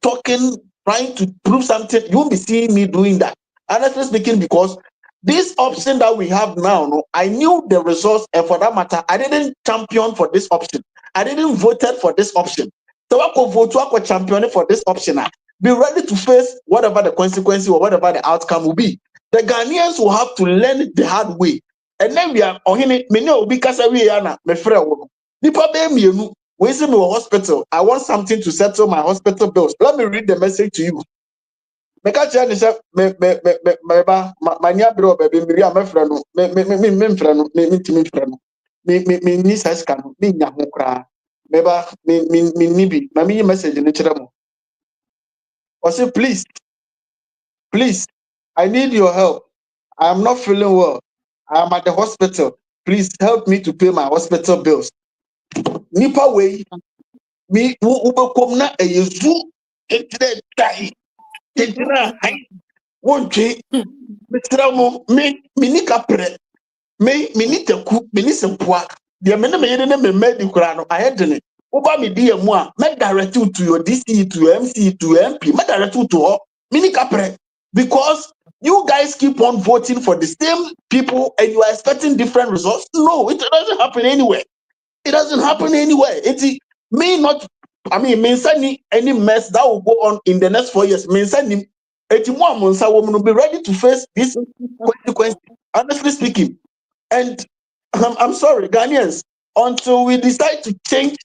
talking, trying to prove something. You won't be seeing me doing that. Honestly speaking, because this option that we have now, no, I knew the results, and for that matter, I didn't champion for this option. I didn't voted for this option. So I could vote, I could champion for this option. Be ready to face whatever the consequences or whatever the outcome will be. The Ghanaians will have to learn it the hard way. And then we are on him. Many will be Kasawiana, my friend. We send me to hospital. I want something to settle my hospital bills. Let me read the message to you. Me catch you say me bro baby me ria me friend no me friend no me friend no me ni size kan me nya ho kra me ba me ni bi na me message ni kire mo. I say please I need your help. I am not feeling well. I am at the hospital. Please help me to pay my hospital bills. Nipa way me ubekom na eyezu etire dai. Tetina hai wonche metramo me ni kapre me ni teku me ni sempoa de me na me yede na me medi kura no ayedene uba me di emu a me direct you to your DC to your MC to your MP me direct you to her me ni kapre because you guys keep on voting for the same people and you are expecting different results. No, it doesn't happen anywhere. It doesn't happen anywhere. It may not, means any mess that will go on in the next 4 years. Means any, woman will be ready to face this consequence, honestly speaking. And I'm sorry, Ghanaians, until we decide to change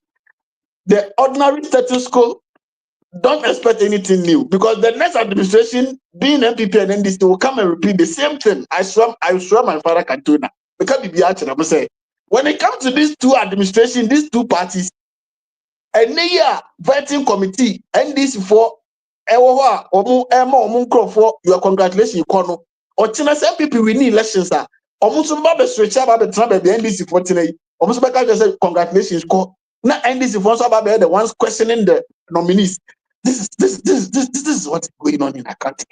the ordinary status quo, don't expect anything new because the next administration, being MPP and NDC, will come and repeat the same thing. I swear my father can do that. Because I'm saying, when it comes to these two administrations, these two parties, and the vetting committee, NDC for your congratulations, Kono. Or China MPP we need elections. Almost switch up the NDC for today. Almost say congratulations, now NDC for the ones questioning the nominees. This is what's going on in our country.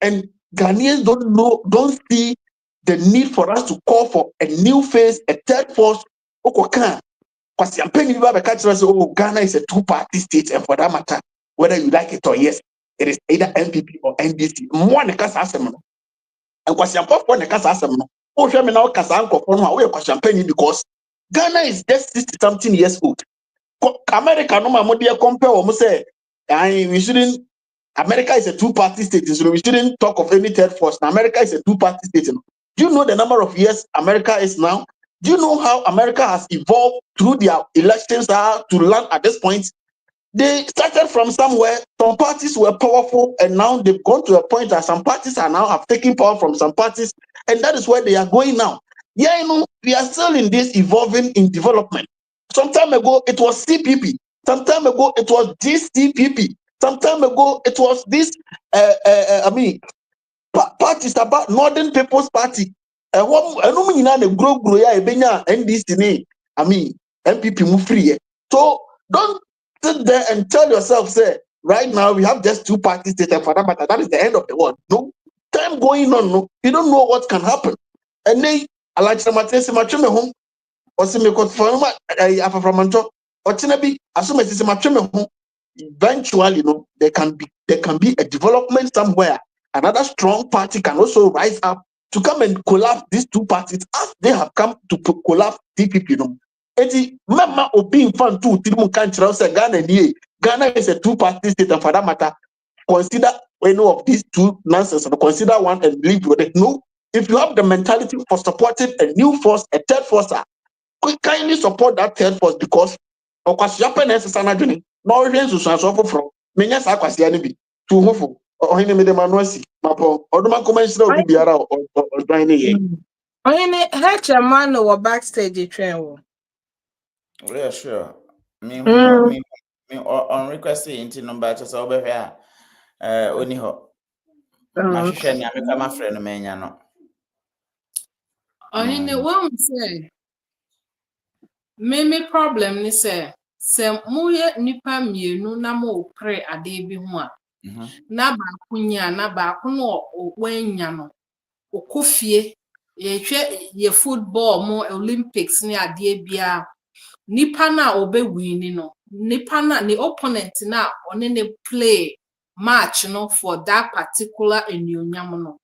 And Ghanaians don't see the need for us to call for a new phase, a third force. Because Ghana is a two-party state, and for that matter, whether you like it or yes, it is either MPP or NDC. One and because Ghana is just 60-something years old. America no more compare almost say we shouldn't. America is a two-party state, so we shouldn't talk of any third force. Now, America is a two-party state. Do you know the number of years America is now? Do you know how America has evolved through their elections to land at this point? They started from somewhere. Some parties were powerful, and now they've gone to a point that some parties are now have taken power from some parties, and that is where they are going now. Yeah, you know, we are still in this evolving in development. Some time ago, it was CPP. Some time ago, it was this CPP. Some time ago, it was this, parties about Northern People's Party. And what I know me na grow ya ebenya NDC I mean MPP move free. So don't sit there and tell yourself, say, right now we have just two parties for that matter. That is the end of the world. No time going on, no, you don't know what can happen. And then I like some match home or see me from Aframanto or Tinabi, as soon as home. Eventually, you know, there can be a development somewhere. Another strong party can also rise up to come and collapse these two parties as they have come to collapse DPP. You know, Mama being fun too. Ghana is a two-party state, and for that matter, consider any of these two nonsense and consider one and leave with it. No, if you have the mentality for supporting a new force, a third force, kindly support that third force because of course Japan is an adjoining. No reasons to suffer from. Many as I was the to hopeful or him the manuasi, Mapo, or the man comments to be around or dining. I had your man or backstage train. Yeah, sure. Me on requesting into number just over here. Only ho. My friend, my friend, no. What say? Me problem ni say muye nipa mienu na mo pre ade bi ho a na ba kunya na ba kuno wanya no okofie ye football mo Olympics ni ade bia nipa na obe win no nipa na the opponent na one ne play match no for that particular enyonyam no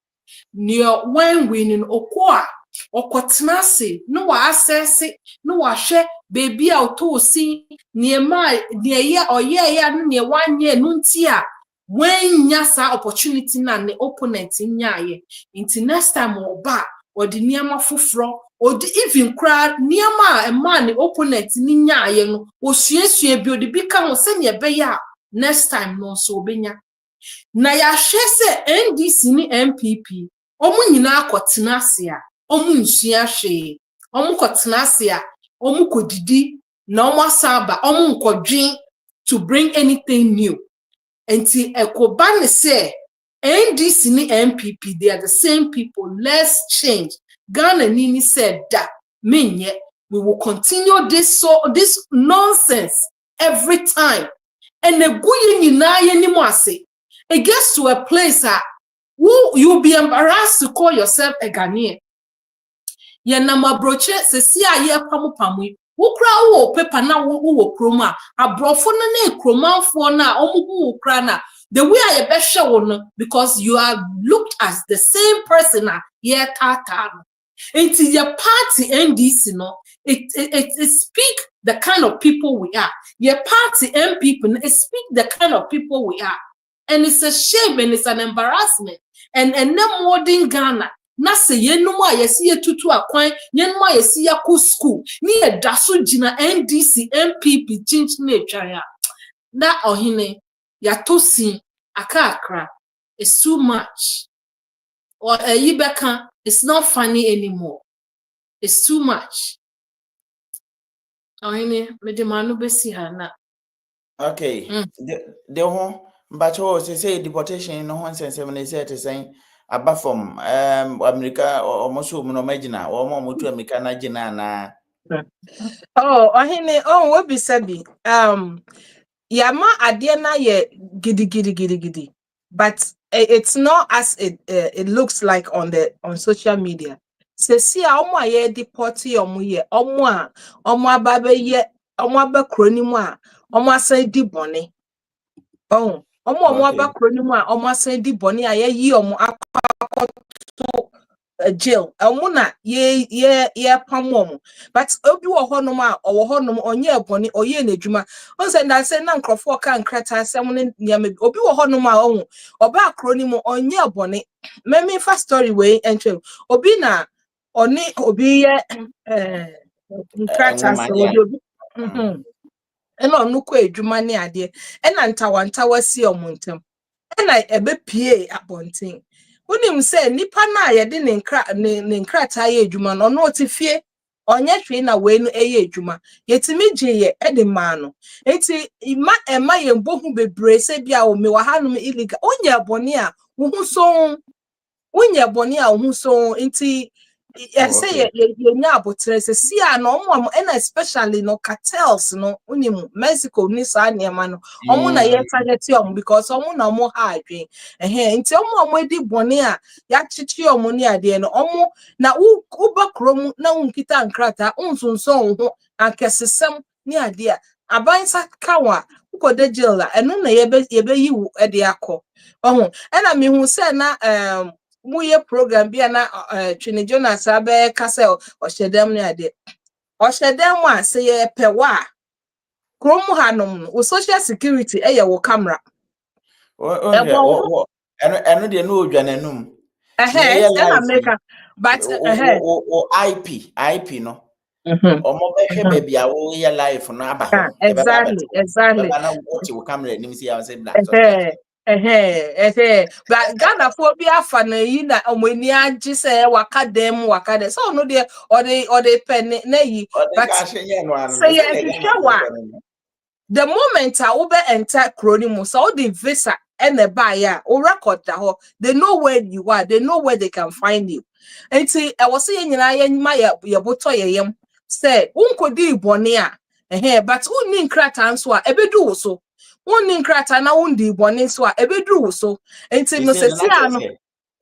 near when winning okwa okotenase no wa access no wa hwe baby a otosi niema de ya oye ya no ne wanye no nti a when nyasa opportunity na ne opponent nyaaye nti next time oba odi niema foforo odi even cry niema a man ne opponent ni nyaaye no osuesue bi odi bi ka ho se ne be ya next time no so obenya na ya hwe se NDC ni MPP omu nyina akotena ase a omu nsua hwe omu kotena ase a omu kodidi na omu asaba omu nkodwen to bring anything new enti ekoba ne se NDC ni MPP they are the same people. Let's change. Ghana nini said that menye we will continue this nonsense every time and the guyi nyina ye ni mo ase it gets to a place you'll be embarrassed to call yourself a Ghanaian. Ye na mabroche se si aye pamu wo kra wo paper na wo kroma abrofo na kromanfo na omu wo kra na the way I be show no because you are looked as the same person ye tata into your party NDC no it speak the kind of people we are. Your party MPP it speak the kind of people we are. And it's a shame and it's an embarrassment. And no modern Ghana. Na se yenuma yesi ye tutu akwan, yenuma yesi ya ku school. Ni ye dasu jina NDC, MPP, chinchine chaya. Na ohine, ya tosi, akakra. It's too much. Or yibeka, it's not funny anymore. It's too much. Ohine, me demanu besi hana. Okay. The whole but say deportation no one sense when they say to saying about from America or Mosu Monomagina or Momutu America Najina na Oh, ohine we be sabi yama adiana ye gidi but it's not as it looks like on social media. Se si a omo aye deport omo ye omo ababe ye omo abakroni mu a omo asan di bone. Oh, omo abakroni mu a omo asan di bone a ye omo akwakoto jail na ye pamom but obi wo honom a owo honom onye ebone oye na adwuma on say na say na nkrofo ka nkrata asem ne niam obi wo honom a ohun oba akroni mu onye ebone meme fa story we entwe obi na oni obi ye nkrata so obi and on no quay jumani idea, and antawantawa see on montem, and I ebe PA abonting. When him say nipa na ye de ne nkrata ye adwuma no no otifie onye hwe na we no eye adwuma yetimi gye ye e de ma no enti ima ema ye mbohu bebre se bia o me wa hanom illegal onya bone a wo hu so enti say ye nya abotre se si a no mo na especially no cartels no unimu Mexico ni sa niema no omo na ye target omo because omo na omo ha adwen nti omo edi bone a ya chichi omo ni ade no omo na uba krom na unkita nkrata unsonson ho ankesesem ni ade a abansa kawa ukode jail la eno na ye be yi wo ede akọ oho na me hu se na muye program bia na Twini Jonas abe kase ohyedem ne ade ohyedem a se ye pewa krom hanom no social security eye wo camera eno de no odwananum na America but IP no omo be hwe ba bia wo ye life no aba ho exactly na wo ti wo camera nim si ya say black but Ghana phobia fa na yi na omani agi se wakadem so no de or they pen na yi but say the moment I will enter Chronimus, so the visa and the buyer or record that they know where you are, they know where they can find you. And see, I was saying in my botoyam say, unko di bonia, but un krata so ebedu so. Un krata na undi bonin so ebedu so. And see, no say,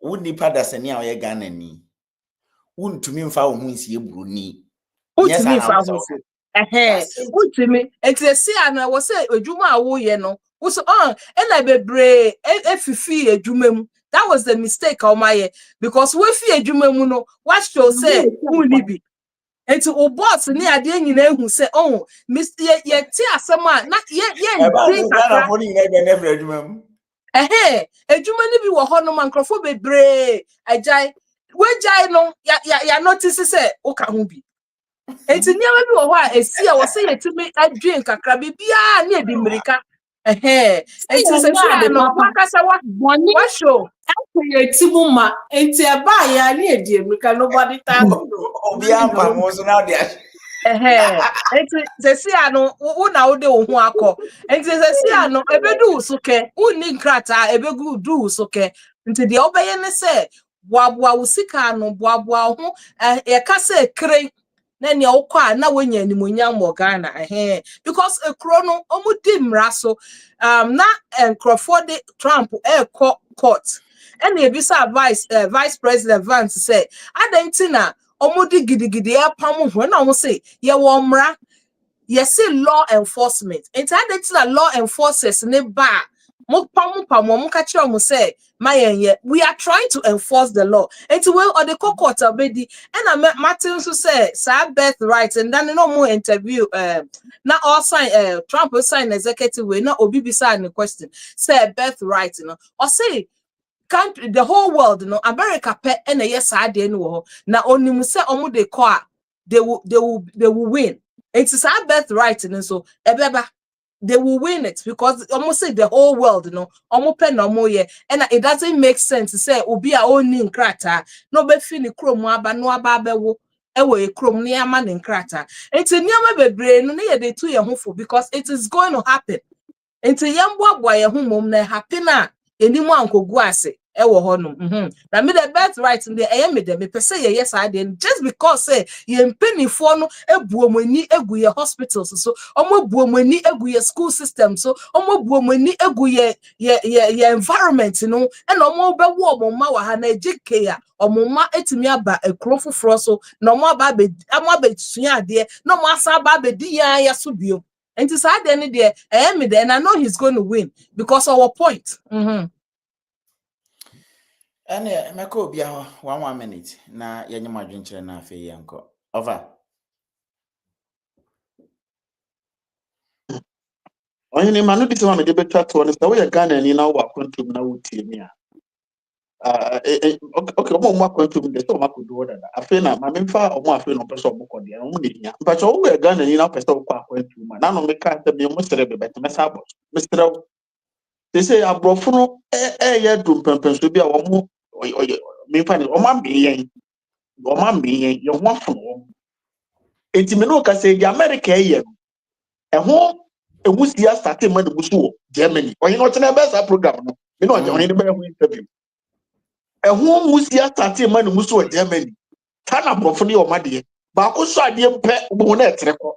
wouldn't pada seni a ye Ghana ni. Untumi mfa wo hu nsie buru ni. Yes, ultimate see and was say ejuma wo ye no wo so and I bebre efifi ejuma mu that was the mistake o my because we fi ejuma mu no what show say who ni bi enti o boss ni ade nyina ehu say oh Mr. ye ti asema na ye drink akra for ni na never ejuma mu ejuma ni bi wo ho no mankrofo bebre ajai we jai no ya notice say o ka hu bi enti niam bi wo ho a esi a wo se yetimi adwen kakra bibia na edi mirika enti se si no wakasa wa show yetimu ma enti eba ya na edi mirika nobody time obi ampa mo so na dia enti se si no wo na wo de wo ho akọ enti se si no ebedu so ke unni nkrata ebegu du so ke enti de obeye ne se boaboa wo sika no boaboa ho ye ka se kren na ne okwa na wonya animonyam mo Ghana because ekro no omudi mra so na enkrofo de Trump court and ebisa vice president Vance say adentina omudi gidigidi apam ho na omo say ye wo mra ye say law enforcement enti adentina law enforcers ne ba mo ka kire omo say we are trying to enforce the law. Enti we or the court abedi and Martin so say birthright and then no more interview na all sign Trump sign executive way na obi bi sign the question say birthright no or say country the whole world no America pe na yes ade no ho na onimu say omo de call they will win. It's birthright no so ebeba they will win it because almost say the whole world, almost pen no more and it doesn't make sense to say obi a owning krata no be fini krom aba no aba bewo ewe krom ni ama nin krata enti niama bebre no na ye to ye hofo because it is going to happen enti yambo aboa ye ho mom na happen a enimu ankogu ase ewo honum na me the birthright in the me dem me say yes I did just because say ye mpenifo no ebuomani egu ye hospitals so omo buomani egu ye school system so omo buomani egu ye environment no and omo be wo omo ma wa ha na ejike ya omo ma etimi aba ekrofo fro so na omo aba be tusua ade na omo asa aba be di ya so bio enti sa ade ne de me there and I know he's going to win because our point ene meko obi aho 1 minute na yenye madwenkyere na afi yanko over onye ni manu bi se ma me de betwa to ne se wo ye Ghana ni na wo akontum na wo tie ni a okay, omo kwantu mu de so ma kodu oda da afi na ma memfa omo afi no person omo kodi no mu de nya but so we Ghana ni na person kwa kwantu ma na no me ka se me mo sere be bet me sa bo me sere they say abrofo no ye dum pempen so bi a omo memfa ni omo ambeyen ye ho afo no enti me no ka se di America ye ho ewusia start ma de busu Germany oyin no tena be sa program no me no oyin be ho interview ehun musia start ma no muso Germany tana brofo ne o made ba ko so ade mpe bo na etreko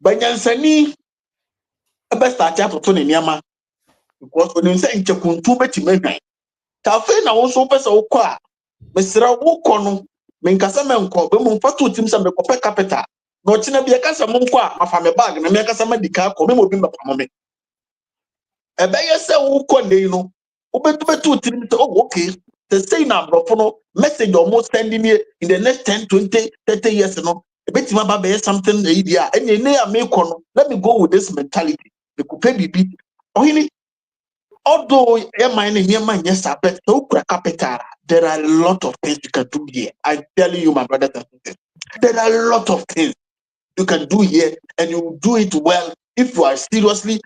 banyansani be start atoto ne niama because onim se nchekuntu beti manwan ta fe na wo so pese wo kọ a mesra wo kọ no menkasa menko be mu fato tim se me kopɛ capital na o china bi e kasa mo nkọ a mafa me bag na me kasa ma dika kọ me mo bi mpa me ebe ye se wo kọ nei no obetu tim se oh okay the say na brofo no message almost sending me in the next 10 20 30 years no ebetima ba be something e dia ene ne ya me kọ no let me go with this mentality me ko pe bibi ohini although yes, but no capital, there are a lot of things you can do here. I'm telling you, my brothers and sisters, there are a lot of things you can do here, and you do it well. If you seriously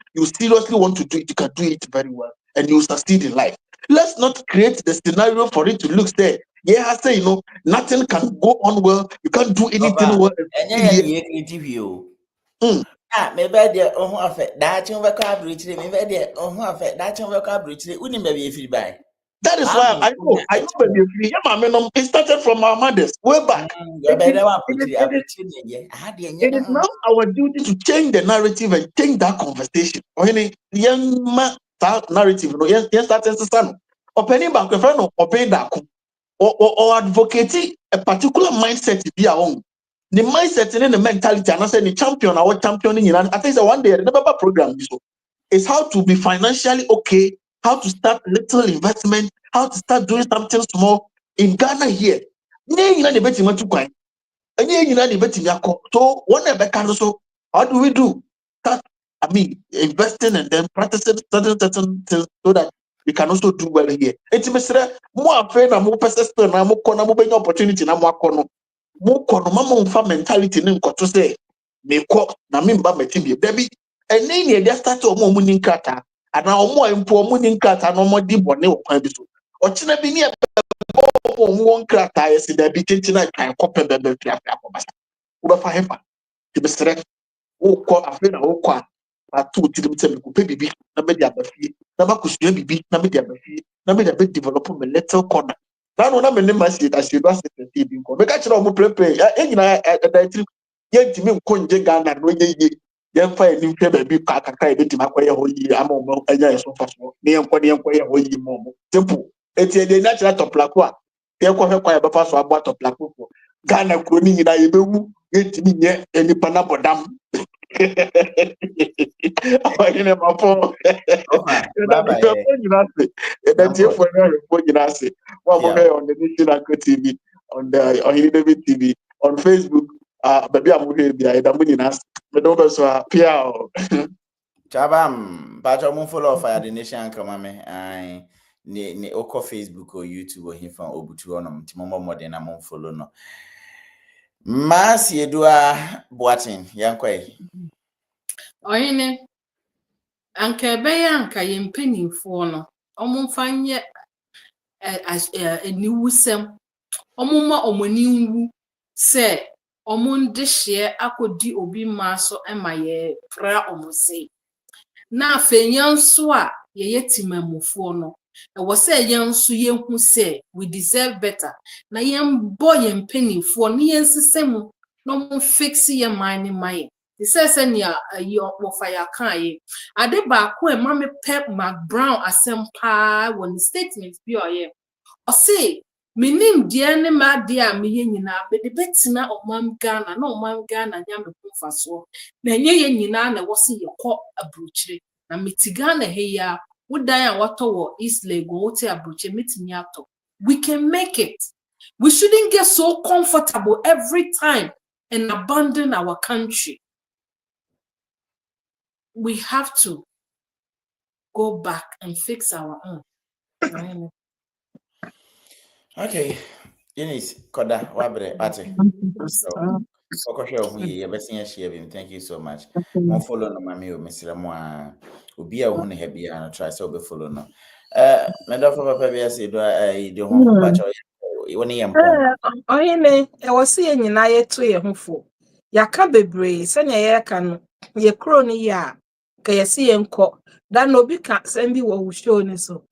want to do it, you can do it very well, and you succeed in life. Let's not create the scenario for it to look there. Yeah, I say, nothing can go on well. You can't do anything well. Maybe there oh afet that you work out maybe there oh afet that you work out uni maybe if you buy. That is why I know baby free. Yeah, it started from our mothers way back. It is now our duty to change the narrative and change that conversation. That narrative, yes, that is the son. Opening back, open that or advocating a particular mindset to be our own. The mindset and the mentality, and I say the champion, our championing. I think that one day the Baba program is how to be financially okay, how to start little investment, how to start doing something small in Ghana here. So how do we do? Start, investing and then practicing certain things so that we can also do well here. It's more afraid na more persistent na more corner more opportunity na more corner mama unfa mentality ne nkoto say me ko na me mba meti bi da bi ene ne dia start omo ni nkata ana omo empo omo ni nkata na omo di bone wo kwan bi so ochina bi ne omo nkata yesi da bi tintina kan kope bebe fi akobasa wo ba fa hefa ti besere wo ko afre na wo ko atu tirim se me ko pe bibi na me dia ba fie na ba kusua bibi na me dia ba fie na me dia be develop me little corner na me ne masi da se do asete bi ko me ka kira omo prepare nyina da tiri ye ntimi nko nje Ghana no ye ye fa ni hwe ba bi ka kakra e betima akoye ho yi ama omo anya eso faso ne enko ye ho yi mo simple eti de natural top plako a ye ko hwe kwa ye ba faso abo top plako ko Ghana ko ni nyina ye bewu ye ntimi nye enipa na bodam Oyine mapo. On the National TV, on the Oyine David TV, on Facebook. Baby, I'm here. Me don't know so Pia. Chabam, but I'm follow Fire the Nation come me. I ne oko Facebook or YouTube or him from Obutu on Timomo more than I'm follow no. Mas Yedua Boatin, Yankwe. Oyine anka ebe ya anka ye mpanimfo no omumfa nye eniwusem omumma omani nwu se omunde hye akodi obi ma so ema ye pra omuse na afenyanso a ye yetimamufo no wo se yanso ye hu se we deserve better na ye mbo ye mpanimfo no ye nsesemu no mo fix ye man mai the say near your fire can ade ba ko e ma me pep Mac Brown asempa won statement bi oye o say minim die ne ma de a me ye nyina be de betina omam Ghana na omam Ghana nya me kumfaso na nye ye nyina na wo se ye kọ abrochire na mitigana he ya wodan a wato wo East Lagos wote abrochire mitimi ato we can make it. We shouldn't get so comfortable every time and abandon our country. We have to go back and fix our own. Okay. Eunice, Koda, Wabre, Ate. So, thank you so much. Mo follow no mami o mesira mo a obi a hu ne ha bia no try so be follow no. Me do for papa bia say do do ho ba cho woni yempon. Ohene e wose ye nyina ye to ye hofo. Yaka bebre se ne ye ka no ye kro ni ya ka ye se ye nko da no bi ka sem bi wo wo show ni so.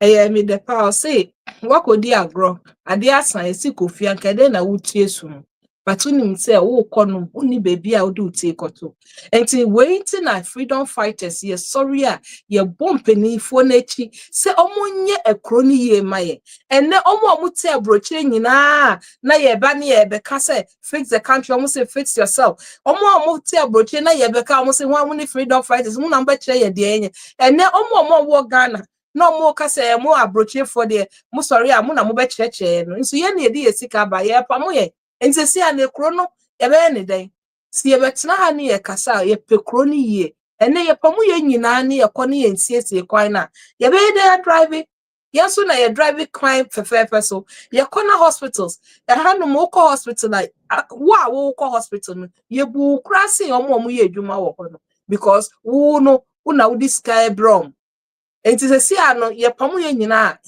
Me de pa o say wakodi agro ade asan esi kofia nkede na wutie su no. But unim say wo kɔ no uni baby a wo do tie kɔto. Enti waiting na freedom fighters ye sorry a ye bompanifo na echi se omonye ekro ni ye maye. Enne omo te abrochire nyina na ye ba ne ye beka say fix the country omo say fix yourself. Omo te abrochire na ye beka omo say ho amuni freedom fighters mu na mba kire ye de enye. Enne omo wo Ghana no mo ka say mo abrochire for de mo sorry a mo na mo be kire no. Nso ye na ye di esika ba ye pa mo ye. Enti si ane kro no ye be ne den. Si ye betena ha ne ye kasa ye pe kro ni ye. Enne ye pa mo ye nyina ne ye kɔ ne ye nsiesie kwan na. Ye be dey drive. Yes, na ye driving crime for so. Ye corner hospitals. Ye hanu mo ko hospital like wo ko hospital no. Ye bu krasi omo ye adwuma wo ho no because wo no una wo this sky brom. Enti se si ano ye pamu ye nyina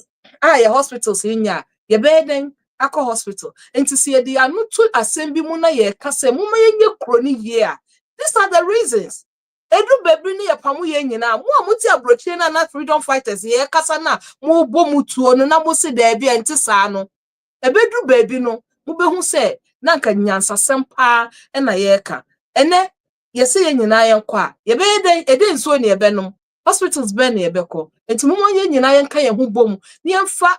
ye hospitals nya. Ye be den akọ hospital. Enti se ye di anu to asem bi mu na ye kase mu ma ye nye kroni ye a. These are the reasons. Edu bebre ni ye pamu ye nyina mo amuti abrochire na freedom fighters ye kasa na mo bo mutuo no na mo se da bia enti saa no ebedu baby no mo behu se na nka nyansa sempa na ye ka ene ye se ye nyina ye nkọ a ye be ede nso ne ye benom hospitals be ne ye bekọ enti mo ye nyina ye nka ye hu bom ne ye mfa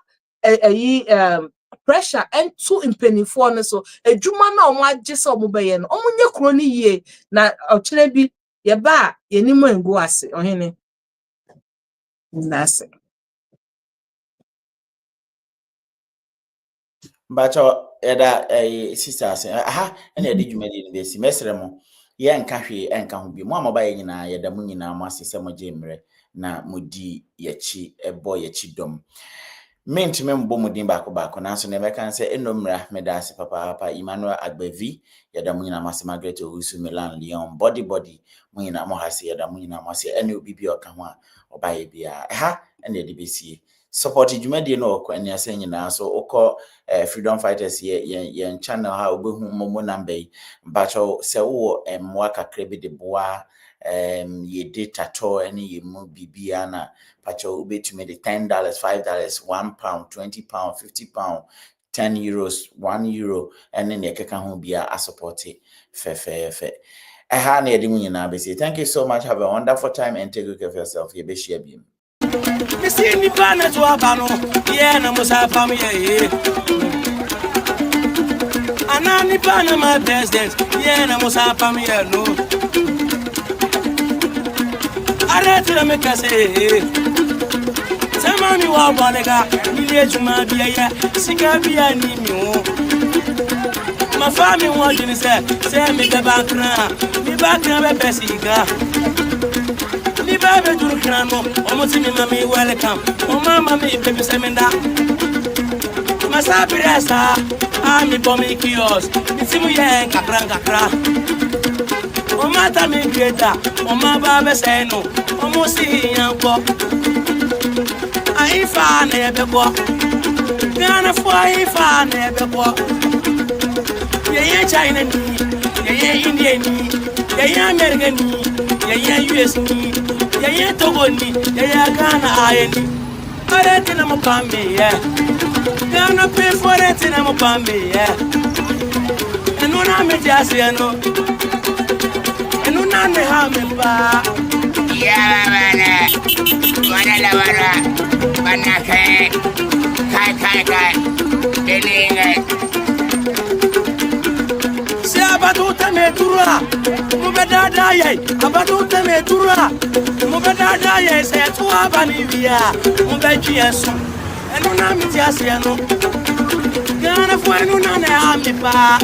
pressure and too impenifo no so edwuma na omo agye se omo be ye no omo nye kro ni ye na ochire bi ye ba ye ni mo ngo ase ohene ndase Bacho eda sisters aha na edi dwumadi ni besi mesre mo ye nka hwe enka ho bi mo amaba ye nyina ye da mu nyina mo asese mo jemre na modi yechi ebo yechi dom mint membo mudin baako nanso ne meka nse enomra medase papa Emmanuel Agbavi ye da mu nyina mo ase Margaret Owusu Milan Leon body mo nyina mo hase ye da mu nyina mo ase ene obi bi oka ho a obaye bia ha na edi besi support dwumadi no okọ ene ase nyina so okọ freedom fighters ye channel ha obehu momo number bacho se wo emwa kakra bi de boa ye data to ene ye mu bibia na bacho obetumi de $10 $5 £1 £20 £50 €10 €1 ene ne keka ho bia a support fe aha na yedi mu nyina be say thank you so much, have a wonderful time and take good care of yourself. Ye be share bi Missing the planet to Abano, yeah, no Musa family. Anani Panama president, yeah, no Musa family. No, I read to the Mekase. Samani wa Banega, village Mabia, Sikabia Nimo. My family wanted to say, me the background, Bessica. Baby to Crano, almost in mammy welcome. Oh, mamma, me baby semenda. Masapiresa, I'm a bommy kiosk. It's a young capra. Oh, mata me greta. Oh, my baba say no. Almost seeing uncle. I found never walk. Gonna fly, found never walk. Yeah, China, yeah, Indian, yeah, American, yeah, US. Yeah, Togoni, yeah, Ghana, I don't think I'm a pammy, yeah. Gonna pay for it in a pammy, yeah. And when I'm a jazzy, I know. And when I'm a hammy, yeah, Abatuta metura, mubedada ye. Abatuta metura, mubedada ye. Se tu abanivia, mubeji yesu. Enu na mitiasi enu. Gana fu enu na ne amipa.